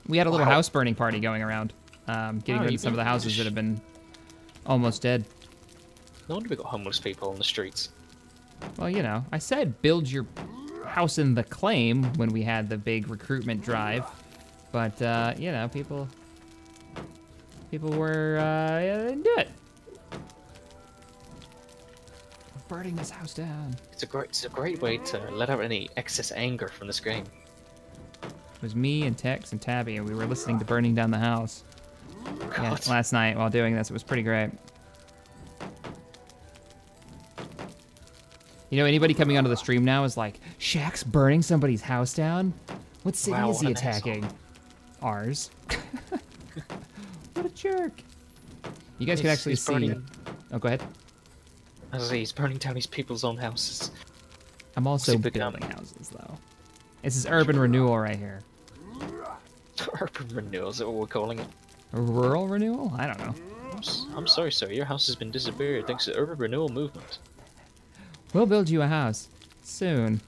Speaker 1: We had a little house burning party going around, getting rid of some of the houses that have been almost dead.
Speaker 2: No wonder we got homeless people on the streets.
Speaker 1: Well, you know, I said build your house in the claim when we had the big recruitment drive, but you know, people were didn't do it. We're burning this house down. It's
Speaker 2: a great way to let out any excess anger from this game.
Speaker 1: It was me and Tex and Tabby, and we were listening to Burning Down the House. Yeah, last night while doing this. It was pretty great. You know, anybody coming onto the stream now is like, Shaq's burning somebody's house down? What city is he attacking? Ours. What a jerk. You guys can actually see... Oh, go ahead.
Speaker 2: As he's burning down his people's own houses.
Speaker 1: I'm also building houses, though. This is urban renewal right here.
Speaker 2: Urban renewal, is that what we're calling it?
Speaker 1: Rural renewal? I don't know.
Speaker 2: I'm sorry, sir. Your house has been disappeared thanks to the urban renewal movement.
Speaker 1: We'll build you a house. Soon.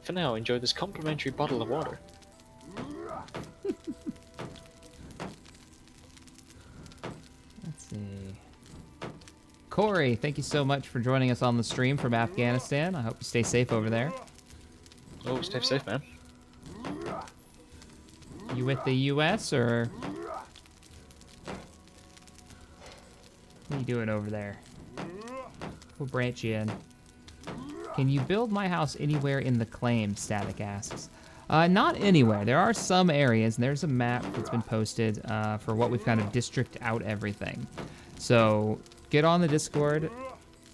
Speaker 2: For now, enjoy this complimentary bottle of water.
Speaker 1: Let's see. Corey, thank you so much for joining us on the stream from Afghanistan. I hope you stay safe over there.
Speaker 2: Oh, stay safe, man.
Speaker 1: You with the U.S. or... What are you doing over there? We'll branch you in. Can you build my house anywhere in the claim, Static asks. Not anywhere. There are some areas, and there's a map that's been posted for what we've kind of district out everything. So get on the Discord,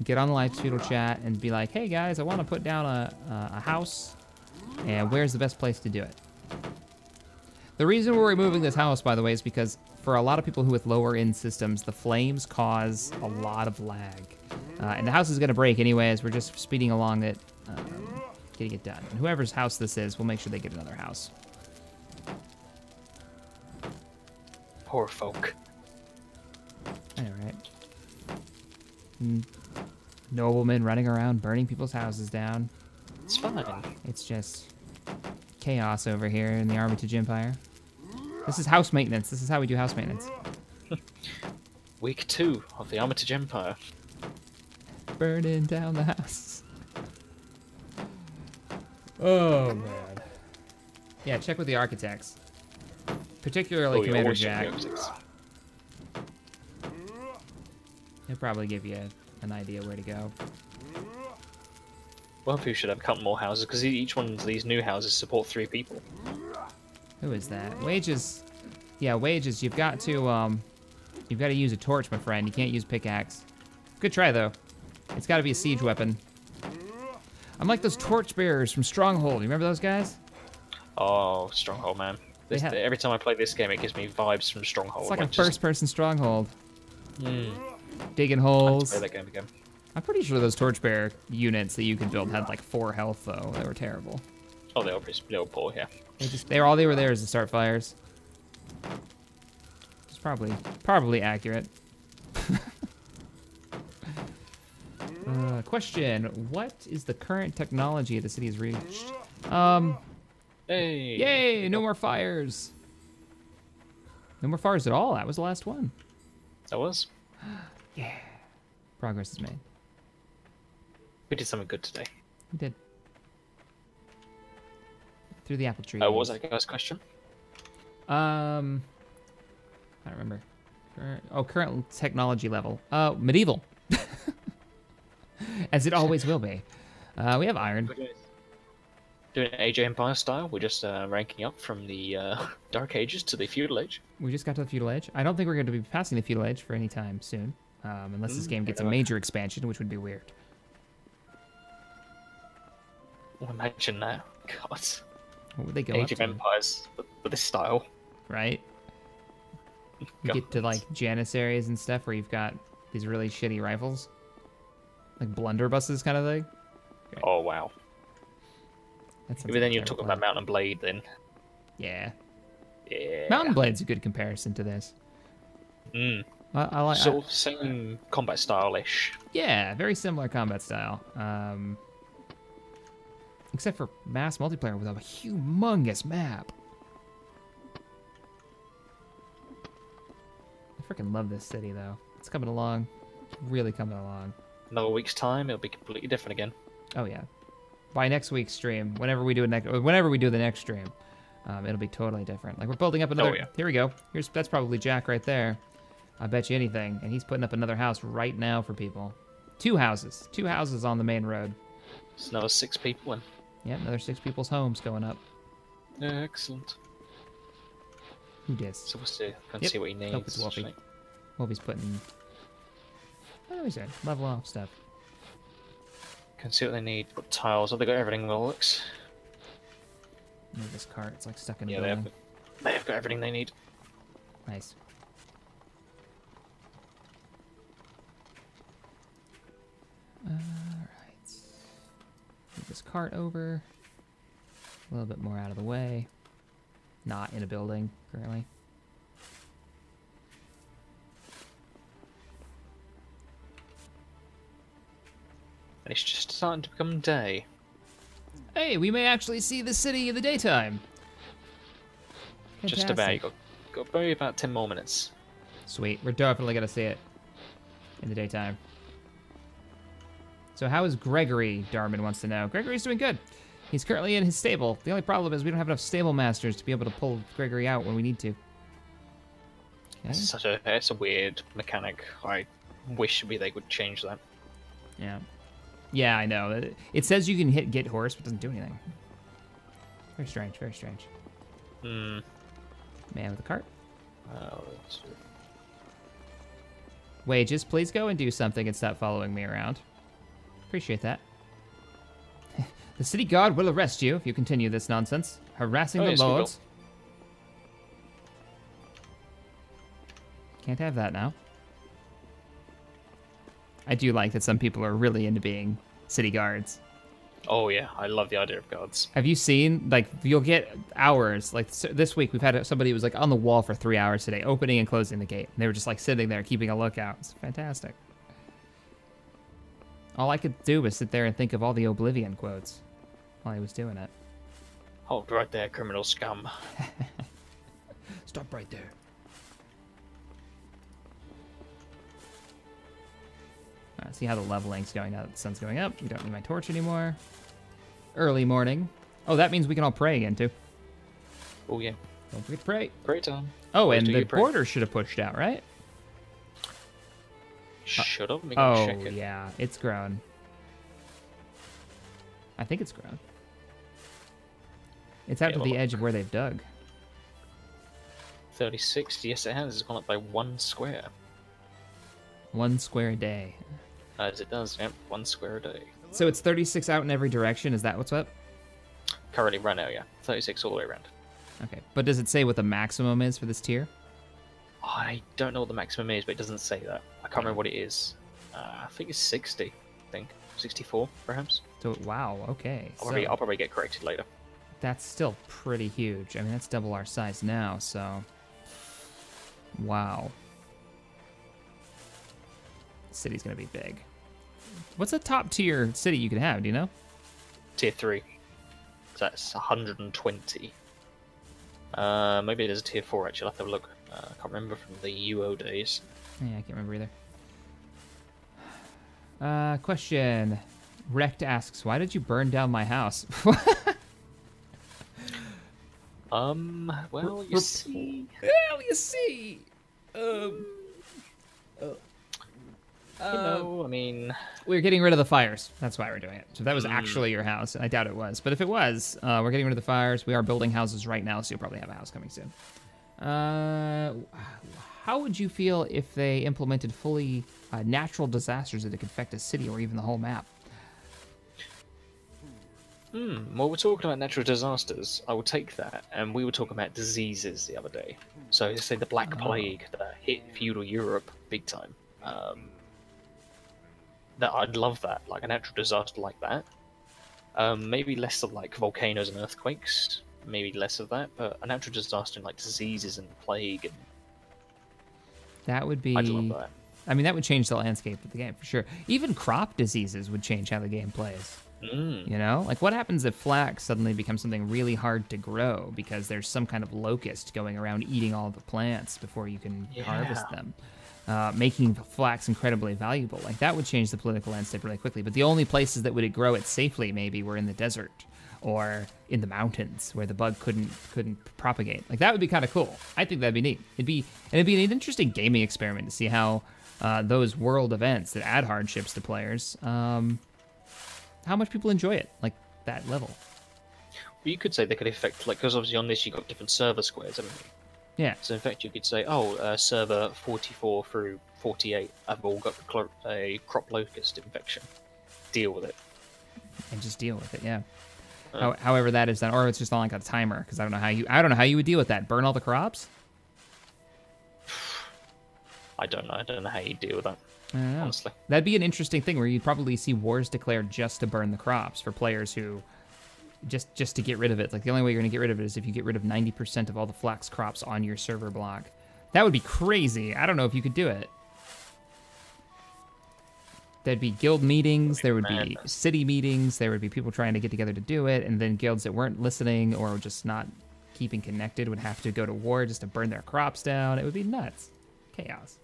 Speaker 1: get on the live Feudal chat, and be like, hey guys, I want to put down a house, and where's the best place to do it? The reason we're removing this house, by the way, is because for a lot of people who with lower end systems, the flames cause a lot of lag. And the house is going to break anyways. We're just speeding along it, getting it done. And whoever's house this is, we'll make sure they get another house.
Speaker 2: Poor folk.
Speaker 1: All right. Noblemen running around burning people's houses down.
Speaker 2: It's fine.
Speaker 1: It's just chaos over here in the Armitage Empire. This is house maintenance. This is how we do house maintenance.
Speaker 2: Week 2 of the Armitage Empire.
Speaker 1: Burning down the house. Oh, man. Yeah, check with the architects. Particularly Commander Jack. He'll probably give you an idea where to go.
Speaker 2: Well, hopefully we should have a couple more houses, because each one of these new houses support 3 people.
Speaker 1: Who is that? Wages. Yeah, wages. You've got to use a torch, my friend. You can't use pickaxe. Good try, though. It's got to be a siege weapon. I'm like those torchbearers from Stronghold. You remember those guys?
Speaker 2: Oh, Stronghold, man. Every time I play this game, it gives me vibes from Stronghold.
Speaker 1: It's like a first-person Stronghold.
Speaker 2: Mm.
Speaker 1: Digging
Speaker 2: I
Speaker 1: holes.
Speaker 2: play that game again.
Speaker 1: I'm pretty sure those torchbearer units that you could build had like 4 health, though. They were terrible.
Speaker 2: Oh, they were poor, yeah.
Speaker 1: They were there is to start fires. It's probably accurate. Question: what is the current technology the city has reached?
Speaker 2: Hey!
Speaker 1: Yay! No more fires. No more fires at all. That was the last one.
Speaker 2: That was.
Speaker 1: Yeah. Progress is made.
Speaker 2: We did something good today.
Speaker 1: We did. Through the apple tree.
Speaker 2: What was that guy's question?
Speaker 1: I don't remember. Current technology level. Medieval. As it always will be. We have iron.
Speaker 2: Doing Age of Empire style. We're just ranking up from the Dark Ages to the Feudal Age.
Speaker 1: We just got to the Feudal Age. I don't think we're going to be passing the Feudal Age for any time soon. Unless this game gets a major expansion, which would be weird.
Speaker 2: Well, imagine that. God.
Speaker 1: What would they go
Speaker 2: Age
Speaker 1: up
Speaker 2: of
Speaker 1: to?
Speaker 2: Empires, but this style.
Speaker 1: Right? You get to like Janissaries and stuff where you've got these really shitty rifles. Like blunderbusses kind of thing. Great.
Speaker 2: Oh, wow.
Speaker 1: But
Speaker 2: then you're talking about Mountain Blade then.
Speaker 1: Yeah.
Speaker 2: Yeah.
Speaker 1: Mountain Blade's a good comparison to this.
Speaker 2: Mm.
Speaker 1: I like
Speaker 2: sort of same combat style-ish.
Speaker 1: Yeah, very similar combat style. Except for mass multiplayer with a humongous map. I freaking love this city though. It's coming along. Really coming along.
Speaker 2: Another week's time, it'll be completely different again.
Speaker 1: Oh yeah. By next week's stream, whenever we do the next stream, it'll be totally different. Like we're building up another.
Speaker 2: Oh, yeah.
Speaker 1: Here we go. That's probably Jack right there. I bet you anything. And he's putting up another house right now for people. 2 houses. 2 houses on the main road.
Speaker 2: It's another 6 people in.
Speaker 1: Yeah, another 6 people's homes going up.
Speaker 2: Excellent.
Speaker 1: Who dis?
Speaker 2: So we'll see. Let's see what he needs.
Speaker 1: Nope, it's Wolfie. Wolfie's putting. What is it? Level off stuff.
Speaker 2: Can see what they need. Got tiles. Have they got everything that looks?
Speaker 1: Move this cart. It's like stuck in a
Speaker 2: Yeah,
Speaker 1: building.
Speaker 2: they have got everything they need.
Speaker 1: Nice. Alright. Move this cart over. A little bit more out of the way. Not in a building currently.
Speaker 2: And it's just starting to become day.
Speaker 1: Hey, we may actually see the city in the daytime.
Speaker 2: Just about. You got probably about 10 more minutes.
Speaker 1: Sweet. We're definitely gonna see it in the daytime. So how is Gregory? Darman wants to know. Gregory's doing good. He's currently in his stable. The only problem is we don't have enough stable masters to be able to pull Gregory out when we need to. Okay.
Speaker 2: It's a weird mechanic. I wish they would change that.
Speaker 1: Yeah. Yeah, I know. It says you can get horse, but doesn't do anything. Very strange, very strange.
Speaker 2: Hmm.
Speaker 1: Man with a cart.
Speaker 2: Oh,
Speaker 1: Wages, please go and do something and stop following me around. Appreciate that. The city guard will arrest you if you continue this nonsense. Harassing the lords. Can't have that now. I do like that some people are really into being city guards.
Speaker 2: Oh yeah, I love the idea of guards.
Speaker 1: Have you seen, like, you'll get hours, like this week we've had somebody who was like on the wall for 3 hours today, opening and closing the gate. And they were just like sitting there keeping a lookout. It's fantastic. All I could do was sit there and think of all the Oblivion quotes while I was doing it.
Speaker 2: Hold right there, criminal scum.
Speaker 1: Stop right there. See how the leveling's going now that the sun's going up. We don't need my torch anymore. Early morning. Oh, that means we can all pray again, too.
Speaker 2: Oh, yeah.
Speaker 1: Don't forget to pray.
Speaker 2: Pray time.
Speaker 1: Oh, and the border should have pushed out, right?
Speaker 2: Should have.
Speaker 1: Oh,
Speaker 2: check it.
Speaker 1: yeah. It's grown. I think it's grown. It's out to the edge of where they've dug.
Speaker 2: 36. Yes, it has. It's gone up by 1 square.
Speaker 1: 1 square a day.
Speaker 2: As it does, yep. 1 square a day.
Speaker 1: So it's 36 out in every direction. Is that what's up?
Speaker 2: Currently right now, yeah. 36 all the way around.
Speaker 1: Okay, but does it say what the maximum is for this tier?
Speaker 2: I don't know what the maximum is, but it doesn't say that. I can't remember what it is. I think it's 60. I think 64, perhaps.
Speaker 1: So wow, okay.
Speaker 2: I'll probably get corrected later.
Speaker 1: That's still pretty huge. I mean, that's double our size now. So wow, city's gonna be big. What's a top tier city you could have? Do you know?
Speaker 2: Tier 3. So that's 120. Maybe there's a tier 4 actually. I'll have to have a look. I can't remember from the UO days.
Speaker 1: Yeah, I can't remember either. Question. Rect asks, why did you burn down my house?
Speaker 2: Well, you see... You know, I mean...
Speaker 1: We're getting rid of the fires. That's why we're doing it. So if that was actually your house, I doubt it was. But if it was, we're getting rid of the fires. We are building houses right now, so you'll probably have a house coming soon. How would you feel if they implemented fully natural disasters that could affect a city or even the whole map?
Speaker 2: Well, we're talking about natural disasters. I will take that. And we were talking about diseases the other day. So, say the Black Plague that hit feudal Europe big time. That I'd love that, like a natural disaster like that. Maybe less of like volcanoes and earthquakes. Maybe less of that, but a natural disaster like diseases and plague. And
Speaker 1: that would be.
Speaker 2: I'd love that.
Speaker 1: I mean, that would change the landscape of the game for sure. Even crop diseases would change how the game plays. You know, like what happens if flax suddenly becomes something really hard to grow because there's some kind of locust going around eating all the plants before you can harvest them, making flax incredibly valuable. Like that would change the political landscape really quickly. But the only places that would grow it safely maybe were in the desert or in the mountains where the bug couldn't propagate. Like that would be kind of cool. I think that'd be neat. It'd be an interesting gaming experiment to see how those world events that add hardships to players. How much people enjoy it, like that level.
Speaker 2: Well, you could say they could affect, like, because obviously on this you've got different server squares, haven't you?
Speaker 1: Yeah.
Speaker 2: So in fact you could say, oh, server 44 through 48 have all got a crop locust infection. Deal with it.
Speaker 1: And just deal with it, yeah. However that is done, or it's just on like a timer, because I don't know how you would deal with that. Burn all the crops?
Speaker 2: I don't know how you deal with that.
Speaker 1: I don't know.
Speaker 2: Honestly.
Speaker 1: That'd be an interesting thing where you'd probably see wars declared just to burn the crops for players who just to get rid of it. Like the only way you're gonna get rid of it is if you get rid of 90% of all the flax crops on your server block. That would be crazy. I don't know if you could do it. There'd be guild meetings, there would be city meetings, there would be people trying to get together to do it, and then guilds that weren't listening or just not keeping connected would have to go to war just to burn their crops down. It would be nuts. Chaos.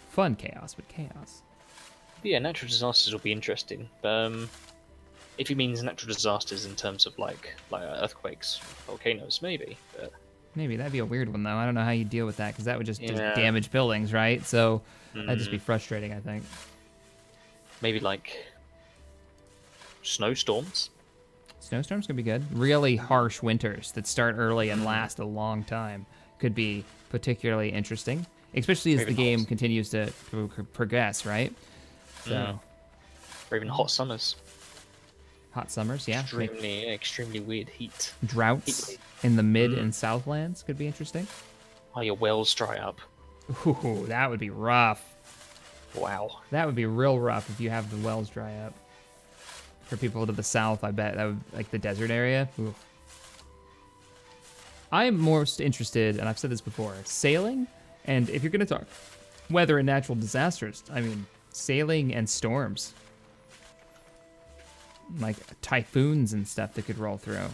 Speaker 1: Fun chaos, but chaos.
Speaker 2: Yeah, natural disasters will be interesting. If it means natural disasters in terms of like earthquakes, volcanoes, maybe. But...
Speaker 1: Maybe that'd be a weird one though. I don't know how you deal with that because that would just damage buildings, right? So that'd just be frustrating, I think.
Speaker 2: Maybe like snowstorms.
Speaker 1: Snowstorms could be good. Really harsh winters that start early and last a long time could be particularly interesting. Especially as the game continues to progress, right? So,
Speaker 2: or even hot summers.
Speaker 1: Hot summers, yeah.
Speaker 2: Extremely weird heat.
Speaker 1: Droughts in the mid and southlands could be interesting.
Speaker 2: Oh, your wells dry up.
Speaker 1: Ooh, that would be rough.
Speaker 2: Wow.
Speaker 1: That would be real rough if you have the wells dry up. For people to the south, I bet that would like the desert area. Oof. I'm most interested, and I've said this before, sailing. And if you're going to talk weather and natural disasters, I mean, sailing and storms. Like typhoons and stuff that could roll through.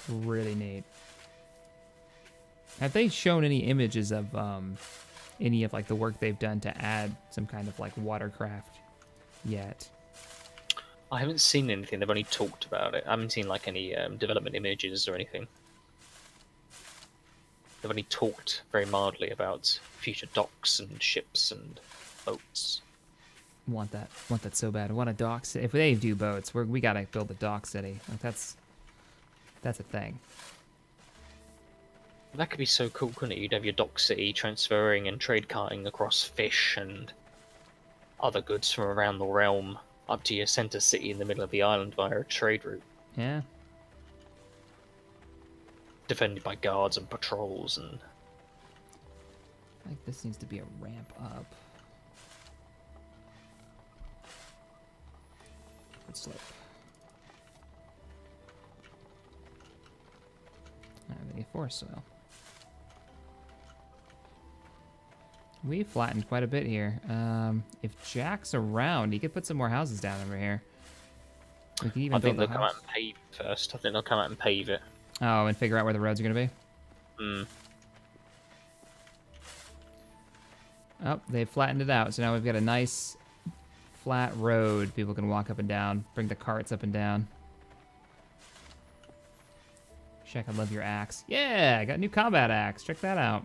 Speaker 1: Really neat. Have they shown any images of any of like the work they've done to add some kind of like watercraft yet?
Speaker 2: I haven't seen anything. They've only talked about it. I haven't seen like any development images or anything. They've only talked very mildly about future docks and ships and boats.
Speaker 1: Want that so bad. I want a dock city. If they do boats, we gotta build a dock city. Like that's a thing.
Speaker 2: That could be so cool, couldn't it? You'd have your dock city transferring and trade carting across fish and other goods from around the realm up to your center city in the middle of the island via a trade route.
Speaker 1: Yeah.
Speaker 2: Defended by guards and patrols and...
Speaker 1: I think this needs to be a ramp up. Let's slope. I need forest soil. We flattened quite a bit here. If Jack's around, he could put some more houses down over here. We can even
Speaker 2: I think
Speaker 1: build
Speaker 2: they'll
Speaker 1: a
Speaker 2: come out
Speaker 1: house.
Speaker 2: and pave first. I think they'll come out and pave it.
Speaker 1: Oh, and figure out where the roads are gonna be.
Speaker 2: Hmm.
Speaker 1: Oh, they flattened it out, so now we've got a nice flat road people can walk up and down, bring the carts up and down. Check, I love your axe. Yeah, I got a new combat axe. Check that out.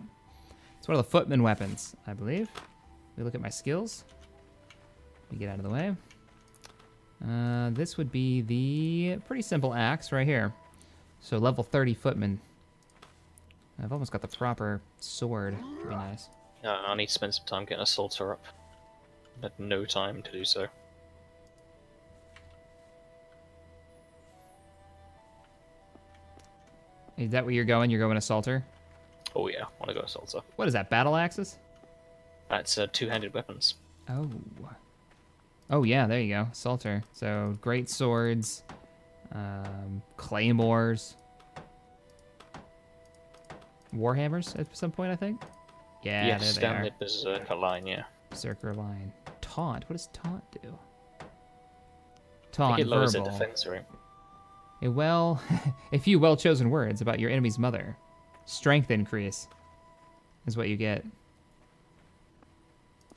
Speaker 1: It's one of the footman weapons, I believe. We look at my skills. Let me get out of the way. This would be the pretty simple axe right here. So level 30 footman. I've almost got the proper sword. Would be nice.
Speaker 2: I need to spend some time getting a salter up. But no time to do so.
Speaker 1: Is that where you're going? You're going assaulter?
Speaker 2: Oh yeah, want to go salter.
Speaker 1: What is that, battle axes?
Speaker 2: That's two-handed weapons.
Speaker 1: Oh. Oh yeah, there you go, assaulter. So great swords, claymores, warhammers at some point, I think. Yeah,
Speaker 2: Yes,
Speaker 1: there they
Speaker 2: down
Speaker 1: are.
Speaker 2: the berserker line, yeah.
Speaker 1: Berserker line. Taunt. What does taunt do?
Speaker 2: I
Speaker 1: Taunt.
Speaker 2: think it lowers their
Speaker 1: verbal.
Speaker 2: defense rate.
Speaker 1: A few well-chosen words about your enemy's mother. Strength increase is what you get.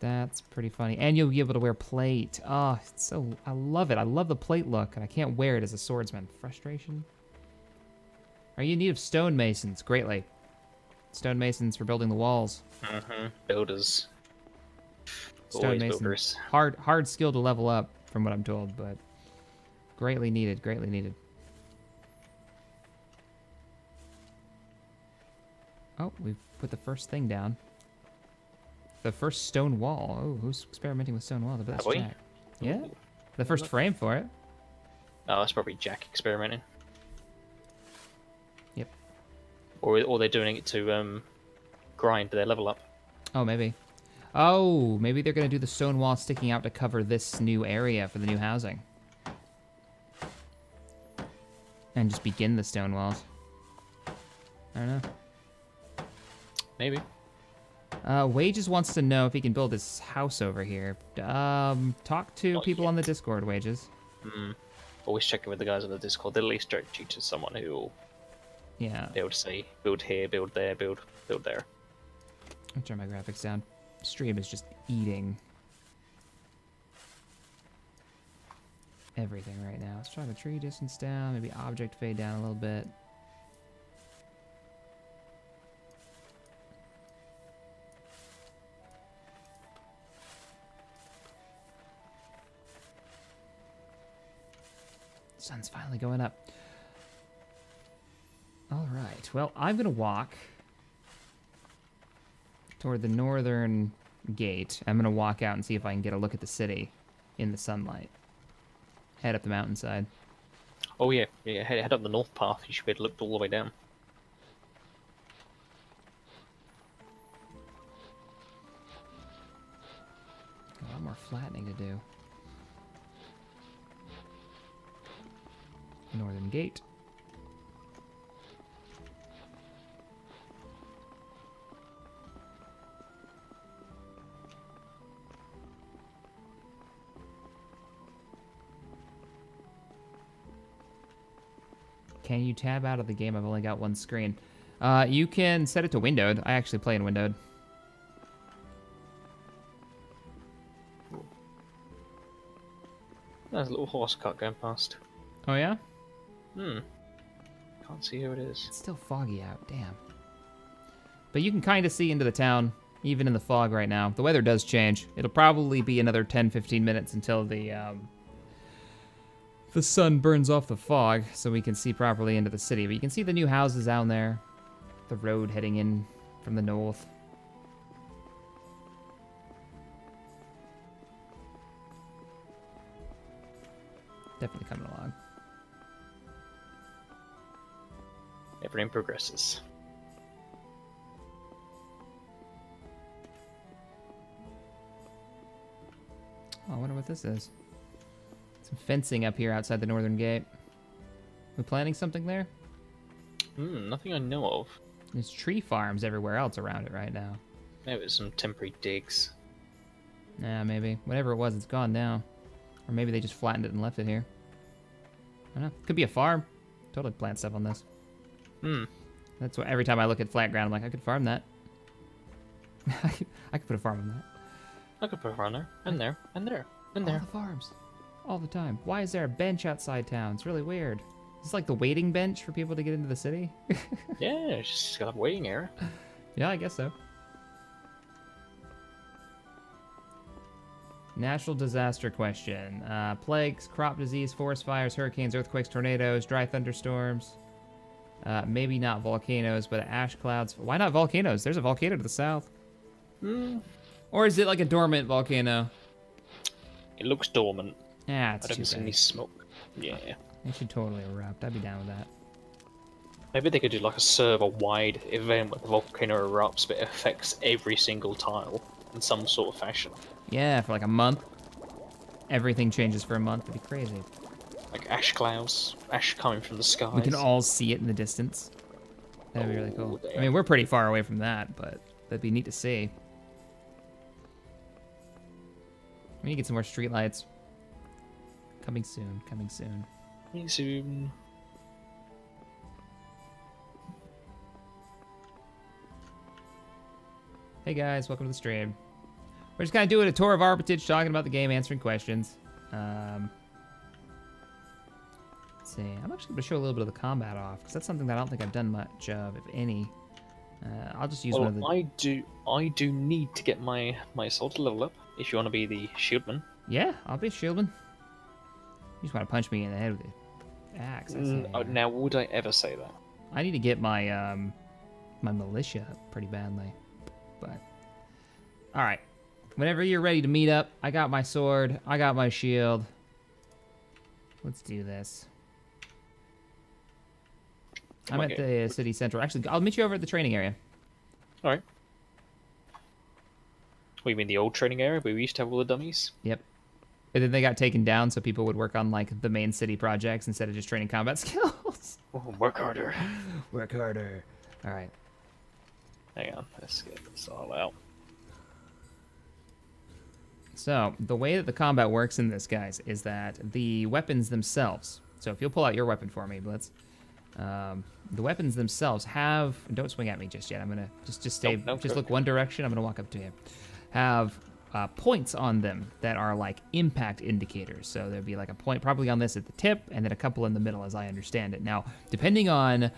Speaker 1: That's pretty funny. And you'll be able to wear plate. Oh, it's so... I love it. I love the plate look, and I can't wear it as a swordsman. Frustration? Are you in need of stonemasons? Greatly. Stonemasons for building the walls.
Speaker 2: Mm-hmm. Builders. Always builders.
Speaker 1: Stonemasons. Hard skill to level up, from what I'm told, but greatly needed. Greatly needed. Oh, we've put the first thing down. The first stone wall. Oh, who's experimenting with stone walls? I bet that's
Speaker 2: Have we?
Speaker 1: Jack. Yeah.
Speaker 2: Ooh.
Speaker 1: The first frame for it.
Speaker 2: Oh, that's probably Jack experimenting.
Speaker 1: Yep.
Speaker 2: Or they're doing it to grind their level up.
Speaker 1: Oh, maybe. Oh, maybe they're going to do the stone wall sticking out to cover this new area for the new housing. And just begin the stone walls. I don't know.
Speaker 2: Maybe.
Speaker 1: Wages wants to know if he can build his house over here. Talk to
Speaker 2: Not
Speaker 1: people
Speaker 2: yet.
Speaker 1: on the Discord, Wages.
Speaker 2: Always checking with the guys on the Discord. They'll at least direct you to someone who will
Speaker 1: Yeah.
Speaker 2: be able to say, build here, build there, build there.
Speaker 1: I'll turn my graphics down. Stream is just eating everything right now. Let's try the tree distance down, maybe object fade down a little bit. Sun's finally going up. All right. Well, I'm going to walk toward the northern gate. I'm going to walk out and see if I can get a look at the city in the sunlight. Head up the mountainside.
Speaker 2: Oh yeah, head up the north path. You should be able to look all the way down.
Speaker 1: Got a lot more flattening to do. Northern gate. Can you tab out of the game? I've only got one screen. You can set it to windowed. I actually play in windowed.
Speaker 2: There's a little horse cart going past.
Speaker 1: Oh yeah?
Speaker 2: Can't see who it is.
Speaker 1: It's still foggy out. Damn. But you can kind of see into the town, even in the fog right now. The weather does change. It'll probably be another 10-15 minutes until the sun burns off the fog, so we can see properly into the city. But you can see the new houses out there. the road heading in from the north. Definitely coming along.
Speaker 2: Everything progresses.
Speaker 1: Oh, I wonder what this is. Some fencing up here outside the northern gate. We planning something there?
Speaker 2: Nothing I know of.
Speaker 1: There's tree farms everywhere else around it right now.
Speaker 2: Maybe it's some temporary digs.
Speaker 1: Nah, maybe. Whatever it was, it's gone now. Or maybe they just flattened it and left it here. I don't know. Could be a farm. Totally plant stuff on this. That's what every time I look at flat ground, I'm like, I could farm that. I could put a farm on that.
Speaker 2: I could put a farm there, and there, and there, and there.
Speaker 1: All the farms. All the time. Why is there a bench outside town? It's really weird. Is this like the waiting bench for people to get into the city?
Speaker 2: Yeah, it's just got a waiting area.
Speaker 1: Yeah, I guess so. Natural disaster question. Plagues, crop disease, forest fires, hurricanes, earthquakes, tornadoes, dry thunderstorms. Maybe not volcanoes, but ash clouds. Why not volcanoes? There's a volcano to the south. Or is it like a dormant volcano?
Speaker 2: It looks dormant.
Speaker 1: Yeah, it's
Speaker 2: I don't
Speaker 1: too
Speaker 2: see
Speaker 1: bad.
Speaker 2: any smoke. Yeah.
Speaker 1: It should totally erupt. I'd be down with that.
Speaker 2: Maybe they could do like a server-wide event where the volcano erupts, but it affects every single tile in some sort of fashion.
Speaker 1: Yeah, for like a month. Everything changes for a month. It'd be crazy.
Speaker 2: Like ash clouds, ash coming from the skies.
Speaker 1: We can all see it in the distance. That'd be really cool.
Speaker 2: damn.
Speaker 1: I mean, we're pretty far away from that, but that'd be neat to see. We need to get some more streetlights. Coming soon, coming soon.
Speaker 2: Coming soon.
Speaker 1: Hey guys, welcome to the stream. We're just kind of doing a tour of Armitage, talking about the game, answering questions. Let's see. I'm actually going to show a little bit of the combat off, because that's something that I don't think I've done much of, if any. I'll just use one of the...
Speaker 2: I do need to get my assault level up, if you want to be the shieldman.
Speaker 1: Yeah, I'll be a shieldman. You just want to punch me in the head with the axe.
Speaker 2: Now, would I ever say that?
Speaker 1: I need to get my my militia up pretty badly, but all right. Whenever you're ready to meet up, I got my sword, I got my shield. Let's do this. I'm at the city central. Actually, I'll meet you over at the training area.
Speaker 2: All right. What, you mean the old training area where we used to have all the dummies?
Speaker 1: Yep. And then they got taken down so people would work on like the main city projects instead of just training combat skills.
Speaker 2: Oh, work harder.
Speaker 1: Work harder. All right.
Speaker 2: Hang on, let's get this all out.
Speaker 1: So, the way that the combat works in this, guys, is that the weapons themselves... So, if you'll pull out your weapon for me, Blitz. The weapons themselves have... Don't swing at me just yet. I'm going to just stay... just look one direction. I'm going to walk up to you. Have points on them that are like impact indicators. So, there'd be like a point probably on this at the tip, and then a couple in the middle, as I understand it. Now, depending on...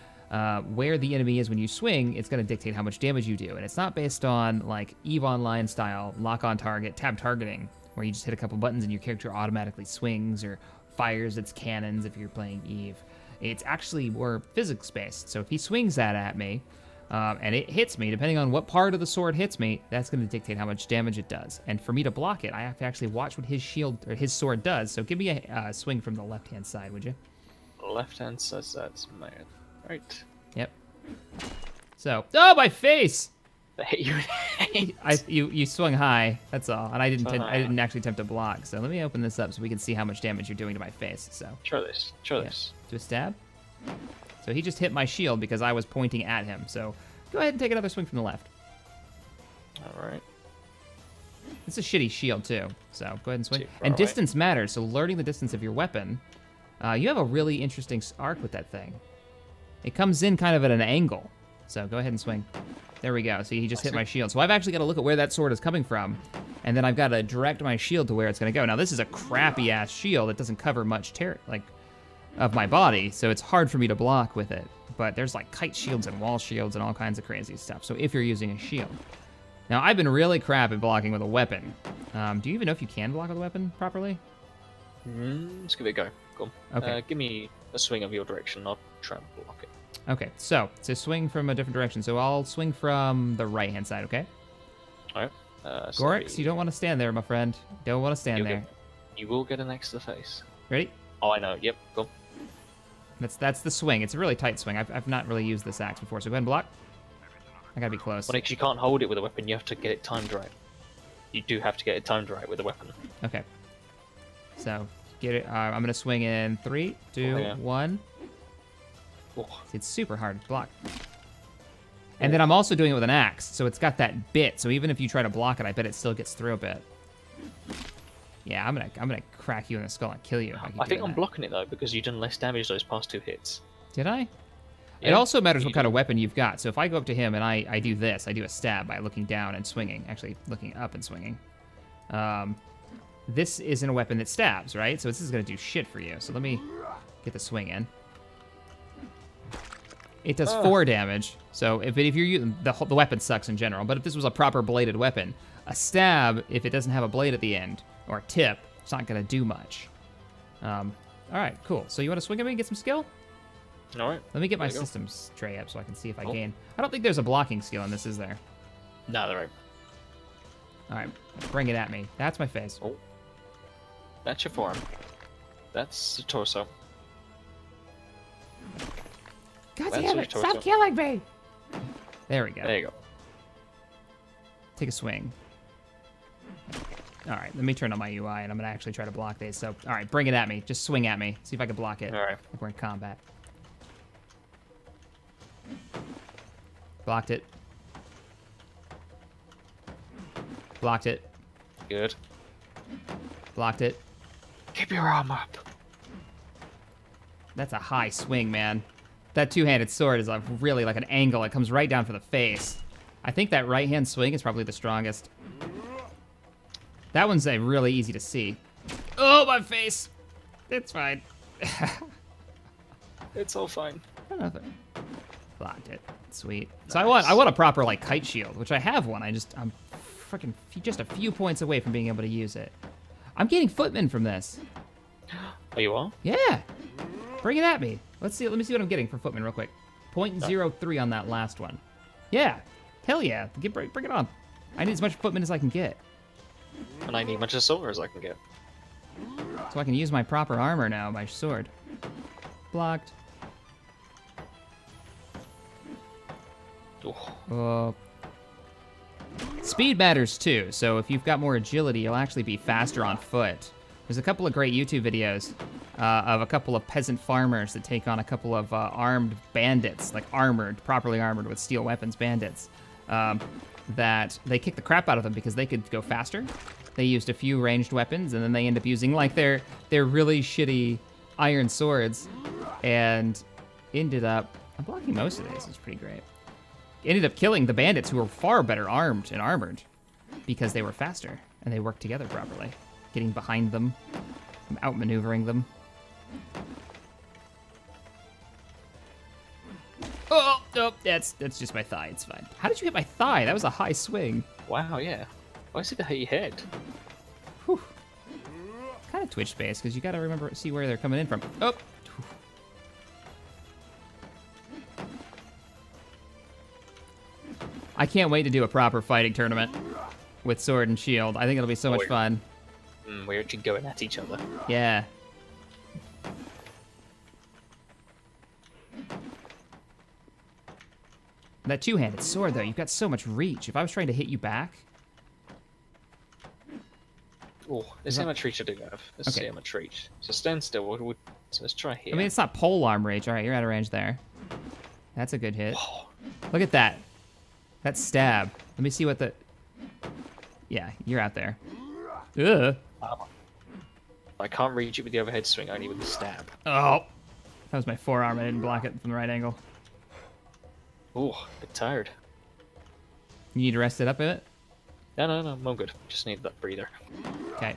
Speaker 1: where the enemy is when you swing, it's going to dictate how much damage you do. And it's not based on, like, EVE Online style lock-on target, tab targeting, where you just hit a couple buttons and your character automatically swings or fires its cannons if you're playing EVE. It's actually more physics-based. So if he swings that at me, and it hits me, depending on what part of the sword hits me, that's going to dictate how much damage it does. And for me to block it, I have to actually watch what his shield or his sword does. So give me a swing from the left-hand side, would you?
Speaker 2: Left-hand side, that's mad. Right.
Speaker 1: Yep. So, oh, my face!
Speaker 2: I hate you.
Speaker 1: You swung high. That's all, and I didn't actually attempt to block. So let me open this up so we can see how much damage you're doing to my face. So
Speaker 2: try this. Try this.
Speaker 1: Do a stab. So he just hit my shield because I was pointing at him. So go ahead and take another swing from the left.
Speaker 2: All right.
Speaker 1: It's a shitty shield too. So go ahead and swing. And
Speaker 2: away.
Speaker 1: Distance matters. So learning the distance of your weapon, you have a really interesting arc with that thing. It comes in kind of at an angle. So go ahead and swing. There we go. See, he just hit my shield. So I've actually got to look at where that sword is coming from. And then I've got to direct my shield to where it's going to go. Now, this is a crappy-ass shield. It doesn't cover much of my body. So it's hard for me to block with it. But there's like kite shields and wall shields and all kinds of crazy stuff. So if you're using a shield. Now, I've been really crap at blocking with a weapon. Do you even know if you can block with a weapon properly?
Speaker 2: Let's give it a go. Go on.
Speaker 1: Okay.
Speaker 2: Give me a swing of your direction. I'll try and block it.
Speaker 1: Okay, so swing from a different direction. So I'll swing from the right-hand side, okay?
Speaker 2: Alright.
Speaker 1: Gorix, you don't want to stand there, my friend. Don't want to stand there.
Speaker 2: You will get an X to the face.
Speaker 1: Ready?
Speaker 2: Oh, I know. Yep, go.
Speaker 1: That's the swing. It's a really tight swing. I've not really used this axe before, so go ahead and block. I gotta be close.
Speaker 2: Well, you can't hold it with a weapon. You have to get it timed right. You do have to get it timed right with a weapon.
Speaker 1: Okay. So, get it. I'm gonna swing in 3, 2, 1.
Speaker 2: Oh.
Speaker 1: It's super hard to block. And then I'm also doing it with an axe, so it's got that bit. So even if you try to block it, I bet it still gets through a bit. Yeah, I'm gonna crack you in the skull and kill you.
Speaker 2: I think I'm blocking it though because you've done less damage those past 2 hits.
Speaker 1: Did I?
Speaker 2: Yeah,
Speaker 1: it also matters what kind of weapon you've got. So if I go up to him and I do this, I do a stab by looking down and swinging. Actually, looking up and swinging. This isn't a weapon that stabs, right? So this is gonna do shit for you. So let me get the swing in. It does 4 damage. So if you're using the weapon sucks in general, but if this was a proper bladed weapon, a stab, if it doesn't have a blade at the end or a tip, it's not gonna do much. All right, cool. So you want to swing at me and get some skill?
Speaker 2: All right.
Speaker 1: Let me get my systems tray up so I can see if I gain. I don't think there's a blocking skill in this, is there?
Speaker 2: No, there ain't.
Speaker 1: All right, bring it at me. That's my face.
Speaker 2: Oh. That's your forearm. That's the torso.
Speaker 1: God damn it! Stop killing me! There we go.
Speaker 2: There you go.
Speaker 1: Take a swing. All right, let me turn on my UI, and I'm gonna actually try to block these. So, all right, bring it at me. Just swing at me. See if I can block it.
Speaker 2: All right.
Speaker 1: Like we're in combat. Blocked it. Blocked it.
Speaker 2: Good.
Speaker 1: Blocked it.
Speaker 2: Keep your arm up.
Speaker 1: That's a high swing, man. That two-handed sword is really like an angle. It comes right down for the face. I think that right-hand swing is probably the strongest. That one's really easy to see. Oh, my face! It's fine.
Speaker 2: It's all fine.
Speaker 1: I don't know if it blocked it. Sweet. So I want a proper like kite shield, which I have one. I'm freaking just a few points away from being able to use it. I'm getting footmen from this.
Speaker 2: Oh, you are?
Speaker 1: Yeah. Bring it at me. Let me see what I'm getting for footmen real quick. 0.03 on that last one. Yeah. Hell yeah. Bring it on. I need as much footmen as I can get.
Speaker 2: And I need much as silver as I can get.
Speaker 1: So I can use my proper armor now, my sword. Blocked. Speed matters too, so if you've got more agility, you'll actually be faster on foot. There's a couple of great YouTube videos of a couple of peasant farmers that take on a couple of armed bandits, like properly armored with steel weapons bandits, that they kick the crap out of them because they could go faster. They used a few ranged weapons, and then they end up using like their really shitty iron swords, and ended up, I'm blocking most of these, it's pretty great. Ended up killing the bandits who were far better armed and armored because they were faster and they worked together properly. Getting behind them, outmaneuvering them. Oh, nope, that's just my thigh, it's fine. How did you hit my thigh? That was a high swing.
Speaker 2: Wow, yeah. Why is it to hit your head?
Speaker 1: Whew. Kind of Twitch space, because you gotta see where they're coming in from. Oh. I can't wait to do a proper fighting tournament with sword and shield. I think it'll be so much fun.
Speaker 2: We're actually going at each other.
Speaker 1: Yeah. That two-handed sword, though, you've got so much reach. If I was trying to hit you back...
Speaker 2: Oh, let's see how much reach I do have. Let's see how much reach. So stand still. So let's try here.
Speaker 1: I mean, it's not polearm range. All right, you're out of range there. That's a good hit. Whoa. Look at that. That stab. Let me see what the... Yeah, you're out there. Ugh.
Speaker 2: I can't reach it with the overhead swing, only with the stab.
Speaker 1: Oh. That was my forearm. I didn't block it from the right angle.
Speaker 2: Oh, a bit tired.
Speaker 1: You need to rest it up a bit?
Speaker 2: No, I'm good. Just need that breather.
Speaker 1: Okay.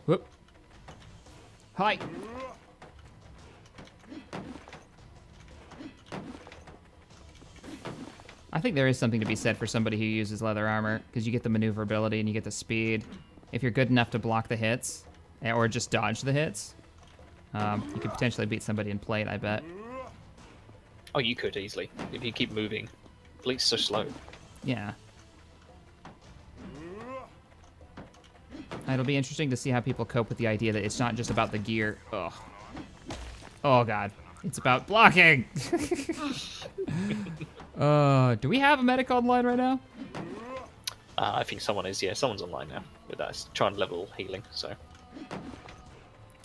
Speaker 1: Whoop. Hi. I think there is something to be said for somebody who uses leather armor, because you get the maneuverability and you get the speed. If you're good enough to block the hits or just dodge the hits. You could potentially beat somebody in plate, I bet.
Speaker 2: Oh, you could easily if you keep moving. Fleet's so slow.
Speaker 1: Yeah. It'll be interesting to see how people cope with the idea that it's not just about the gear. Ugh. Oh, God. It's about blocking! Do we have a medic online right now?
Speaker 2: I think someone is, yeah. Someone's online now with us, trying to level healing, so.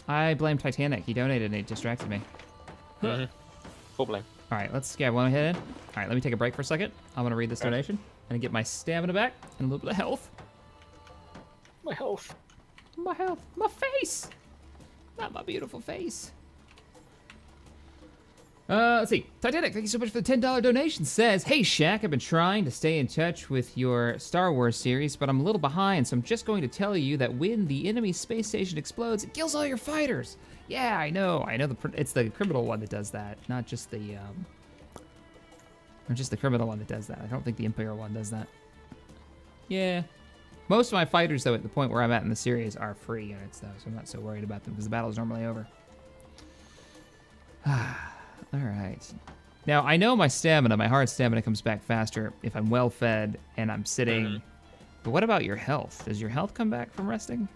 Speaker 1: I blame Titanic. He donated and he distracted me.
Speaker 2: Full blame.
Speaker 1: All right, let's get one hit in. All right, let me take a break for a second. I'm going to read this donation and get my stamina back and a little bit of health.
Speaker 2: My health.
Speaker 1: My health. My face! Not my beautiful face. Let's see. Titanic, thank you so much for the $10 donation. Says, hey, Shaq, I've been trying to stay in touch with your Star Wars series, but I'm a little behind, so I'm just going to tell you that when the enemy space station explodes, it kills all your fighters. Yeah, I know. It's the criminal one that does that, not just the criminal one that does that. I don't think the Imperial one does that. Yeah. Most of my fighters, though, at the point where I'm at in the series, are free units, though, so I'm not so worried about them because the battle's normally over. All right. Now, I know my stamina, my hard stamina comes back faster if I'm well fed and I'm sitting. But what about your health? Does your health come back from resting?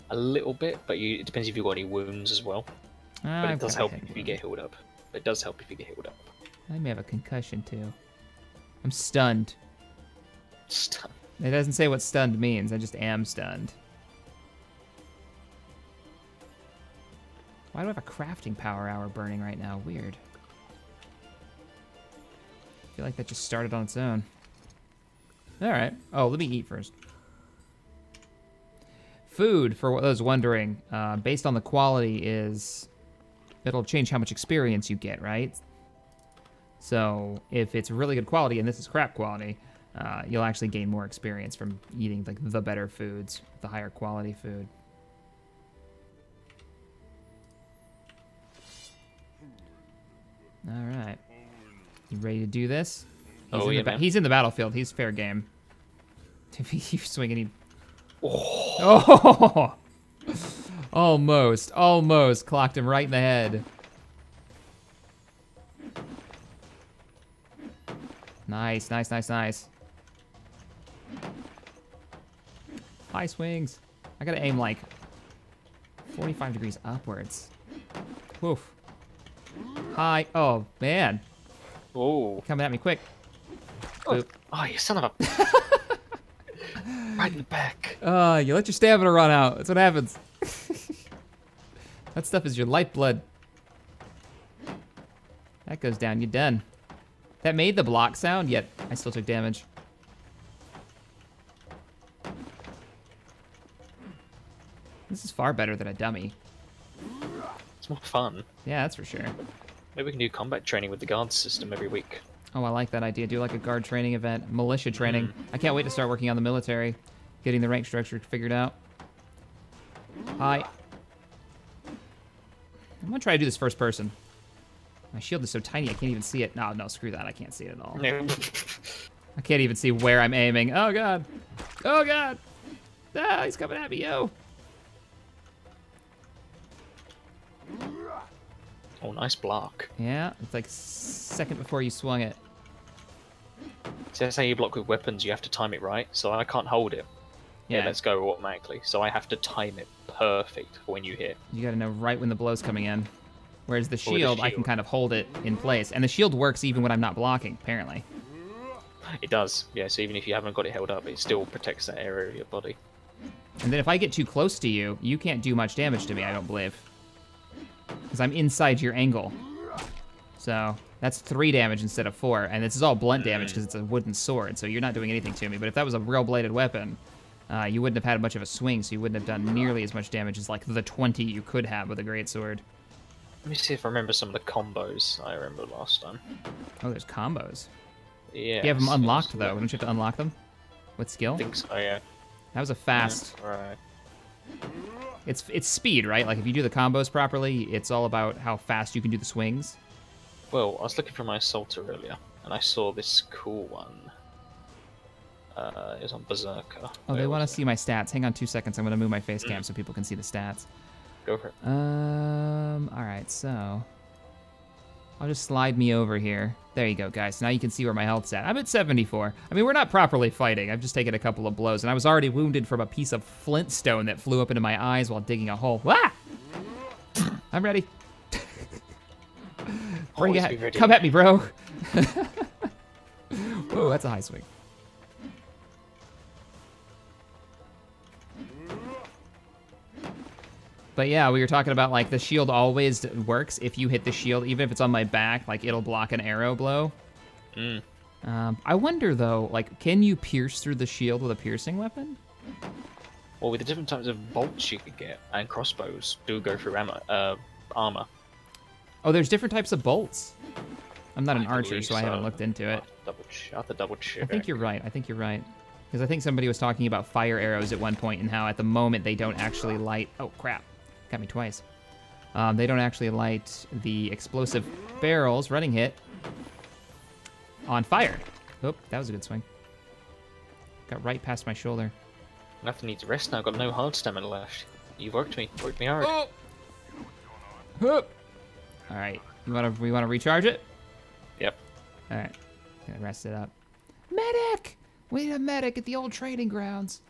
Speaker 2: A little bit, but it depends if you've got any wounds as well. But it does help if you get healed up. It does help if you get healed up.
Speaker 1: I may have a concussion, too. I'm stunned.
Speaker 2: Stunned?
Speaker 1: It doesn't say what stunned means. I just am stunned. Why do I have a crafting power hour burning right now? Weird. I feel like that just started on its own. All right. Oh, let me eat first. Food, for those wondering, based on the quality it'll change how much experience you get, right? So if it's really good quality and this is crap quality, you'll actually gain more experience from eating like the better foods, the higher quality food. All right. You ready to do this? He's in the battlefield. He's fair game. If you swing and he... Oh! Almost clocked him right in the head. Nice. High swings. I gotta aim like 45 degrees upwards. Woof. Hi. Oh, man.
Speaker 2: Oh.
Speaker 1: Coming at me quick.
Speaker 2: Oh, you son of a... Right in the back.
Speaker 1: You let your stamina run out. That's what happens. That stuff is your lifeblood. That goes down. You're done. That made the block sound, yet I still took damage. This is far better than a dummy.
Speaker 2: It's more fun.
Speaker 1: Yeah, that's for sure.
Speaker 2: Maybe we can do combat training with the guard system every week.
Speaker 1: Oh, I like that idea. Do like a guard training event, militia training. I can't wait to start working on the military, getting the rank structure figured out. Hi. I'm gonna try to do this first person. My shield is so tiny I can't even see it. No, screw that. I can't see it at all. I can't even see where I'm aiming. Oh, God. Oh, God. Ah, he's coming at me, yo.
Speaker 2: Oh, nice block.
Speaker 1: Yeah, it's like second before you swung it.
Speaker 2: So that's how you block with weapons. You have to time it right. So I can't hold it. Yeah, let's go automatically. So I have to time it perfect for when you hit.
Speaker 1: You got to know right when the blow's coming in. Whereas the shield, I can kind of hold it in place. And the shield works even when I'm not blocking, apparently.
Speaker 2: It does, yeah. So even if you haven't got it held up, it still protects that area of your body.
Speaker 1: And then if I get too close to you, you can't do much damage to me, I don't believe. Because I'm inside your angle. So that's 3 damage instead of 4. And this is all blunt damage because it's a wooden sword. So you're not doing anything to me. But if that was a real bladed weapon, you wouldn't have had much of a swing. So you wouldn't have done nearly as much damage as like the 20 you could have with a greatsword.
Speaker 2: Let me see if I remember some of the combos I remember last time.
Speaker 1: Oh, there's combos.
Speaker 2: Yeah.
Speaker 1: You have them unlocked, though. Don't you have to unlock them? With skill?
Speaker 2: I think so, yeah.
Speaker 1: That was a fast...
Speaker 2: Yeah, right.
Speaker 1: It's speed, right? Like, if you do the combos properly, it's all about how fast you can do the swings.
Speaker 2: Well, I was looking for my assaulter earlier, and I saw this cool one. Is on Berserker.
Speaker 1: Oh, they want to see my stats. Hang on 2 seconds. I'm going to move my face cam so people can see the stats.
Speaker 2: Go for it.
Speaker 1: All right, so I'll just slide me over here. There you go, guys. Now you can see where my health's at. I'm at 74. I mean, we're not properly fighting. I've just taken a couple of blows, and I was already wounded from a piece of flintstone that flew up into my eyes while digging a hole. Ah! I'm ready. Bring it. Come at me, bro. Oh, that's a high swing. But yeah, we were talking about like the shield always works if you hit the shield, even if it's on my back, like it'll block an arrow blow. I wonder though, like, can you pierce through the shield with a piercing weapon?
Speaker 2: Well, with the different types of bolts you could get, and crossbows do go through armor.
Speaker 1: Oh, there's different types of bolts. I'm not an archer, so I haven't looked into it.
Speaker 2: I have to double check.
Speaker 1: I think you're right. Because I think somebody was talking about fire arrows at one point and how at the moment they don't actually light... Oh, crap. Got me twice. They don't actually light the explosive barrels, running hit, on fire. Oh, that was a good swing. Got right past my shoulder.
Speaker 2: Nothing needs rest now. I've got no hard stamina left. You've worked me hard.
Speaker 1: Oh. All right, we wanna recharge it?
Speaker 2: Yep.
Speaker 1: All right, gonna rest it up. Medic! We need a medic at the old training grounds.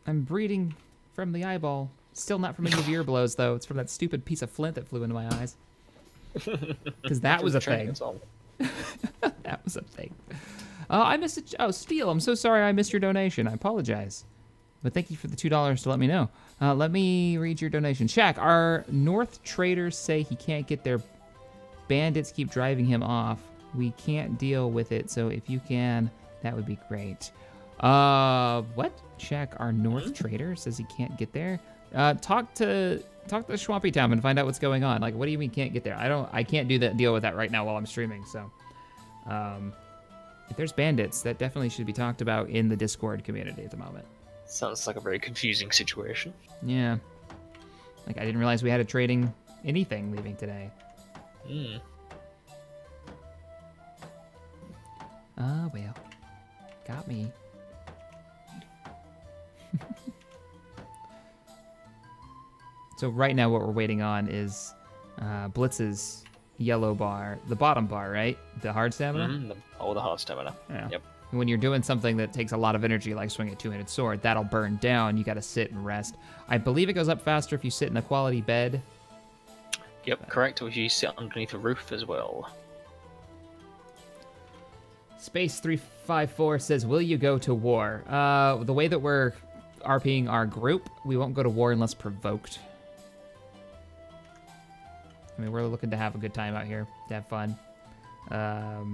Speaker 1: I'm bleeding from the eyeball. Still not from any of your blows, though. It's from that stupid piece of flint that flew into my eyes. Because that was a thing. That was a thing. I missed it. Oh, Steel, I'm so sorry I missed your donation. I apologize. But thank you for the $2 to let me know. Let me read your donation. Shaq, our North traders say he can't get their bandits keep driving him off. We can't deal with it, so if you can, that would be great. What? Shaq, our North trader says he can't get there. Talk to Swampy Town and find out what's going on. Like, what do you mean can't get there? I can't deal with that right now while I'm streaming. So, if there's bandits, that definitely should be talked about in the Discord community at the moment.
Speaker 2: Sounds like a very confusing situation.
Speaker 1: Yeah. Like, I didn't realize we had a trading anything leaving today. Well. Got me. So right now what we're waiting on is Blitz's yellow bar, the bottom bar, right? The hard stamina?
Speaker 2: The hard stamina.
Speaker 1: Yeah.
Speaker 2: Yep.
Speaker 1: When you're doing something that takes a lot of energy, like swinging a two-handed sword, that'll burn down. You got to sit and rest. I believe it goes up faster if you sit in a quality bed.
Speaker 2: Yep, correct. Or if you sit underneath a roof as well.
Speaker 1: Space 354 says, will you go to war? The way that we're RPing our group, we won't go to war unless provoked. I mean, we're looking to have a good time out here, to have fun.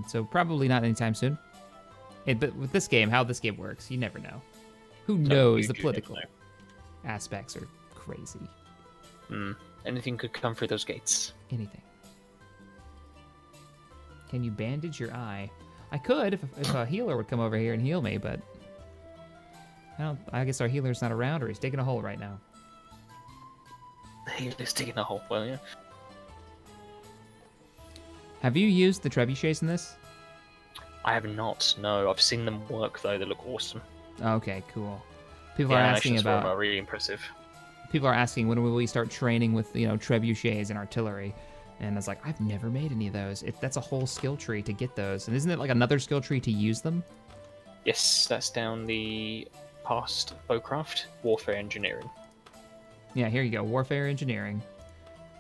Speaker 1: So probably not anytime soon. But with this game, how this game works, you never know. Who knows? The political aspects are crazy.
Speaker 2: Anything could come through those gates.
Speaker 1: Anything. Can you bandage your eye? I could if a healer would come over here and heal me, but I guess our healer's not around, or he's digging a hole right now.
Speaker 2: The healer's digging a hole. Well, yeah.
Speaker 1: Have you used the trebuchets in this?
Speaker 2: I have not. No, I've seen them work though. They look awesome.
Speaker 1: Okay, cool. People are asking about.
Speaker 2: Are really impressive.
Speaker 1: People are asking when will we start training with trebuchets and artillery, and I was like, I've never made any of those. That's a whole skill tree to get those, and isn't it like another skill tree to use them?
Speaker 2: Yes, that's down the past bowcraft, warfare engineering.
Speaker 1: Yeah, here you go, warfare engineering,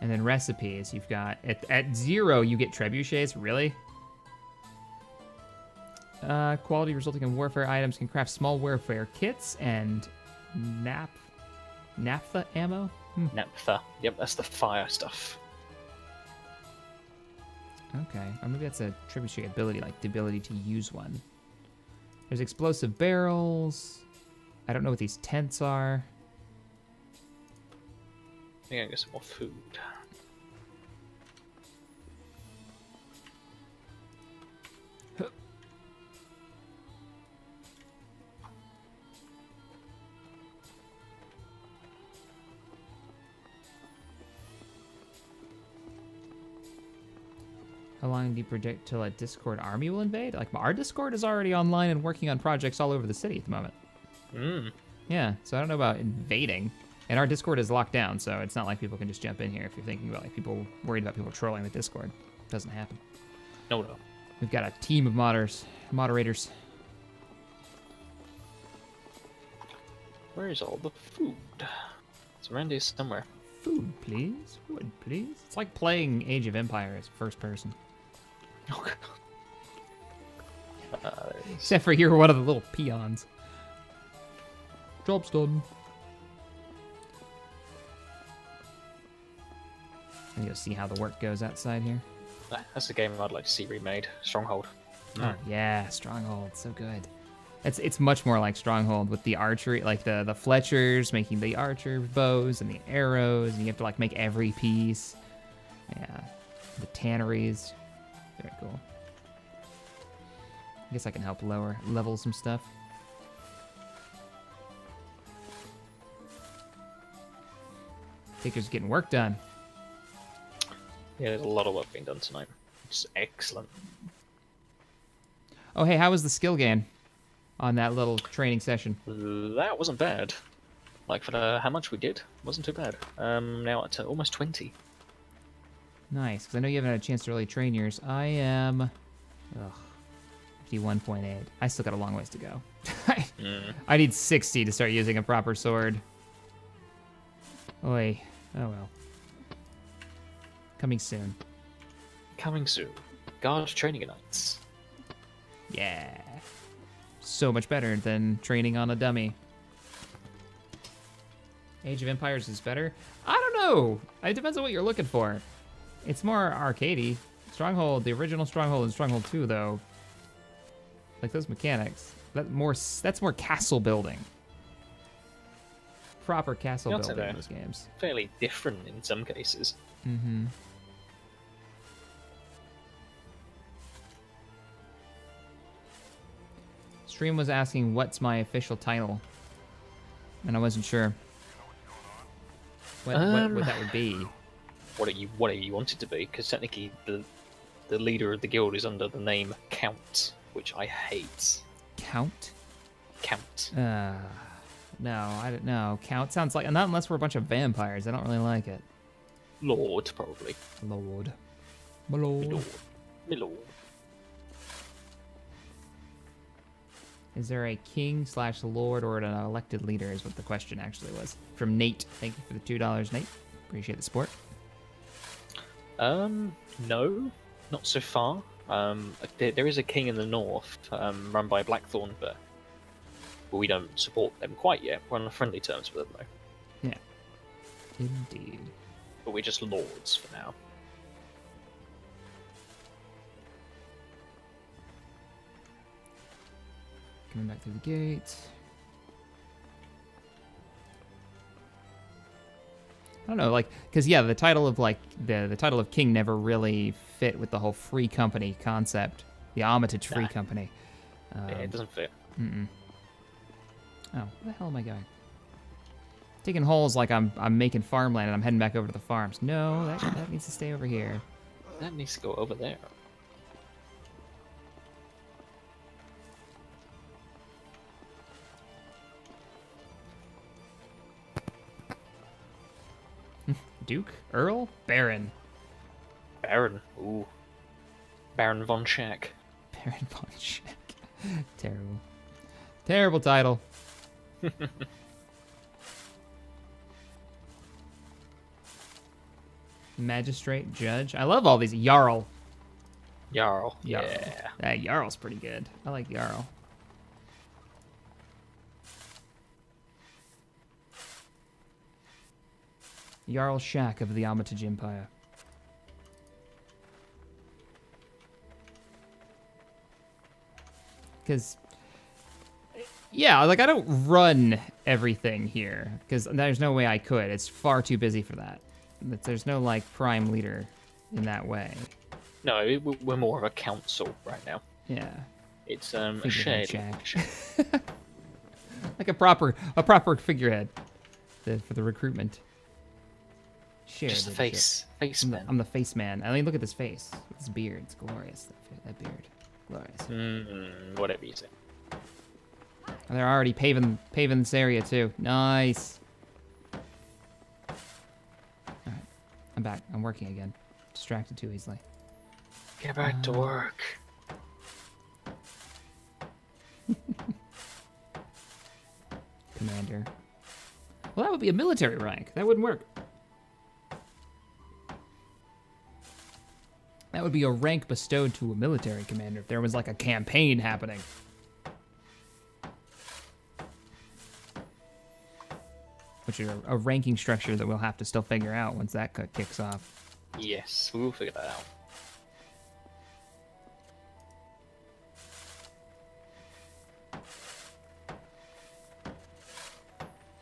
Speaker 1: and then recipes. You've got at 0 you get trebuchets. Really? Quality resulting in warfare items can craft small warfare kits and naphtha ammo?
Speaker 2: Naphtha. Yep, that's the fire stuff.
Speaker 1: Okay, or maybe that's a trebuchet ability, like the ability to use one. There's explosive barrels. I don't know what these tents are.
Speaker 2: I think I get some more food.
Speaker 1: How long do you predict till a Discord army will invade? Like, our Discord is already online and working on projects all over the city at the moment. Yeah, so I don't know about invading. And our Discord is locked down, so it's not like people can just jump in here if you're thinking about like people worried about people trolling the Discord. It doesn't happen.
Speaker 2: No.
Speaker 1: We've got a team of moderators.
Speaker 2: Where is all the food? It's around here somewhere.
Speaker 1: Food, please. Wood, please. It's like playing Age of Empires first person.
Speaker 2: Oh, God.
Speaker 1: Except for you're one of the little peons. Job's done. And you'll see how the work goes outside here.
Speaker 2: That's a game I'd like to see remade. Stronghold.
Speaker 1: Oh yeah, Stronghold, so good. It's much more like Stronghold with the archery, like the Fletchers making the archer bows and the arrows, and you have to like make every piece. Yeah, the tanneries, very cool. I guess I can help level some stuff. Taker's getting work done.
Speaker 2: Yeah, there's a lot of work being done tonight. It's excellent.
Speaker 1: Oh, hey, how was the skill gain on that little training session?
Speaker 2: That wasn't bad. Like, for how much we did, wasn't too bad. Now at almost 20.
Speaker 1: Nice, because I know you haven't had a chance to really train yours. I am... 51.8. I still got a long ways to go. I need 60 to start using a proper sword. Oi. Oh well. Coming soon.
Speaker 2: Coming soon. Guard training nights.
Speaker 1: Yeah. So much better than training on a dummy. Age of Empires is better? I don't know. It depends on what you're looking for. It's more arcadey. Stronghold, the original Stronghold and Stronghold 2, though. Like those mechanics. That's more castle building. Proper castle building in those games.
Speaker 2: Fairly different in some cases.
Speaker 1: Mm-hmm. Stream was asking what's my official title, and I wasn't sure what that would be.
Speaker 2: Whatever you want it to be, because technically the leader of the guild is under the name Count, which I hate.
Speaker 1: Count?
Speaker 2: Count.
Speaker 1: No, I don't know. Count sounds like, not unless we're a bunch of vampires. I don't really like it.
Speaker 2: Lord, probably.
Speaker 1: Lord. My lord.
Speaker 2: My lord. My lord.
Speaker 1: Is there a king/lord or an elected leader is what the question actually was. From Nate. Thank you for the $2, Nate. Appreciate the support.
Speaker 2: No. Not so far. There is a king in the north, run by Blackthorn, but we don't support them quite yet. We're on friendly terms with them, though.
Speaker 1: Yeah. Indeed.
Speaker 2: But we're just lords for now.
Speaker 1: Coming back through the gate. I don't know, like, because yeah, the title of like the title of king never really fit with the whole free company concept, the Armitage free company.
Speaker 2: Yeah, it doesn't fit.
Speaker 1: Oh, where the hell am I going? Taking holes like I'm making farmland and I'm heading back over to the farms. No, that needs to stay over here.
Speaker 2: That needs to go over there.
Speaker 1: Duke? Earl? Baron.
Speaker 2: Baron. Ooh. Baron von Schack.
Speaker 1: Baron von Schack. Terrible. Terrible title. Magistrate, judge. I love all these. Jarl.
Speaker 2: Jarl. Yeah.
Speaker 1: Jarl's pretty good. I like Jarl. Jarl Shack of the Armitage Empire. Because, yeah, like I don't run everything here because there's no way I could. It's far too busy for that. There's no like prime leader in that way.
Speaker 2: No, we're more of a council right now.
Speaker 1: Yeah.
Speaker 2: It's a shared.
Speaker 1: Like a proper figurehead for the recruitment. Share
Speaker 2: Just the
Speaker 1: leadership.
Speaker 2: face. Face man.
Speaker 1: I'm the face man. I mean, look at this face. This beard. It's glorious. That beard. Glorious.
Speaker 2: Whatever you say.
Speaker 1: And they're already paving this area too. Nice. Alright. I'm back. I'm working again. Distracted too easily.
Speaker 2: Get back to work.
Speaker 1: Commander. Well, that would be a military rank. That wouldn't work. That would be a rank bestowed to a military commander if there was like a campaign happening. Which is a ranking structure that we'll have to still figure out once that kicks off.
Speaker 2: Yes, we'll figure that out.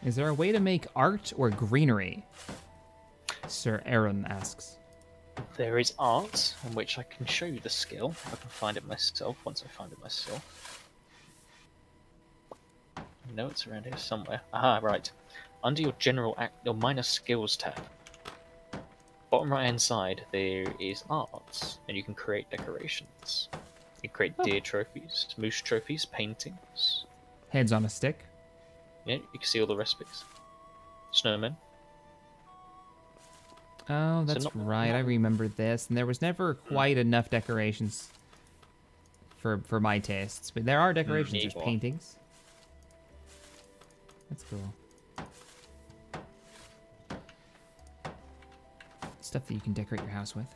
Speaker 1: Is there a way to make art or greenery? Sir Aaron asks.
Speaker 2: There is art, in which I can show you the skill. I can find it myself once I find it myself. I know it's around here somewhere. Aha, right. Under your your minor skills tab, bottom right hand side, there is arts, and you can create decorations. You can create deer trophies, moose trophies, paintings.
Speaker 1: Heads on a stick.
Speaker 2: Yeah, you can see all the recipes. Snowmen.
Speaker 1: Oh, that's right. I remember this. And there was never quite enough decorations for my tastes. But there are decorations. There's paintings. That's cool. Stuff that you can decorate your house with.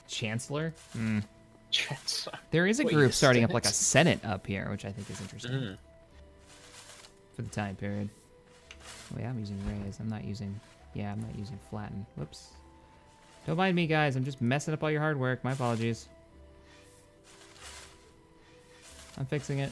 Speaker 1: Chancellor?
Speaker 2: Chancellor.
Speaker 1: There is a group starting up like a senate up here, which I think is interesting. For the time period. Oh yeah, I'm using raise. I'm not using flatten. Whoops. Don't mind me, guys. I'm just messing up all your hard work. My apologies. I'm fixing it.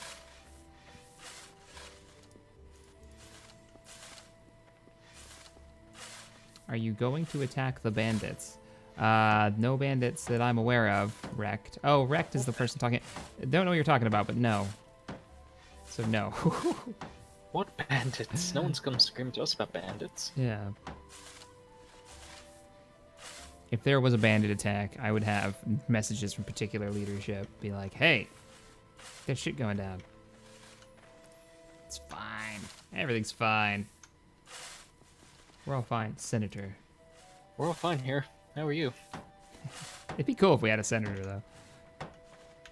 Speaker 1: Are you going to attack the bandits? No bandits that I'm aware of. Wrecked. Oh, Wrecked is the person talking. Don't know what you're talking about, but no. So no.
Speaker 2: What bandits? No one's gonna scream to us about bandits.
Speaker 1: Yeah. If there was a bandit attack, I would have messages from particular leadership. Be like, hey, there's shit going down. It's fine. Everything's fine. We're all fine. Senator.
Speaker 2: We're all fine here. How are you?
Speaker 1: It'd be cool if we had a senator, though.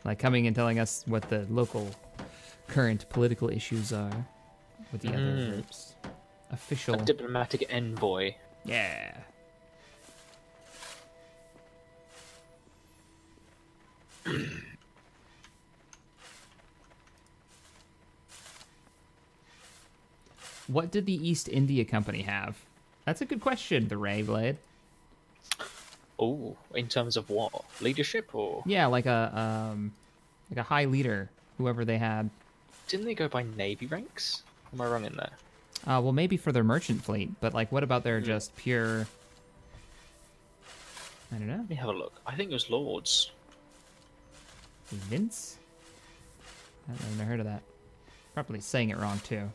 Speaker 1: Like, coming and telling us what the local current political issues are with the other groups. Official.
Speaker 2: A diplomatic envoy.
Speaker 1: Yeah. What did the East India Company have? That's a good question, the Ray Blade.
Speaker 2: Oh, in terms of what? Leadership or?
Speaker 1: Yeah, like a high leader, whoever they had.
Speaker 2: Didn't they go by navy ranks? Am I wrong in there?
Speaker 1: Well, maybe for their merchant fleet, but like, what about their just pure? I don't know.
Speaker 2: Let me have a look. I think it was lords.
Speaker 1: Vince? I've never heard of that. Probably saying it wrong too.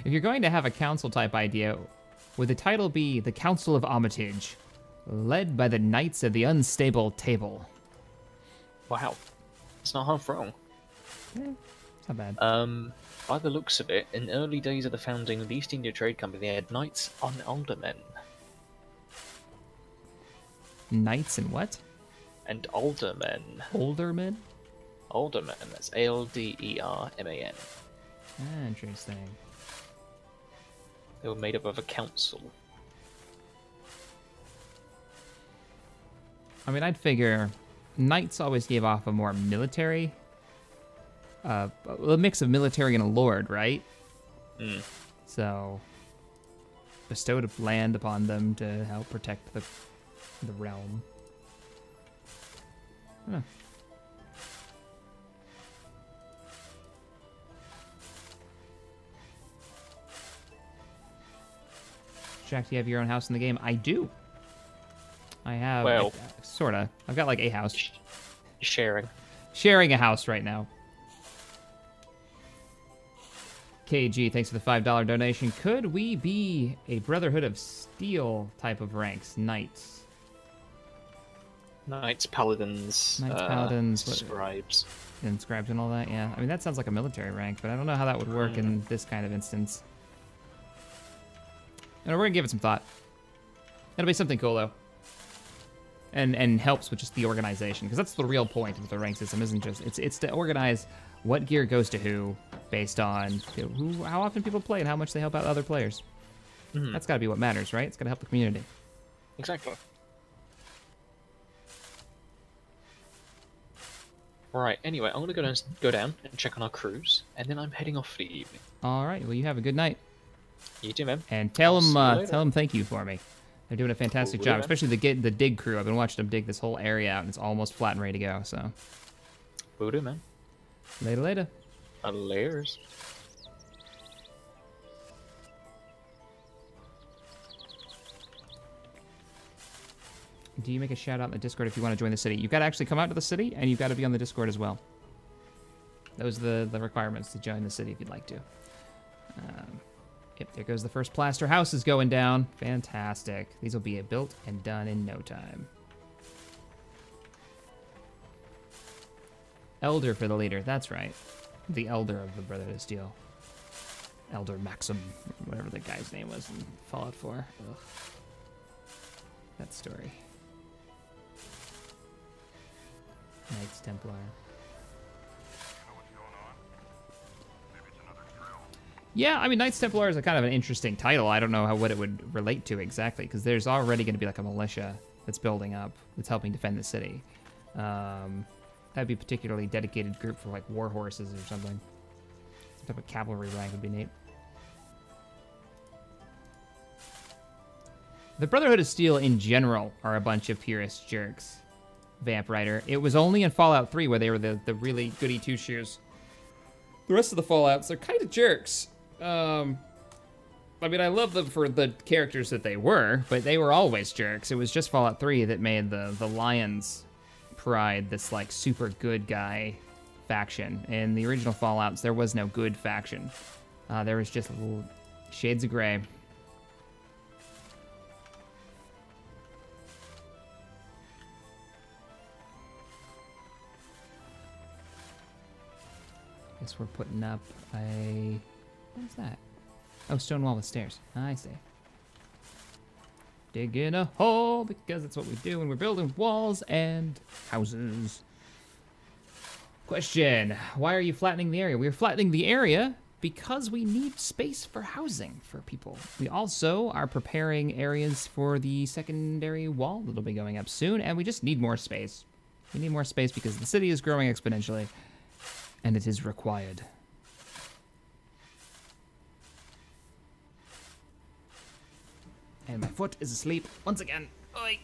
Speaker 1: If you're going to have a council type idea, would the title be the Council of Armitage, led by the Knights of the Unstable Table?
Speaker 2: Wow. It's not half wrong.
Speaker 1: Yeah, it's not bad.
Speaker 2: By the looks of it, in early days of the founding of the East India Trade Company, they had knights and aldermen.
Speaker 1: Knights and what?
Speaker 2: And aldermen.
Speaker 1: Aldermen?
Speaker 2: Aldermen. That's Alderman.
Speaker 1: Ah, interesting.
Speaker 2: They were made up of a council.
Speaker 1: I mean, I'd figure knights always gave off a more military, a mix of military and a lord, right? So, bestowed land upon them to help protect the realm. Huh. Jack, do you have your own house in the game? I do. I have,
Speaker 2: well,
Speaker 1: sorta. I've got like a house.
Speaker 2: Sharing.
Speaker 1: Sharing a house right now. KG, thanks for the $5 donation. Could we be a Brotherhood of Steel type of ranks? Knights.
Speaker 2: Knights, paladins,
Speaker 1: Paladins,
Speaker 2: scribes.
Speaker 1: And scribes and all that, yeah. I mean, that sounds like a military rank, but I don't know how that would work in this kind of instance. And we're gonna give it some thought. It'll be something cool, though. And helps with just the organization, because that's the real point of the rank system, isn't just... It's to organize what gear goes to who based on how often people play and how much they help out other players. That's gotta be what matters, right? It's gotta help the community.
Speaker 2: Exactly. Right, anyway, I'm going to go down and check on our crews, and then I'm heading off for the evening.
Speaker 1: All right, well, you have a good night.
Speaker 2: You too, man.
Speaker 1: And tell them thank you for me. They're doing a fantastic job, especially the dig crew. I've been watching them dig this whole area out, and it's almost flat and ready to go, so.
Speaker 2: Will do, man.
Speaker 1: Later, later.
Speaker 2: Layers.
Speaker 1: Do you make a shout out in the Discord if you want to join the city? You've got to actually come out to the city, and you've got to be on the Discord as well. Those are the requirements to join the city if you'd like to. Yep, there goes the first plaster house is going down. Fantastic. These will be built and done in no time. Elder for the leader. That's right. The elder of the Brotherhood of Steel. Elder Maxim, whatever the guy's name was in Fallout 4. Ugh. That story. Knights Templar. Yeah, I mean, Knights Templar is a kind of an interesting title. I don't know what it would relate to exactly, because there's already going to be like a militia that's building up, that's helping defend the city. That'd be a particularly dedicated group for like war horses or something. Some type of cavalry rank would be neat. The Brotherhood of Steel in general are a bunch of purist jerks. Vamp Rider. It was only in Fallout 3 where they were the really goody two-shoes. The rest of the Fallouts, they're kind of jerks. I mean, I love them for the characters that they were, but they were always jerks. It was just Fallout 3 that made the Lions Pride this, like, super good guy faction. In the original Fallouts, there was no good faction. There was just little shades of gray. Guess we're putting up a... What is that? Oh, stone wall with stairs. I see. Dig in a hole, because that's what we do when we're building walls and houses. Question. Why are you flattening the area? We're flattening the area because we need space for housing for people. We also are preparing areas for the secondary wall that'll be going up soon, and we just need more space. We need more space because the city is growing exponentially. And it is required. And my foot is asleep once again. Oi.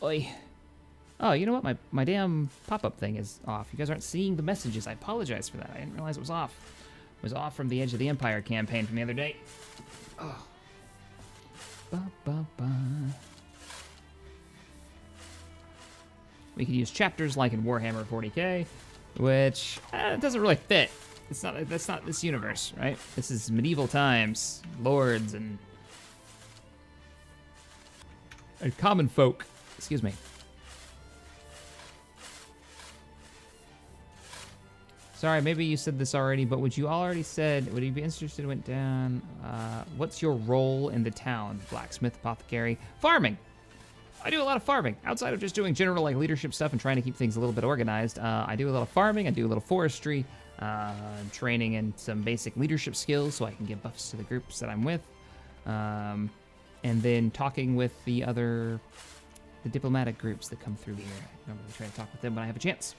Speaker 1: Oi. Oh, you know what? My damn pop-up thing is off. You guys aren't seeing the messages. I apologize for that. I didn't realize it was off. It was off from the Edge of the Empire campaign from the other day. Oh. Ba, ba, ba. We could use chapters like in Warhammer 40k. Which doesn't really fit. That's not this universe, right? This is medieval times, lords and common folk. Excuse me. Sorry, maybe you said this already, but would you be interested went down? What's your role in the town? Blacksmith, apothecary, farming. I do a lot of farming. Outside of just doing general like leadership stuff and trying to keep things a little bit organized, I do a lot of farming, I do a little forestry, training in some basic leadership skills so I can give buffs to the groups that I'm with, and then talking with the diplomatic groups that come through here. I normally try to talk with them when I have a chance.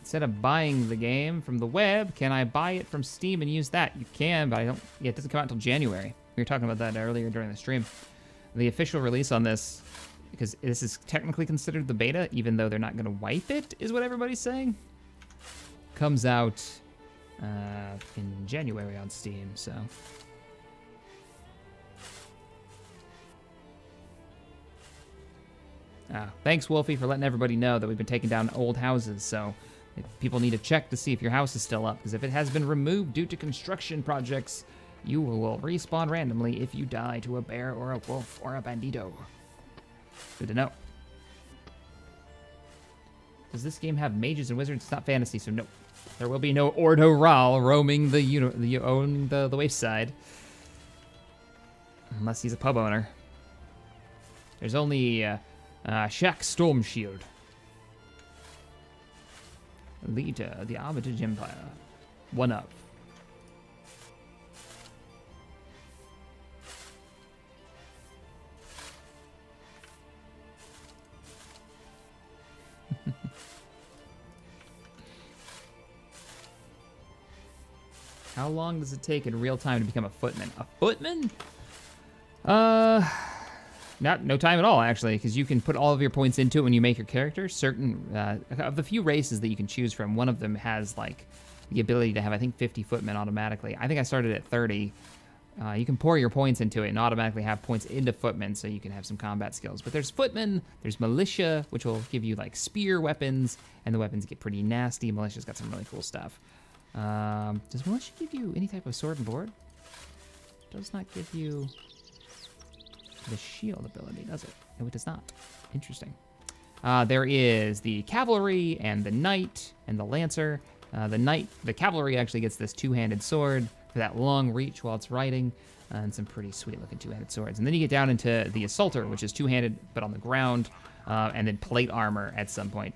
Speaker 1: Instead of buying the game from the web, can I buy it from Steam and use that? You can, but it doesn't come out until January. We were talking about that earlier during the stream. The official release on this, because this is technically considered the beta, even though they're not going to wipe it, is what everybody's saying. comes out in January on Steam, so. Thanks, Wolfie, for letting everybody know that we've been taking down old houses, so people need to check to see if your house is still up, because if it has been removed due to construction projects, you will respawn randomly if you die to a bear or a wolf or a bandito. Good to know. Does this game have mages and wizards? It's not fantasy, so no. There will be no Ordo Ral roaming the wayside. Unless he's a pub owner. There's only Shaq Stormshield. Leader of the Armitage Empire. One up. How long does it take in real time to become a footman? A footman? No time at all, actually, because you can put all of your points into it when you make your character. Certain, of the few races that you can choose from, one of them has, like, the ability to have, I think, 50 footmen automatically. I think I started at 30. You can pour your points into it and automatically have points into footmen so you can have some combat skills. But there's footmen, there's militia, which will give you, like, spear weapons, and the weapons get pretty nasty. Militia's got some really cool stuff. Does militia give you any type of sword and board? Does not give you the shield ability, does it? No, it does not. Interesting. There is the cavalry and the knight and the lancer. The cavalry actually gets this two-handed sword for that long reach while it's riding, and some pretty sweet-looking two-handed swords. And then you get down into the assaulter, which is two-handed but on the ground, and then plate armor at some point.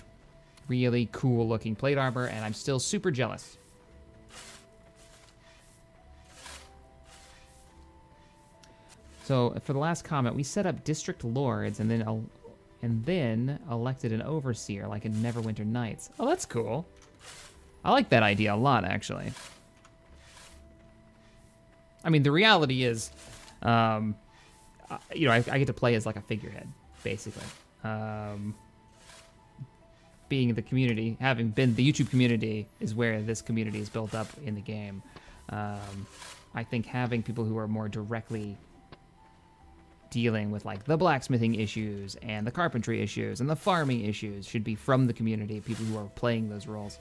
Speaker 1: Really cool-looking plate armor, and I'm still super jealous. So for the last comment, we set up district lords and then elected an overseer like in Neverwinter Nights. Oh, that's cool. I like that idea a lot, actually. I mean, the reality is, I get to play as like a figurehead, basically. Being in the community, having been the YouTube community is where this community is built up in the game. I think having people who are more directly dealing with like the blacksmithing issues and the carpentry issues and the farming issues should be from the community, people who are playing those roles.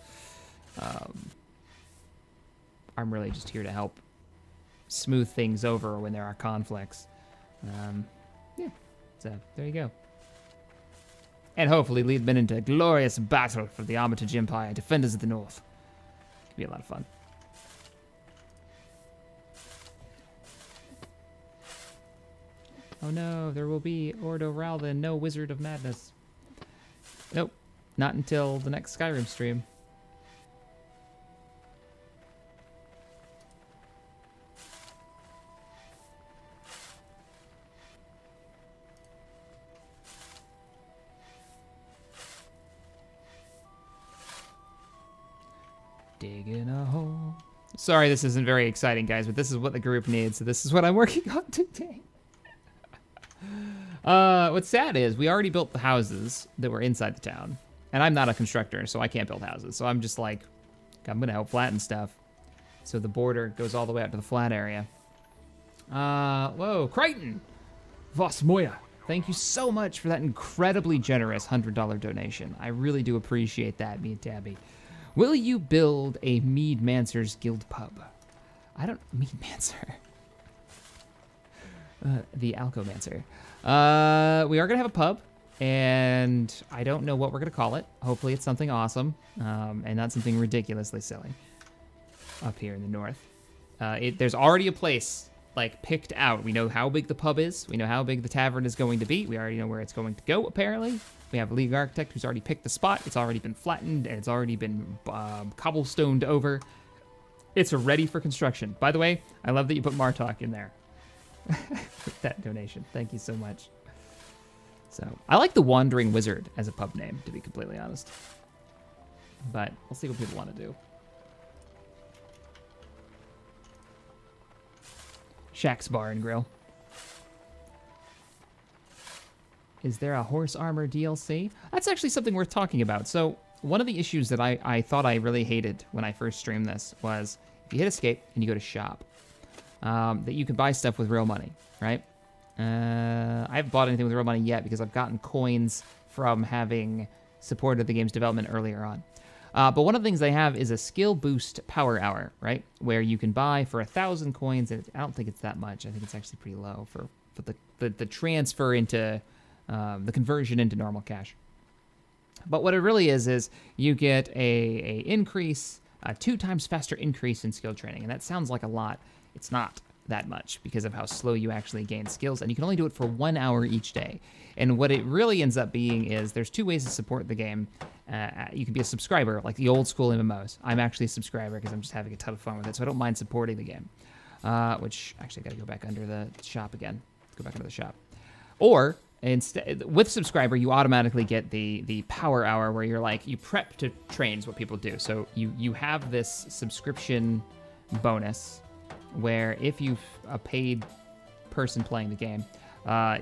Speaker 1: I'm really just here to help smooth things over when there are conflicts. Yeah, so there you go. And hopefully lead men into a glorious battle for the Armitage Empire, Defenders of the North. Could be a lot of fun. Oh no, there will be Ordo Ralden, no Wizard of Madness. Nope, not until the next Skyrim stream. Digging a hole. Sorry, this isn't very exciting, guys, but this is what the group needs, so this is what I'm working on today. What's sad is we already built the houses that were inside the town, and I'm not a constructor, so I can't build houses. So I'm just like, I'm gonna help flatten stuff. So the border goes all the way out to the flat area. Whoa, Crichton! Vosmoya, thank you so much for that incredibly generous $100 donation. I really do appreciate that, me and Tabby. Will you build a Mead Mancer's Guild pub? Mead Mancer. The Alcomancer. We are gonna have a pub, and I don't know what we're gonna call it. Hopefully it's something awesome, and not something ridiculously silly. Up here in the north. There's already a place, like, picked out. We know how big the pub is. We know how big the tavern is going to be. We already know where it's going to go, apparently. We have a league architect who's already picked the spot. It's already been flattened, and it's already been cobblestoned over. It's ready for construction. By the way, I love that you put Martok in there. With that donation. Thank you so much. So, I like the Wandering Wizard as a pub name, to be completely honest. But we'll see what people want to do. Shaq's Bar and Grill. Is there a horse armor DLC? That's actually something worth talking about. So, one of the issues that I thought I really hated when I first streamed this was if you hit escape and you go to shop, that you can buy stuff with real money, right? I haven't bought anything with real money yet because I've gotten coins from having supported the game's development earlier on. But one of the things they have is a skill boost power hour, right? Where you can buy for 1,000 coins. And I don't think it's that much. I think it's actually pretty low for the transfer into the conversion into normal cash. But what it really is you get a increase, a 2 times faster increase in skill training. And that sounds like a lot. It's not that much because of how slow you actually gain skills, and you can only do it for 1 hour each day. And what it really ends up being is there's 2 ways to support the game. You can be a subscriber, like the old school MMOs. I'm actually a subscriber because I'm just having a ton of fun with it, so I don't mind supporting the game. Which, actually, I gotta go back under the shop again. Let's go back under the shop. Or, instead, with subscriber, you automatically get the power hour where you're like, you prep to train is what people do. So you have this subscription bonus where if you're a paid person playing the game,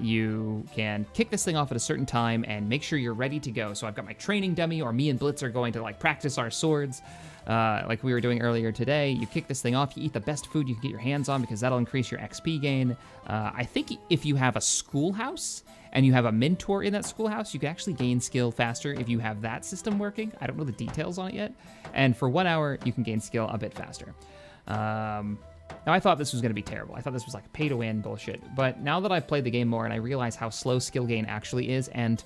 Speaker 1: you can kick this thing off at a certain time and make sure you're ready to go. So I've got my training dummy, or me and Blitz are going to like practice our swords, like we were doing earlier today. You kick this thing off, you eat the best food you can get your hands on because that'll increase your XP gain. I think if you have a schoolhouse and you have a mentor in that schoolhouse, you can actually gain skill faster if you have that system working. I don't know the details on it yet. And for 1 hour, you can gain skill a bit faster. Now, I thought this was going to be terrible. I thought this was like pay-to-win bullshit. But now that I've played the game more and I realize how slow skill gain actually is and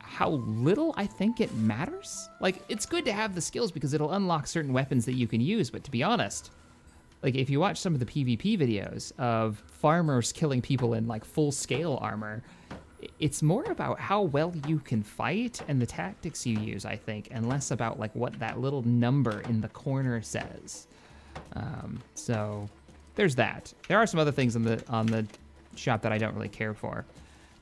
Speaker 1: how little I think it matters. Like, it's good to have the skills because it'll unlock certain weapons that you can use. But to be honest, like, if you watch some of the PvP videos of farmers killing people in, like, full-scale armor, it's more about how well you can fight and the tactics you use, I think, and less about, like, what that little number in the corner says. So there's that. There are some other things on the shop that I don't really care for,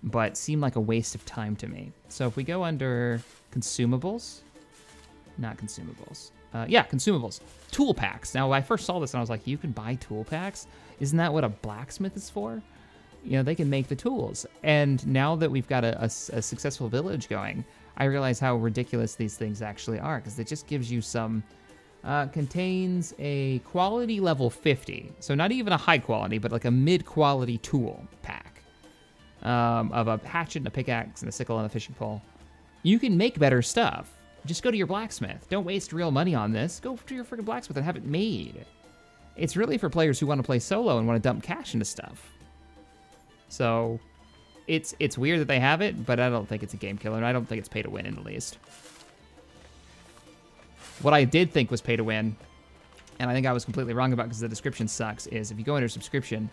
Speaker 1: but seem like a waste of time to me. So if we go under consumables, not consumables. Yeah, consumables. Tool packs. Now, when I first saw this and I was like, you can buy tool packs? Isn't that what a blacksmith is for? You know, they can make the tools. And now that we've got a successful village going, I realize how ridiculous these things actually are, because it just gives you some... contains a quality level 50, so not even a high quality, but like a mid-quality tool pack of a hatchet and a pickaxe and a sickle and a fishing pole. You can make better stuff. Just go to your blacksmith. Don't waste real money on this. Go to your freaking blacksmith and have it made. It's really for players who want to play solo and want to dump cash into stuff. So it's weird that they have it, but I don't think it's a game killer, and I don't think it's pay to win in the least. What I did think was pay to win, and I think I was completely wrong about because the description sucks, is if you go under subscription,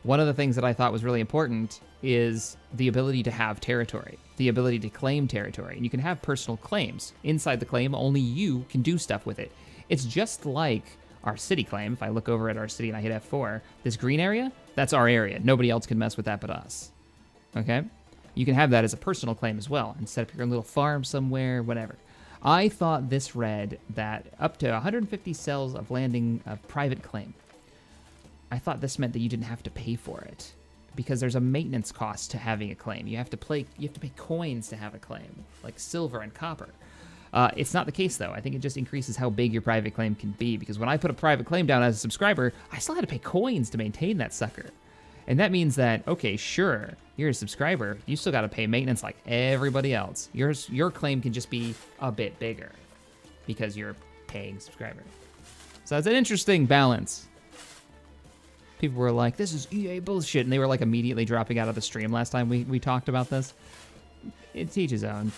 Speaker 1: one of the things that I thought was really important is the ability to have territory, the ability to claim territory. And you can have personal claims. Inside the claim, only you can do stuff with it. It's just like our city claim. If I look over at our city and I hit F4, this green area, that's our area. Nobody else can mess with that but us. Okay? You can have that as a personal claim as well and set up your own little farm somewhere, whatever. I thought this read that up to 150 cells of landing a private claim. I thought this meant that you didn't have to pay for it because there's a maintenance cost to having a claim. You have to pay coins to have a claim, like silver and copper. It's not the case though. I think it just increases how big your private claim can be, because when I put a private claim down as a subscriber, I still had to pay coins to maintain that sucker. And that means that, okay, sure, you're a subscriber, you still got to pay maintenance like everybody else. Your claim can just be a bit bigger because you're a paying subscriber. So it's an interesting balance. People were like, this is EA bullshit, and they were like immediately dropping out of the stream last time we talked about this. It's each his own.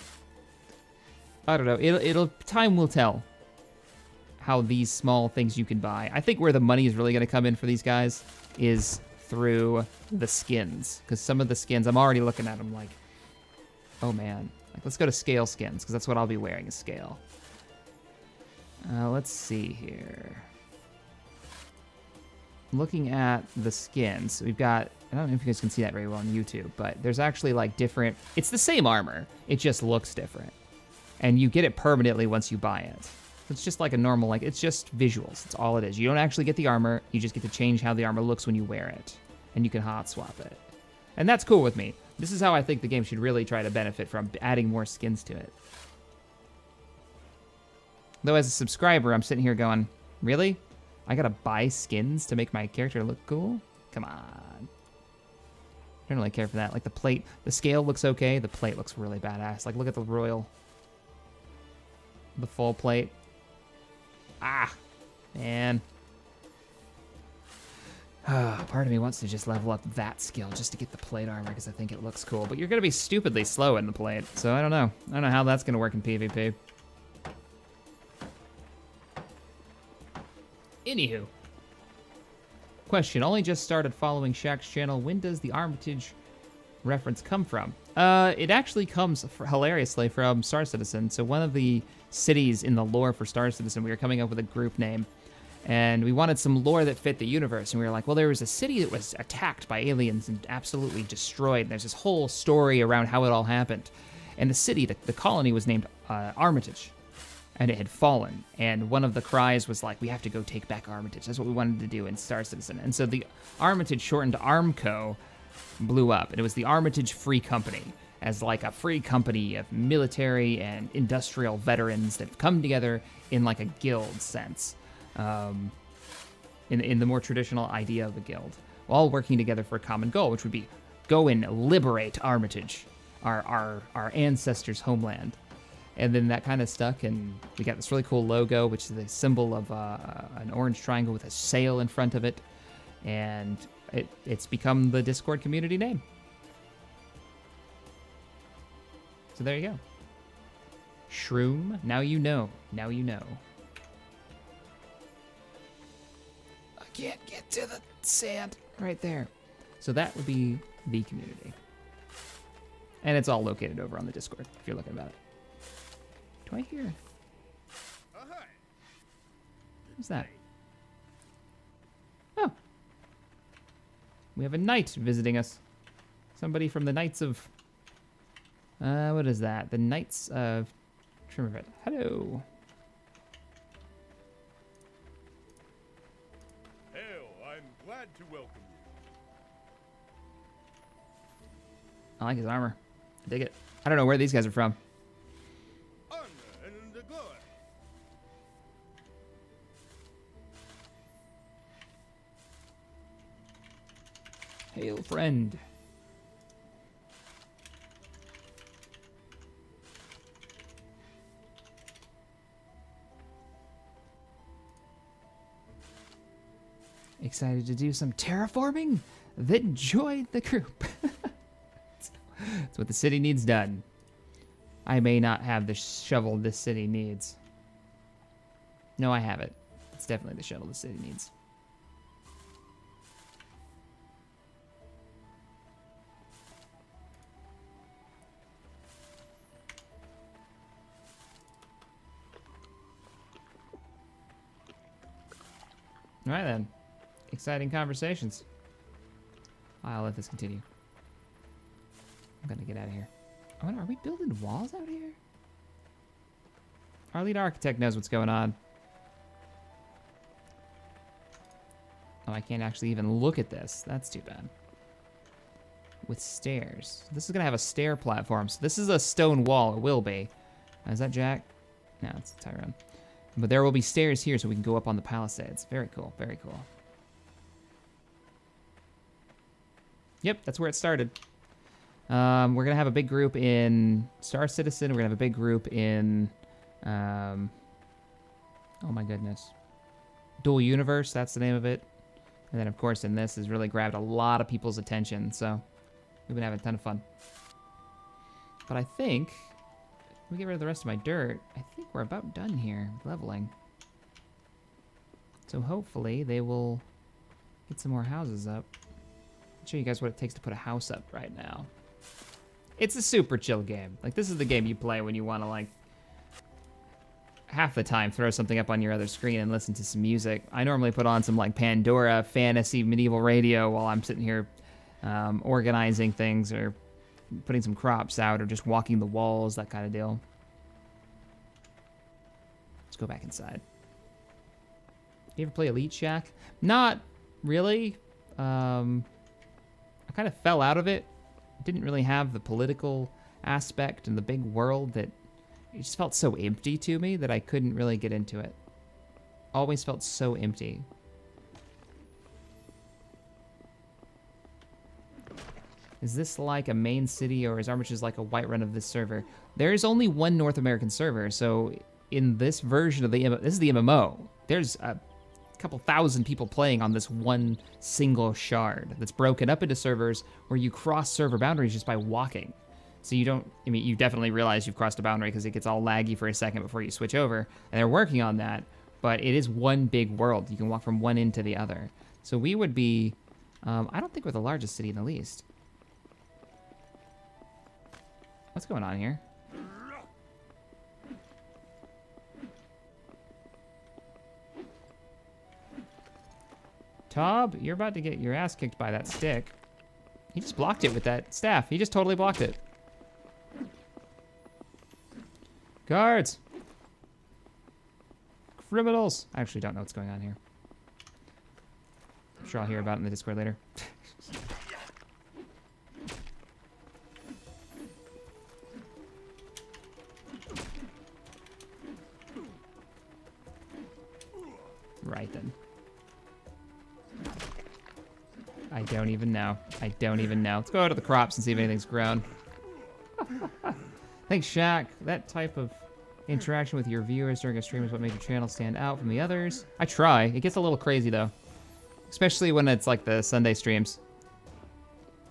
Speaker 1: I don't know, time will tell how these small things you can buy. I think where the money is really going to come in for these guys is through the skins, because some of the skins, I'm already looking at them like, oh man, like let's go to scale skins, because that's what I'll be wearing is scale. Let's see here. Looking at the skins, we've got, I don't know if you guys can see that very well on YouTube, but there's actually like different, it's the same armor, it just looks different. And you get it permanently once you buy it. It's just like a normal, like, it's just visuals. It's all it is. You don't actually get the armor. You just get to change how the armor looks when you wear it. And you can hot swap it. And that's cool with me. This is how I think the game should really try to benefit from adding more skins to it. Though as a subscriber, I'm sitting here going, really? I gotta buy skins to make my character look cool? Come on. I don't really care for that. Like the plate, the scale looks okay. The plate looks really badass. Like look at the royal, the full plate. Ah, man. Part of me wants to just level up that skill just to get the plate armor because I think it looks cool. But you're gonna be stupidly slow in the plate, so I don't know. I don't know how that's gonna work in PvP. Anywho. Question, only just started following Shaq's channel. When does the Armitage reference come from? It actually comes, hilariously, from Star Citizen. So one of the cities in the lore for Star Citizen, we were coming up with a group name. And we wanted some lore that fit the universe. And we were like, well, there was a city that was attacked by aliens and absolutely destroyed. And there's this whole story around how it all happened. And the city, the colony was named Armitage. And it had fallen. And one of the cries was like, we have to go take back Armitage. That's what we wanted to do in Star Citizen. And so the Armitage, shortened to Armco, blew up. And it was the Armitage Free Company, as like a free company of military and industrial veterans that have come together in like a guild sense. In the more traditional idea of a guild, all working together for a common goal, which would be go and liberate Armitage, our ancestors' homeland. And then that kind of stuck, and we got this really cool logo, which is a symbol of an orange triangle with a sail in front of it, and it's become the Discord community name. So there you go. Shroom, now you know. Now you know. I can't get to the sand right there. So that would be the community. And it's all located over on the Discord, if you're looking about it. Do I hear? Who's that? Oh. We have a knight visiting us. Somebody from the Knights of... what is that? The Knights of... Trimmerfed. Hello.
Speaker 3: Hail, I'm glad to welcome you.
Speaker 1: I like his armor. I dig it. I don't know where these guys are from.
Speaker 3: Honor and glory.
Speaker 1: Hail, friend. Excited to do some terraforming? Then join the group. That's what the city needs done. I may not have the shovel this city needs. No, I have it. It's definitely the shovel the city needs. All right, then. Exciting conversations. I'll let this continue. I'm gonna get out of here. I wonder, are we building walls out here? Our lead architect knows what's going on. Oh, I can't actually even look at this. That's too bad. With stairs. This is gonna have a stair platform. So this is a stone wall. It will be. Is that Jack? No, it's Tyrone. But there will be stairs here so we can go up on the palisades. Very cool, very cool. Yep, that's where it started. We're gonna have a big group in Star Citizen. We're gonna have a big group in, oh my goodness, Dual Universe. That's the name of it. And then of course in this has really grabbed a lot of people's attention. So we've been having a ton of fun. But I think if we get rid of the rest of my dirt, I think we're about done here with leveling. So hopefully they will get some more houses up. I'll show you guys what it takes to put a house up right now. It's a super chill game. Like, this is the game you play when you want to, like, half the time throw something up on your other screen and listen to some music. I normally put on some, like, Pandora, fantasy, medieval radio while I'm sitting here organizing things or putting some crops out or just walking the walls, that kind of deal. Let's go back inside. You ever play Elite Shack? Not really. I kind of fell out of it. Didn't really have the political aspect and the big world that just felt so empty to me that I couldn't really get into it. Always felt so empty. Is this like a main city, or is Armitage like a Whiterun of this server? There is only one North American server, so in this version of the this is the MMO. There's a couple thousand people playing on this one single shard that's broken up into servers where you cross server boundaries just by walking. So you don't, I mean, you definitely realize you've crossed a boundary because it gets all laggy for a second before you switch over, and they're working on that, but it is one big world. You can walk from one end to the other. So we would be, I don't think we're the largest city in the least. What's going on here? Tob, you're about to get your ass kicked by that stick. He just blocked it with that staff. He just totally blocked it. Guards! Criminals! I actually don't know what's going on here. I'm sure I'll hear about it in the Discord later. Right then. I don't even know. I don't even know. Let's go to the crops and see if anything's grown. Thanks, Shaq. That type of interaction with your viewers during a stream is what makes your channel stand out from the others. I try. It gets a little crazy, though. Especially when it's like the Sunday streams.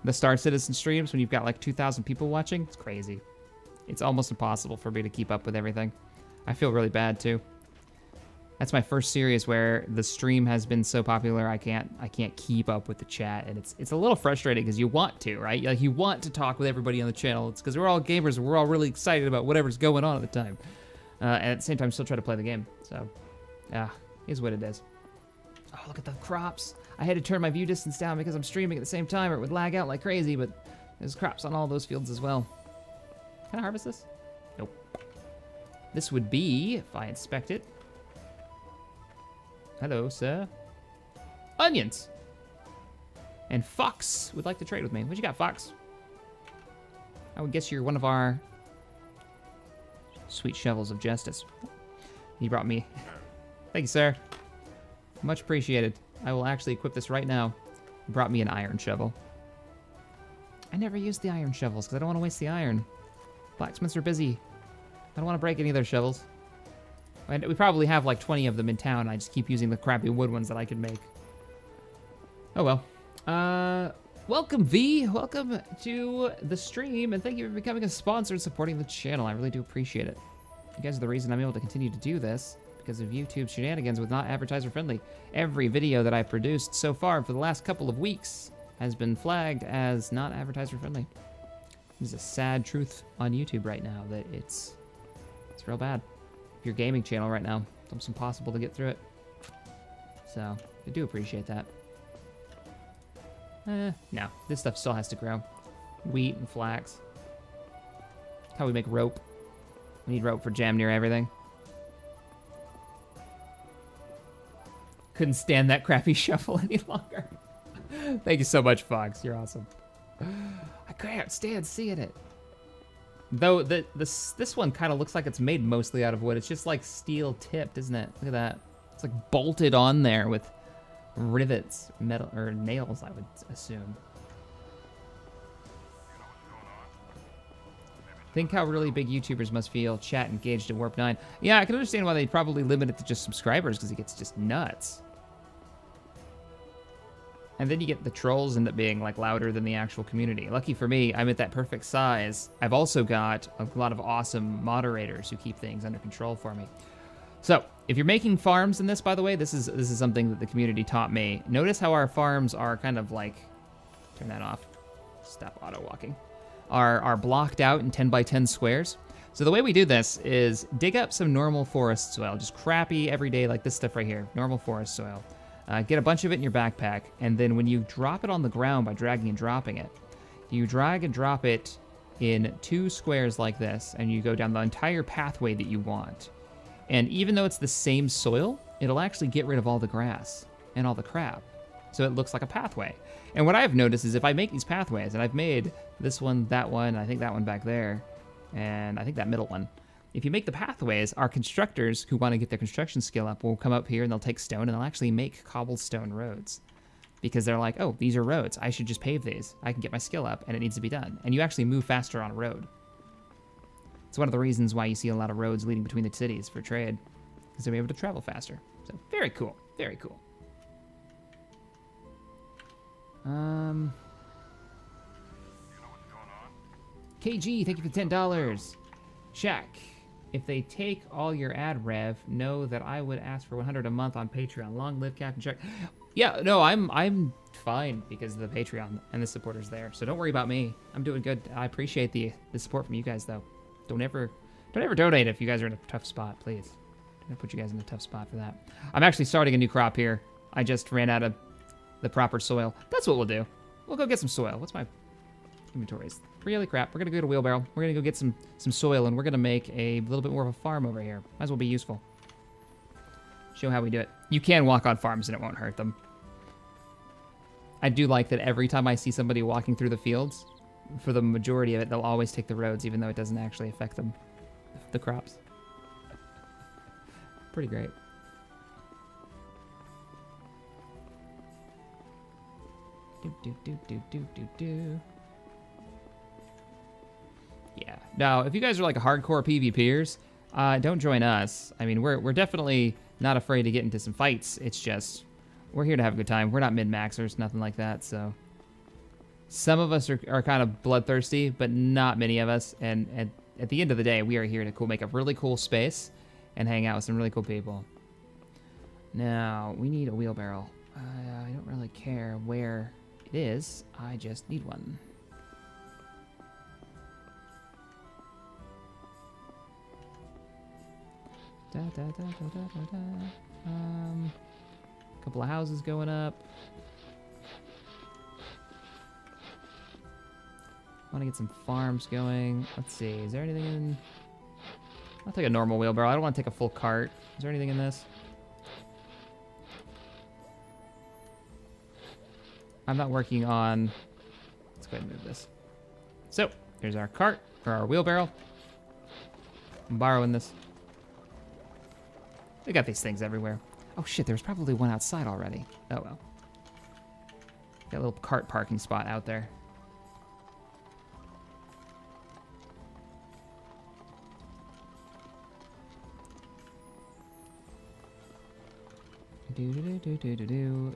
Speaker 1: The Star Citizen streams, when you've got like 2,000 people watching. It's crazy. It's almost impossible for me to keep up with everything. I feel really bad, too. That's my first series where the stream has been so popular I can't keep up with the chat, and it's a little frustrating because you want to, right? Like, you want to talk with everybody on the channel. It's because we're all gamers and we're all really excited about whatever's going on at the time, and at the same time still try to play the game. So, yeah, is what it is. Oh, look at the crops! I had to turn my view distance down because I'm streaming at the same time, or it would lag out like crazy. But there's crops on all those fields as well. Can I harvest this? Nope. This would be, if I inspect it. Hello, sir. Onions! And Fox would like to trade with me. What you got, Fox? I would guess you're one of our sweet shovels of justice. He brought me... Thank you, sir. Much appreciated. I will actually equip this right now. He brought me an iron shovel. I never used the iron shovels because I don't want to waste the iron. Blacksmiths are busy. I don't want to break any of their shovels. And we probably have like 20 of them in town. I just keep using the crappy wood ones that I could make. Oh well. Welcome, V. Welcome to the stream, and thank you for becoming a sponsor and supporting the channel. I really do appreciate it. You guys are the reason I'm able to continue to do this, because of YouTube shenanigans with not advertiser friendly. Every video that I've produced so far for the last couple of weeks has been flagged as not advertiser friendly. This is a sad truth on YouTube right now that it's real bad. Your gaming channel right now, it's almost impossible to get through it. So, I do appreciate that. No, this stuff still has to grow. Wheat and flax. How we make rope. We need rope for jam near everything. Couldn't stand that crappy shuffle any longer. Thank you so much, Fox. You're awesome. I can't stand seeing it. Though this one kind of looks like it's made mostly out of wood. It's just like steel tipped, isn't it? Look at that. It's like bolted on there with rivets, metal or nails, I would assume. Think how really big YouTubers must feel. Chat engaged in Warp 9. Yeah, I can understand why they probably limit it to just subscribers because it gets just nuts. And then you get the trolls end up being like louder than the actual community. Lucky for me, I'm at that perfect size. I've also got a lot of awesome moderators who keep things under control for me. So, if you're making farms in this, by the way, this is something that the community taught me. Notice how our farms are kind of like, turn that off, stop auto walking, are blocked out in 10 by 10 squares. So the way we do this is dig up some normal forest soil, just crappy everyday like this stuff right here, normal forest soil. Get a bunch of it in your backpack, and then when you drop it on the ground by dragging and dropping it, you drag and drop it in 2 squares like this, and you go down the entire pathway that you want. And even though it's the same soil, it'll actually get rid of all the grass and all the crap. So it looks like a pathway. And what I've noticed is if I make these pathways, and I've made this one, I think that one back there, and I think that middle one, if you make the pathways, our constructors who want to get their construction skill up will come up here and they'll take stone and they'll actually make cobblestone roads. Because they're like, oh, these are roads. I should just pave these. I can get my skill up and it needs to be done. And you actually move faster on a road. It's one of the reasons why you see a lot of roads leading between the cities for trade. Because they're able to travel faster. So very cool. Very cool. KG, thank you for $10. Shaq, if they take all your ad rev, know that I would ask for 100 a month on Patreon. Long live Captain Chuck. Yeah, no, I'm fine because of the Patreon and the supporters there. So don't worry about me. I'm doing good. I appreciate the support from you guys though. Don't ever donate if you guys are in a tough spot, please. Don't put you guys in a tough spot for that. I'm actually starting a new crop here. I just ran out of the proper soil. That's what we'll do. We'll go get some soil. What's my inventories? Really crap. We're gonna go to a wheelbarrow. We're gonna go get some soil and we're gonna make a little bit more of a farm over here. Might as well be useful. Show how we do it. You can walk on farms and it won't hurt them. I do like that every time I see somebody walking through the fields, for the majority of it, they'll always take the roads, even though it doesn't actually affect them, the crops. Pretty great. Yeah. Now, if you guys are like a hardcore PvPers, don't join us. I mean, we're definitely not afraid to get into some fights. It's just, we're here to have a good time. We're not min-maxers, nothing like that, so. Some of us are kind of bloodthirsty, but not many of us. And at the end of the day, we are here to make a really cool space and hang out with some really cool people. Now, we need a wheelbarrow. I don't really care where it is. I just need one. Couple of houses going up. Want to get some farms going. Let's see. Is there anything in? I'll take a normal wheelbarrow. I don't want to take a full cart. Is there anything in this? I'm not working on. Let's go ahead and move this. So there's our cart or our wheelbarrow. I'm borrowing this. We got these things everywhere. Oh shit, there's probably one outside already. Oh well. Got a little cart parking spot out there.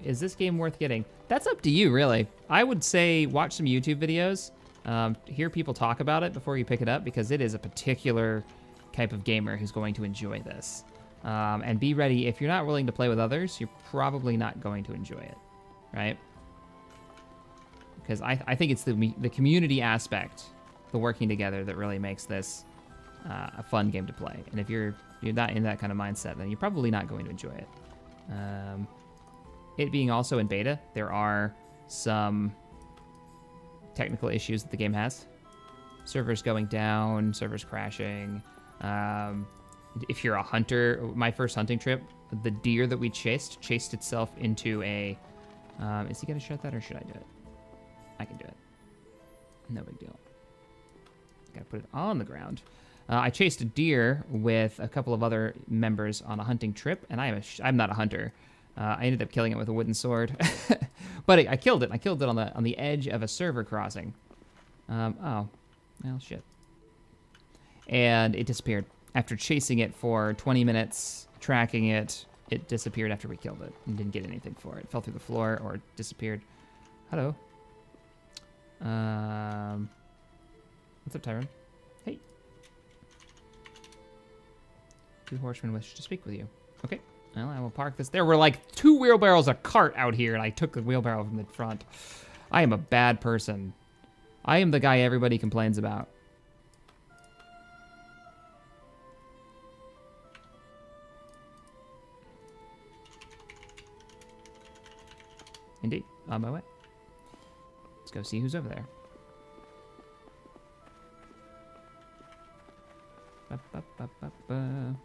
Speaker 1: Is this game worth getting? That's up to you, really. I would say watch some YouTube videos, hear people talk about it before you pick it up, because it is a particular type of gamer who's going to enjoy this. And be ready, if you're not willing to play with others, you're probably not going to enjoy it, right? Because I think it's the community aspect, the working together, that really makes this a fun game to play. And if you're not in that kind of mindset, then you're probably not going to enjoy it. It being also in beta, there are some technical issues that the game has. Servers going down, servers crashing. If you're a hunter, my first hunting trip, the deer that we chased itself into a... is he going to shut that or should I do it? I can do it. No big deal. Gotta put it on the ground. I chased a deer with a couple of other members on a hunting trip, and I'm not a hunter. I ended up killing it with a wooden sword, but I killed it. I killed it on the edge of a server crossing. Oh, well, shit. And it disappeared after chasing it for 20 minutes, tracking it. It disappeared after we killed it and didn't get anything for it. It fell through the floor or disappeared. Hello. What's up, Tyrone? Hey. Two horsemen wish to speak with you. Okay, well, I will park this. There were like 2 wheelbarrows, a cart out here, and I took the wheelbarrow from the front. I am a bad person. I am the guy everybody complains about. Indeed, on my way. Let's go see who's over there. Ba, ba, ba, ba, ba.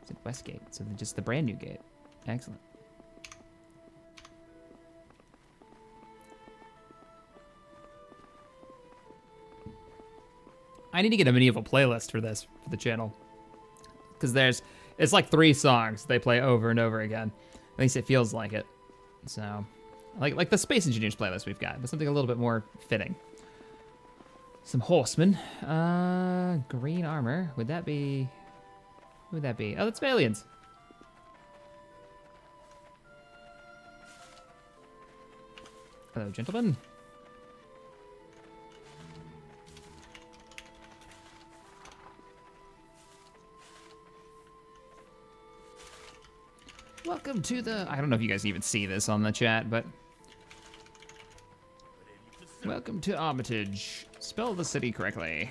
Speaker 1: It's at Westgate, so just the brand new gate. Excellent. I need to get a medieval playlist for this, for the channel. Because it's like 3 songs they play over and over again. At least it feels like it. So, like the Space Engineers playlist we've got, but something a little bit more fitting. Some horsemen. Green armor. Would that be... Who would that be? Oh, that's aliens. Hello, gentlemen. Welcome to the... I don't know if you guys even see this on the chat, but... Welcome to Armitage. Spell the city correctly.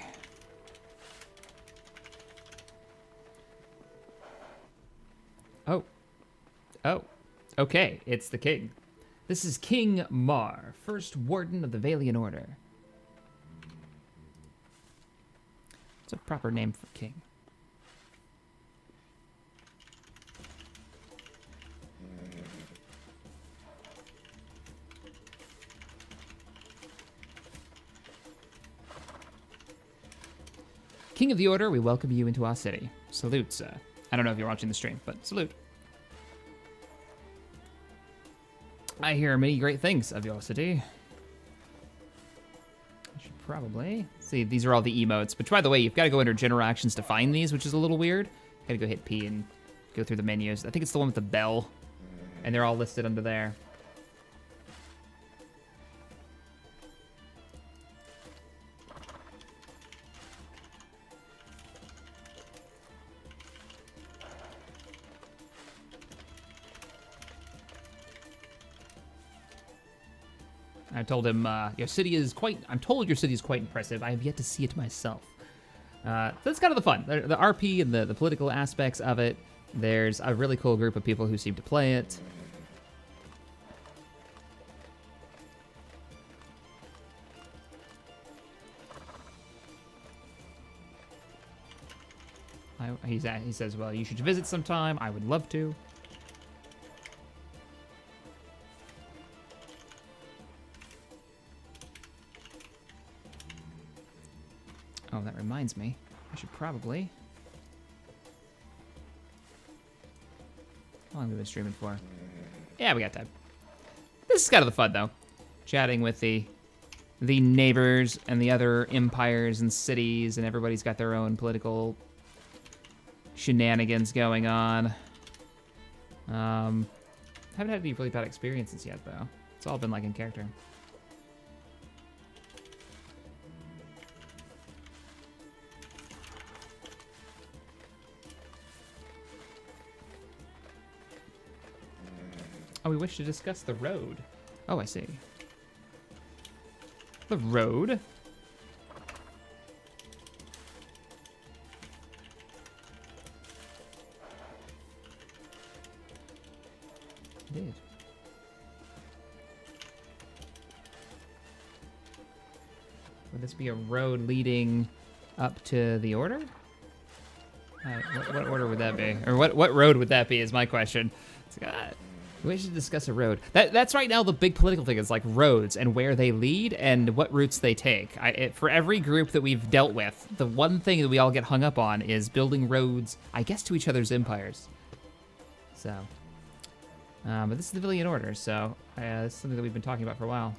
Speaker 1: Oh. Oh. Okay, it's the king. This is King Mar, first warden of the Valiant Order. It's a proper name for king. King of the Order, we welcome you into our city. Salute, sir. I don't know if you're watching the stream, but salute. I hear many great things of your city. I should probably... See, these are all the emotes. But by the way, you've got to go under General Actions to find these, which is a little weird. Gotta go hit P and go through the menus. I think it's the one with the bell. And they're all listed under there. I told him, your city is quite... I'm told your city is quite impressive. I have yet to see it myself. That's kind of the fun. The RP and the political aspects of it. There's a really cool group of people who seem to play it. He says, well, you should visit sometime. I would love to. Oh, that reminds me. I should probably... How long have we been streaming for? Yeah, we got time. This is kind of the fun, though. Chatting with the neighbors and the other empires and cities, and everybody's got their own political shenanigans going on. Haven't had any really bad experiences yet, though. It's all been like in character. Oh, we wish to discuss the road. Oh, I see. The road? Indeed. Would this be a road leading up to the order? What order would that be? Or what road would that be is my question. We should discuss a road. That's right now the big political thing is like roads and where they lead and what routes they take. For every group that we've dealt with, the one thing that we all get hung up on is building roads, I guess, to each other's empires. So, but this is the Valiant Order, so this is something that we've been talking about for a while.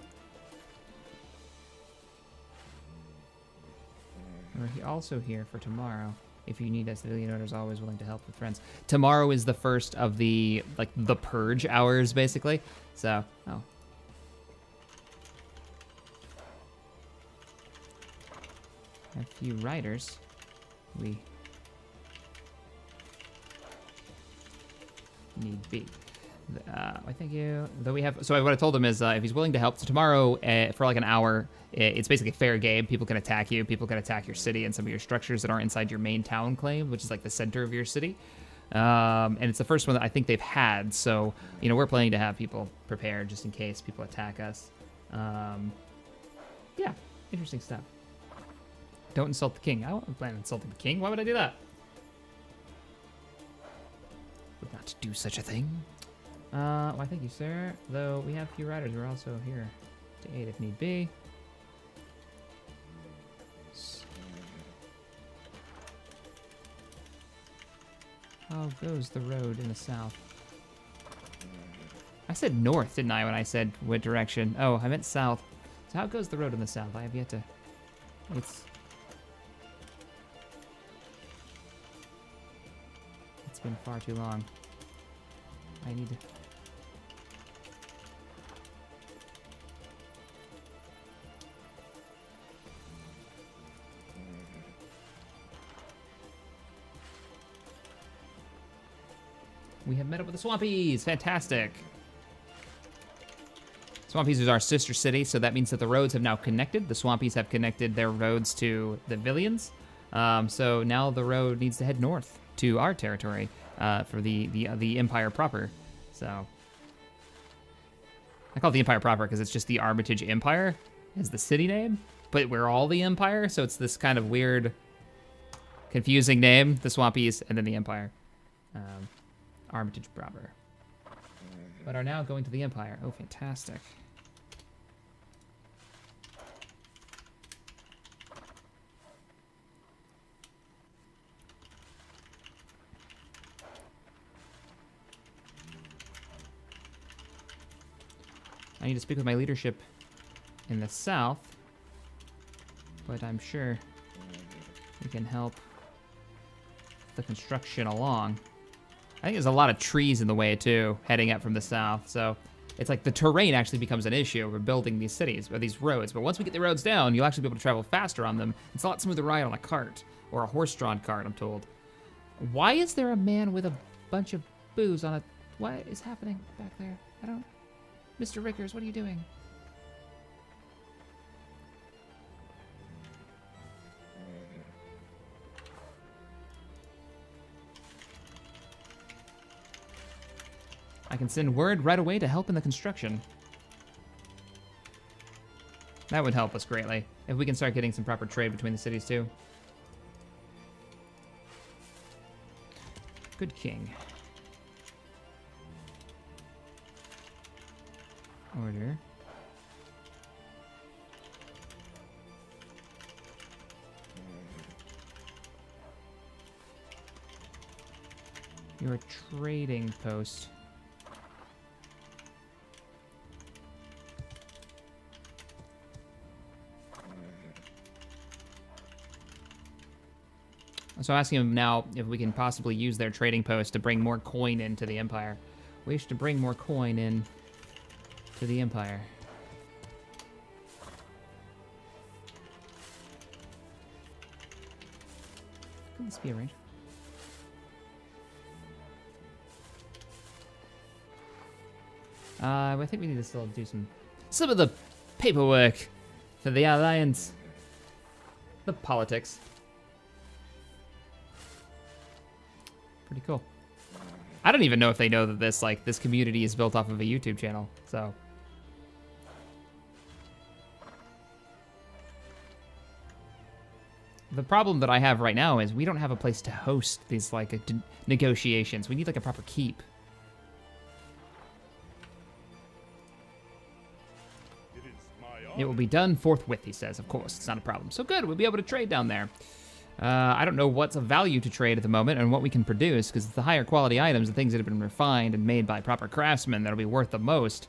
Speaker 1: We're also here for tomorrow. If you need us, the Valiant Order is always willing to help with friends. Tomorrow is the first of the purge hours, basically. So, oh. A few riders. We need be. I thank you. Though we have, so what I told him is if he's willing to help, so tomorrow for like an hour, it's basically fair game. People can attack you. People can attack your city and some of your structures that aren't inside your main town claim, which is like the center of your city. And it's the first one that I think they've had. So, you know, we're planning to have people prepared just in case people attack us. Yeah, interesting stuff. Don't insult the king. I don't plan on insulting the king. Why would I do that? Would not do such a thing. Why, thank you, sir. Though we have a few riders, we're also here to aid if need be. How goes the road in the south? I said north, didn't I, when I said what direction? Oh, I meant south. So how goes the road in the south? I have yet to... It's been far too long. I need to... We have met up with the Swampies. Fantastic. Swampies is our sister city, so that means that the roads have now connected. The Swampies have connected their roads to the Villians. So now the road needs to head north to our territory for the Empire proper. So I call it the Empire proper because it's just the Armitage Empire is the city name, but we're all the Empire, so it's this kind of weird, confusing name, the Swampies, and then the Empire. Armitage proper. But are now going to the Empire. Oh, fantastic. I need to speak with my leadership in the south, but I'm sure we can help the construction along. I think there's a lot of trees in the way too, heading up from the south, so it's like the terrain actually becomes an issue. We're building these cities, or these roads, but once we get the roads down, you'll actually be able to travel faster on them. It's a lot smoother ride on a cart, or a horse-drawn cart, I'm told. Why is there a man with a bunch of booze on a... What is happening back there? I don't... Mr. Rickers, what are you doing? I can send word right away to help in the construction. That would help us greatly, if we can start getting some proper trade between the cities too. Good king. Order. Your trading post. So I'm asking him now if we can possibly use their trading post to bring more coin into the Empire. Wish to bring more coin in to the Empire. Could this be arranged? I think we need to still do some of the paperwork for the Alliance. The politics. Pretty cool. I don't even know if they know that this community is built off of a YouTube channel, so. The problem that I have right now is we don't have a place to host these negotiations. We need a proper keep. It will be done forthwith, he says. Of course, it's not a problem. So good, we'll be able to trade down there. I don't know what's of value to trade at the moment and what we can produce, because it's the higher quality items, the things that have been refined and made by proper craftsmen that'll be worth the most.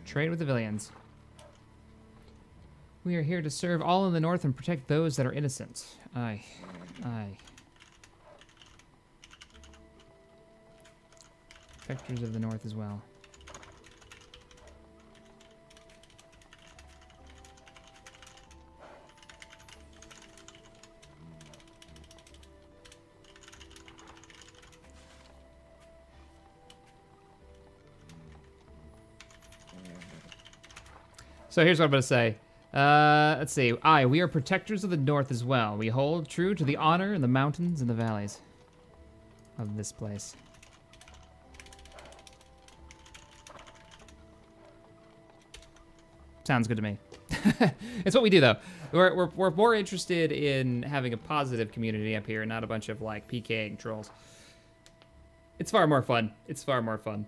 Speaker 1: Trade with the Villians. We are here to serve all in the north and protect those that are innocent. Aye. Aye. Protectors of the north as well. So here's what I'm going to say. Let's see. Aye, we are protectors of the north as well. We hold true to the honor in the mountains and the valleys of this place. Sounds good to me. It's what we do, though. We're more interested in having a positive community up here, not a bunch of, like, PKing trolls. It's far more fun. It's far more fun.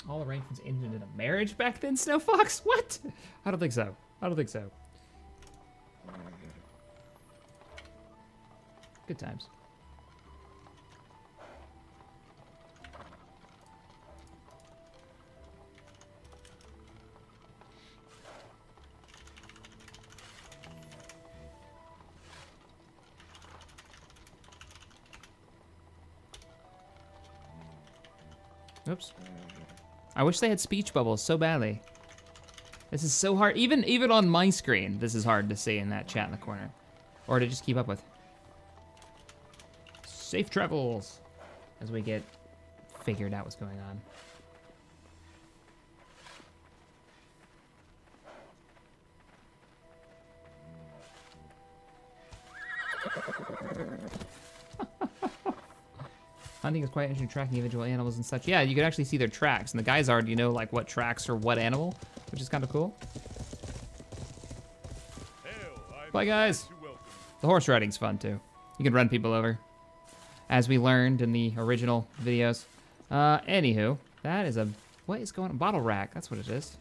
Speaker 1: All arrangements ended in a marriage back then, Snow Fox? What? I don't think so. I don't think so. Good times. Oops. I wish they had speech bubbles so badly. This is so hard. Even on my screen, this is hard to see in that chat in the corner. Or to just keep up with. Safe travels as we get figured out what's going on. Hunting is quite interesting, tracking individual animals and such. Yeah, you can actually see their tracks, and the guys already know like what tracks are what animal, which is kind of cool. Bye, guys. The horse riding's fun too. You can run people over, as we learned in the original videos. Anywho, that is a what is going on? Bottle rack. That's what it is.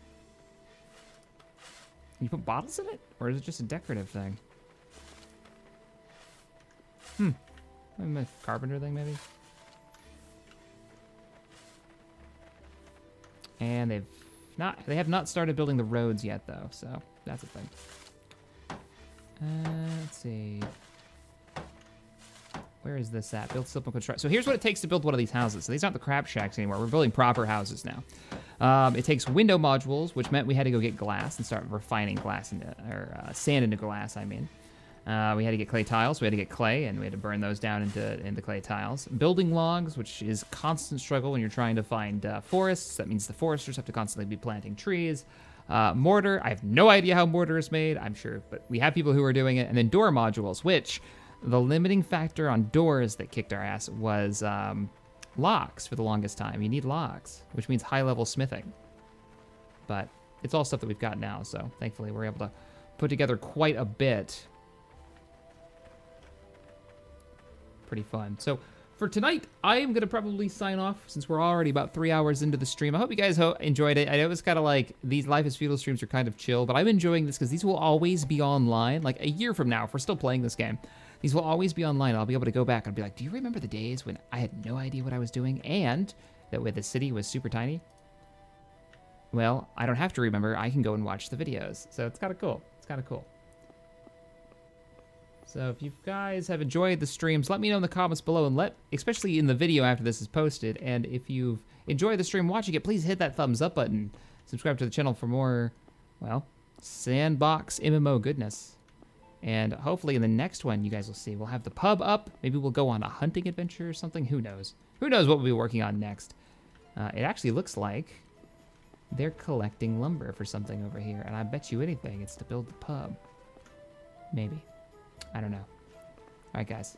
Speaker 1: Can you put bottles in it, or is it just a decorative thing? Maybe a carpenter thing, maybe. And they have not started building the roads yet, though, so that's a thing. Let's see. Where is this at? Build, slip, and construct. So here's what it takes to build one of these houses. So these aren't the crap shacks anymore. We're building proper houses now. It takes window modules, which meant we had to go get glass and start refining glass into, or sand into glass, I mean. We had to get clay tiles, we had to get clay, and we had to burn those down into clay tiles. Building logs, which is a constant struggle when you're trying to find forests. That means the foresters have to constantly be planting trees. Mortar, I have no idea how mortar is made, I'm sure, but we have people who are doing it. And then door modules, which the limiting factor on doors that kicked our ass was locks for the longest time. You need locks, which means high-level smithing. But it's all stuff that we've got now, so thankfully we're able to put together quite a bit. Pretty fun. So for tonight, I am going to probably sign off since we're already about 3 hours into the stream. I hope you guys enjoyed it. I know it was kind of like these Life is Feudal streams are kind of chill, but I'm enjoying this because these will always be online. Like a year from now, if we're still playing this game, these will always be online. I'll be able to go back and be like, do you remember the days when I had no idea what I was doing and that way the city was super tiny? Well, I don't have to remember. I can go and watch the videos. So it's kind of cool. It's kind of cool. So if you guys have enjoyed the streams, let me know in the comments below, and especially in the video after this is posted. And if you've enjoyed the stream watching it, please hit that thumbs up button. Subscribe to the channel for more, well, sandbox MMO goodness. And hopefully in the next one, you guys will see, we'll have the pub up. Maybe we'll go on a hunting adventure or something. Who knows? Who knows what we'll be working on next? It actually looks like they're collecting lumber for something over here. And I bet you anything, it's to build the pub. Maybe. I don't know. All right, guys.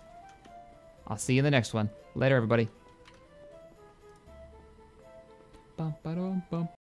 Speaker 1: I'll see you in the next one. Later, everybody. Bum, ba-dum, bum.